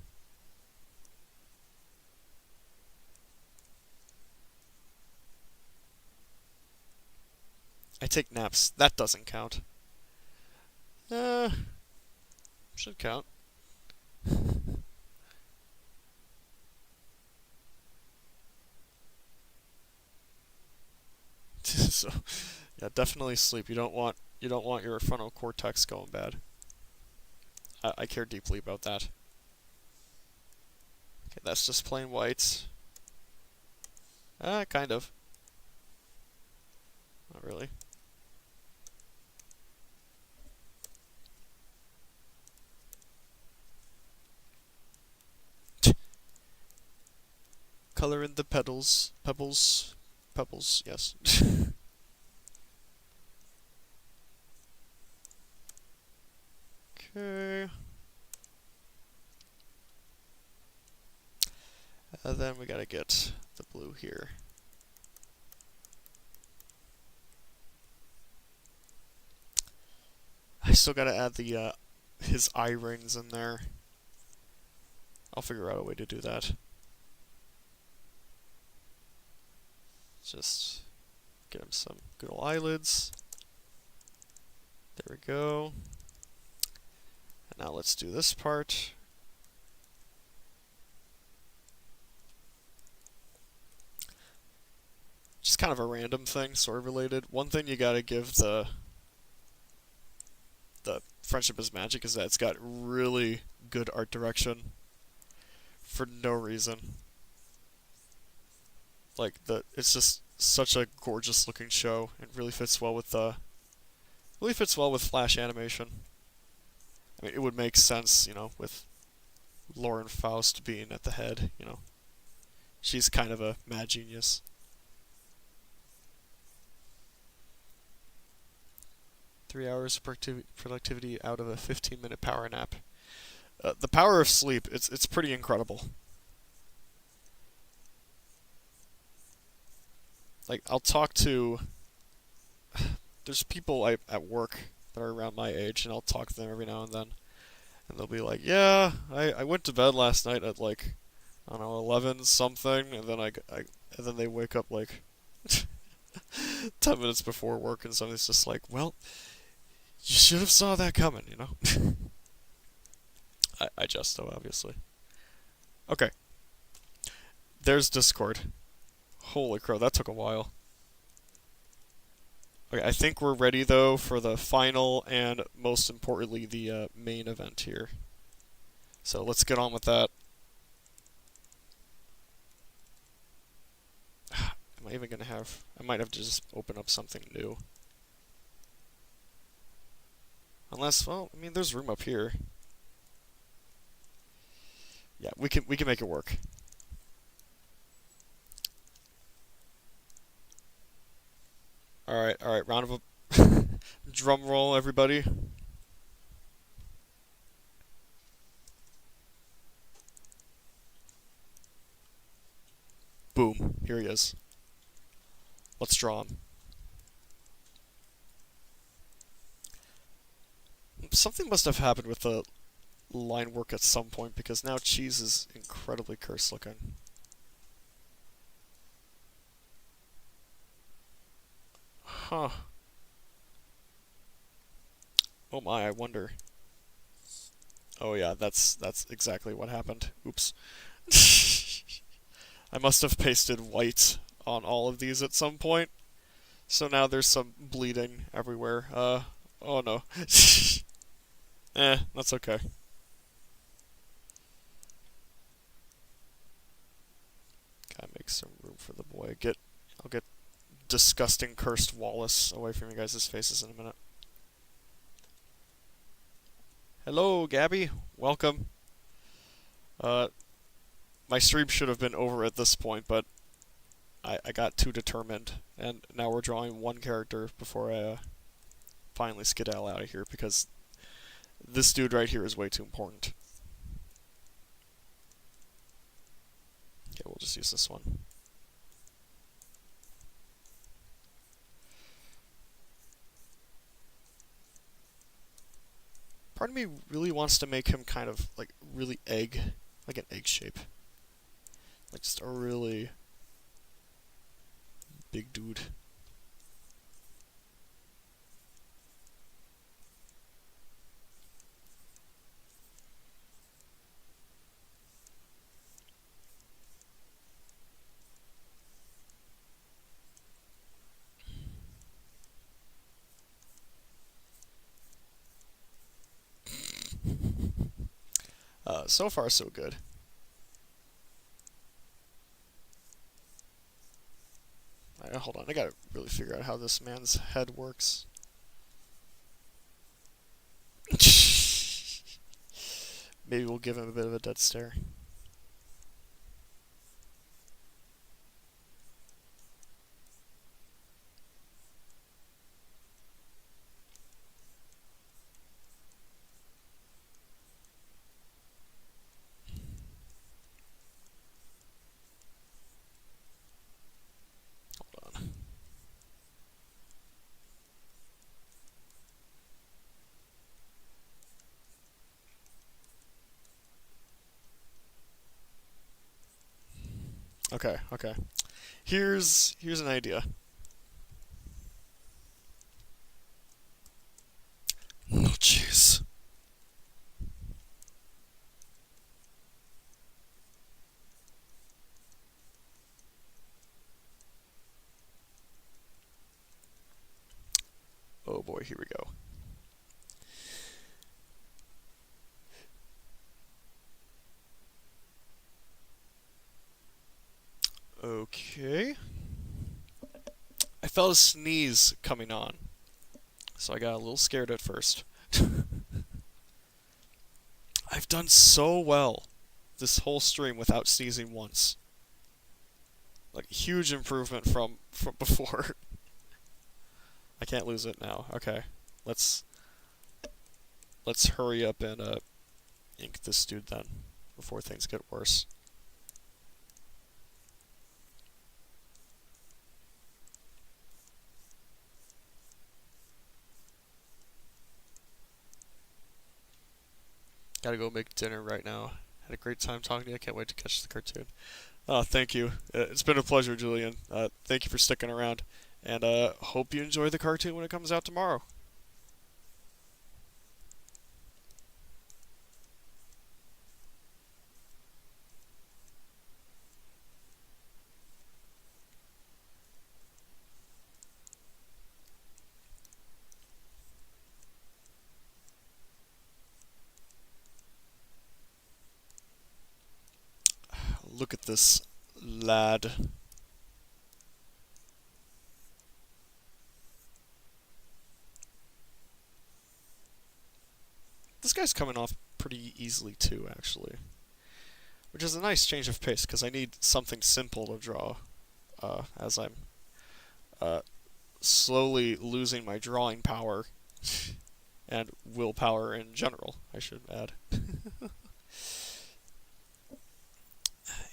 I take naps. That doesn't count. Uh, should count. So, yeah, definitely sleep. You don't want your frontal cortex going bad. I care deeply about that. Okay, that's just plain white. Kind of. Not really. color in the petals. Pebbles. Pebbles, yes. Okay. And then we gotta get the blue here. I still gotta add the his eye rings in there. I'll figure out a way to do that. Just get him some good old eyelids. There we go. And now let's do this part. Just kind of a random thing, sort of related. One thing you gotta give the Friendship is Magic is that it's got really good art direction for no reason. Like it's just such a gorgeous looking show. It really fits well with Flash animation. I mean, it would make sense, you know, with Lauren Faust being at the head, you know. She's kind of a mad genius. Three hours of productivity out of a 15-minute power nap. The power of sleep, it's pretty incredible. Like, I'll talk to... There's people at work that are around my age, and I'll talk to them every now and then. And they'll be like, yeah, I went to bed last night at like, I don't know, 11 something, and then and then they wake up like 10 minutes before work, and somebody's just like, well, you should have saw that coming, you know? I just, though, obviously. Okay. There's Discord. Holy crow, that took a while. Okay, I think we're ready, though, for the final and, most importantly, the main event here. So let's get on with that. Am I even gonna have... I might have to just open up something new. Unless, well, I mean, there's room up here. Yeah, we can make it work. All right, round of a drum roll, everybody. Boom, here he is. Let's draw him. Something must have happened with the line work at some point, because now Cheese is incredibly cursed looking. Huh. Oh my, I wonder. Oh yeah, that's exactly what happened. Oops. I must have pasted white on all of these at some point. So now there's some bleeding everywhere. Oh no. That's okay. Gotta make some room for the boy. I'll get disgusting cursed Wallace away from you guys' faces in a minute. Hello, Gabby. Welcome. My stream should have been over at this point, but I got too determined, and now we're drawing one character before I finally skedaddle out of here, because this dude right here is way too important. Okay, we'll just use this one. Part of me really wants to make him kind of like really like an egg shape. Like just a really big dude. So far, so good. Hold on, I gotta really figure out how this man's head works. Maybe we'll give him a bit of a dead stare. Okay, okay. Here's an idea. No, jeez. Oh boy, here we go. Okay. I felt a sneeze coming on, so I got a little scared at first. I've done so well this whole stream without sneezing once. Like huge improvement from before. I can't lose it now. Okay. Let's let's hurry up and ink this dude then before things get worse. Gotta go make dinner right now. Had a great time talking to you. I can't wait to catch the cartoon. Oh, thank you. It's been a pleasure, Julian. Thank you for sticking around, and hope you enjoy the cartoon when it comes out tomorrow. Look at this lad. This guy's coming off pretty easily too, actually, which is a nice change of pace because I need something simple to draw as I'm uh, slowly losing my drawing power and willpower in general, I should add.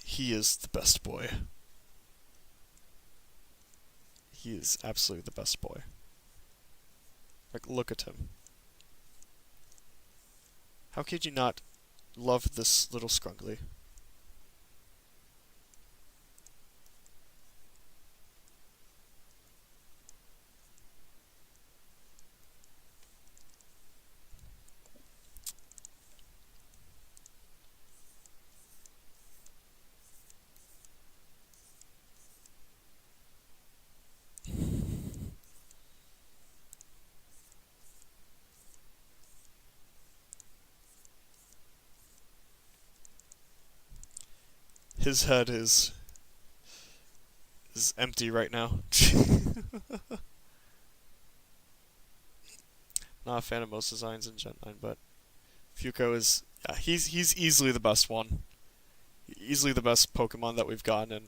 He is the best boy. He is absolutely the best boy. Like, look at him. How could you not love this little scrungly? His head is empty right now. Not a fan of most designs in Gen 9, but Fuko is, yeah, he's easily the best one. Easily the best Pokemon that we've gotten in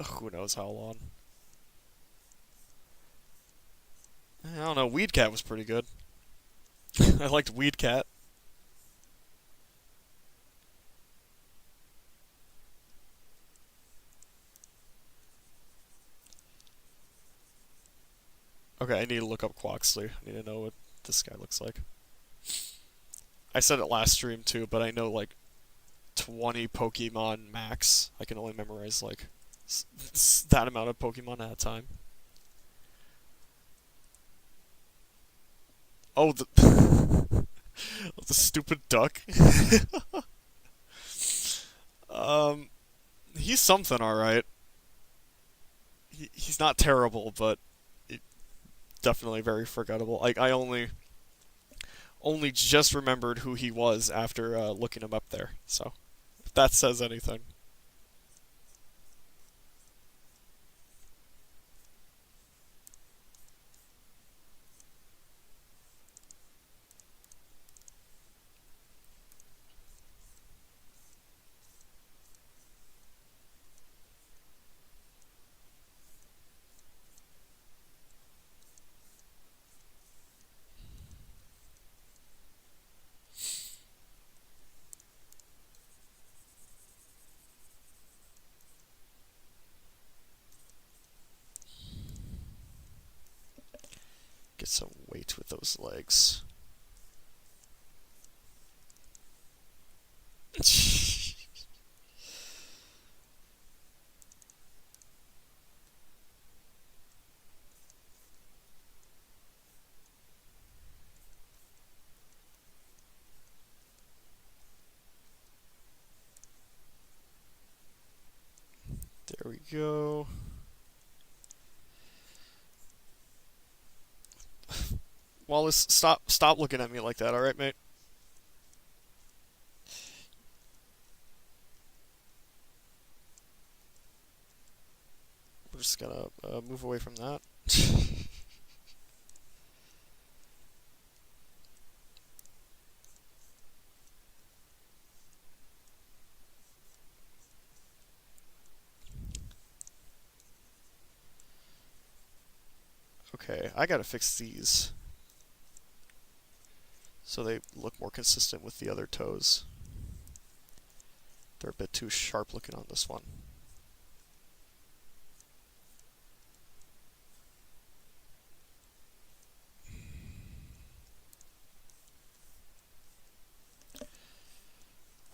who knows how long. I don't know. Weedcat was pretty good. I liked Weedcat. Okay, I need to look up Quaxley. I need to know what this guy looks like. I said it last stream too, but I know like 20 Pokemon max. I can only memorize like that amount of Pokemon at a time. Oh, the the stupid duck. um, he's something, all right. He's not terrible, but definitely very forgettable. Like I only just remembered who he was after looking him up there. So if that says anything. Get some weight with those legs. There we go. Wallace, stop looking at me like that, alright, mate? We're just gonna move away from that. Okay, I gotta fix these so they look more consistent with the other toes. They're a bit too sharp looking on this one.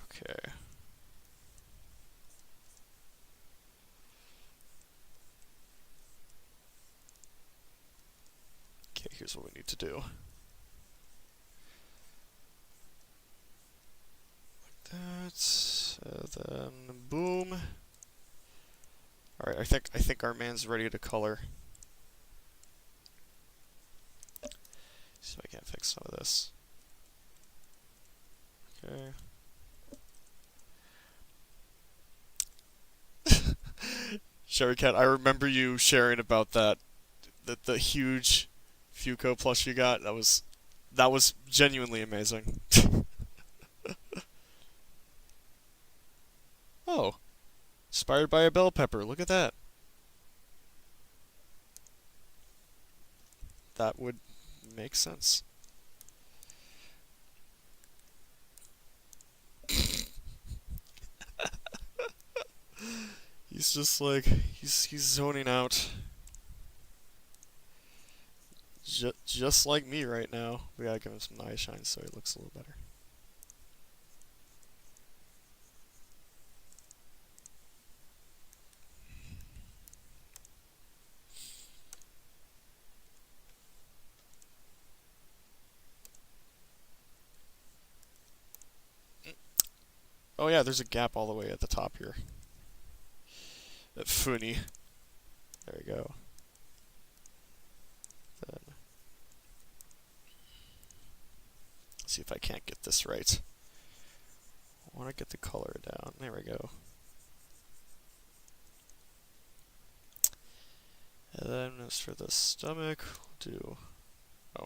Okay. Okay, here's what we need to do. Like that. Then boom. Alright, I think our man's ready to color. See if I can't fix some of this. Okay. Sherry Cat, I remember you sharing about that the huge Fuko plush you got. That was genuinely amazing. Oh, inspired by a bell pepper. Look at that. That would make sense. He's just like he's zoning out. Just like me right now. We gotta give him some eye shine so he looks a little better. Oh yeah, there's a gap all the way at the top here. That funny. There we go. Then see if I can't get this right. I want to get the color down. There we go. And then as for the stomach, we'll do. Oh.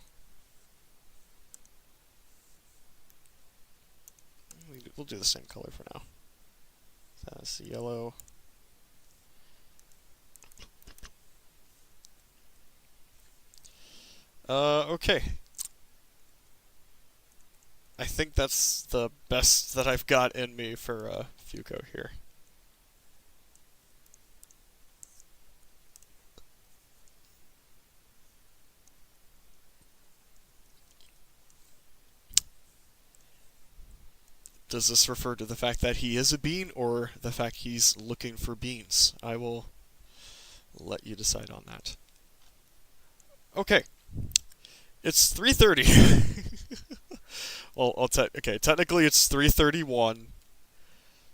We'll do the same color for now. That's the yellow. Okay. I think that's the best that I've got in me for Fuko here. Does this refer to the fact that he is a bean, or the fact he's looking for beans? I will let you decide on that. Okay. It's 3:30. Well, okay, technically it's 3:31.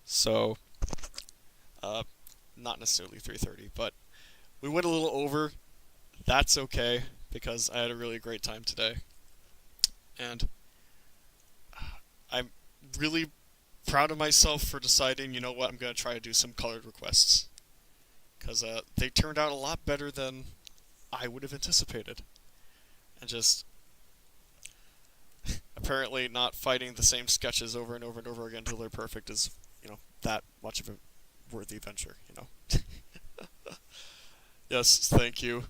So not necessarily 3:30, but we went a little over. That's okay because I had a really great time today. And I'm really proud of myself for deciding, you know what, I'm going to try to do some colored requests. Because they turned out a lot better than I would have anticipated. And just apparently not fighting the same sketches over and over and over again until they're perfect is, that much of a worthy venture, Yes, thank you.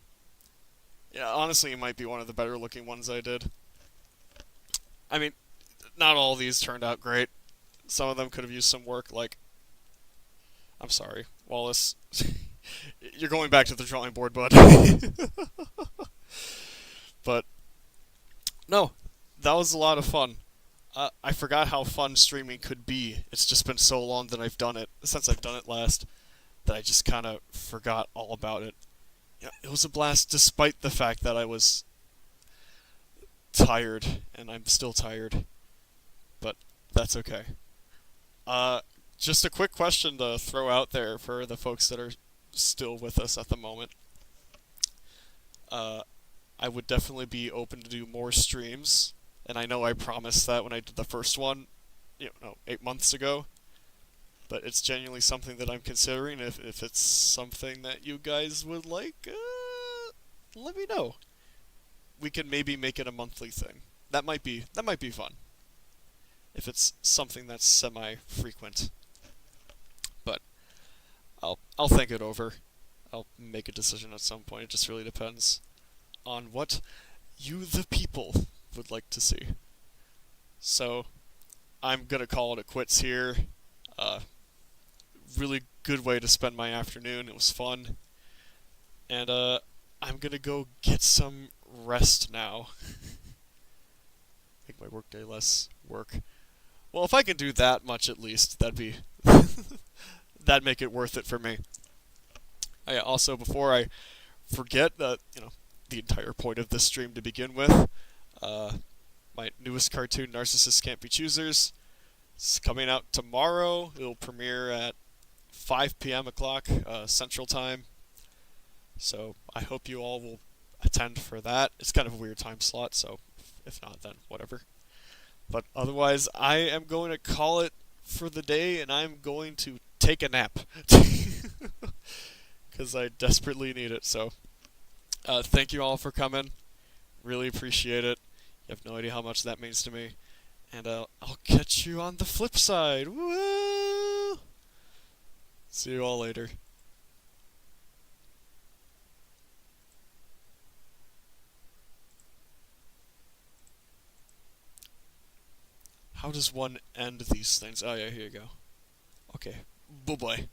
Yeah, honestly, it might be one of the better looking ones I did. I mean, not all of these turned out great. Some of them could have used some work, like... I'm sorry, Wallace. You're going back to the drawing board, bud. But, no, that was a lot of fun. I forgot how fun streaming could be. It's just been so long that I've done it, since I've done it last, that I just kind of forgot all about it. Yeah, it was a blast despite the fact that I was tired, and I'm still tired. But that's okay. just a quick question to throw out there for the folks that are still with us at the moment. Uh, I would definitely be open to do more streams, and I know I promised that when I did the first one, 8 months ago. But it's genuinely something that I'm considering. If it's something that you guys would like, let me know. We can maybe make it a monthly thing. That might be fun. If it's something that's semi-frequent, but I'll think it over. I'll make a decision at some point. It just really depends on what you, the people, would like to see. So I'm gonna call it a quits here. Uh, really good way to spend my afternoon. It was fun, and I'm gonna go get some rest now. Make my workday less work. Well, if I can do that much at least, that'd make it worth it for me. Also, before I forget that, the entire point of this stream to begin with, uh, my newest cartoon, Narcissists Can't Be Choosers, is coming out tomorrow. It'll premiere at 5 p.m. o'clock Central Time. So I hope you all will attend for that. It's kind of a weird time slot, so if not, then whatever. But otherwise, I am going to call it for the day, and I'm going to take a nap. Because I desperately need it. So thank you all for coming. Really appreciate it. You have no idea how much that means to me. And I'll catch you on the flip side. Woo! See you all later. How does one end these things? Oh yeah, here you go. Okay. Bye-bye.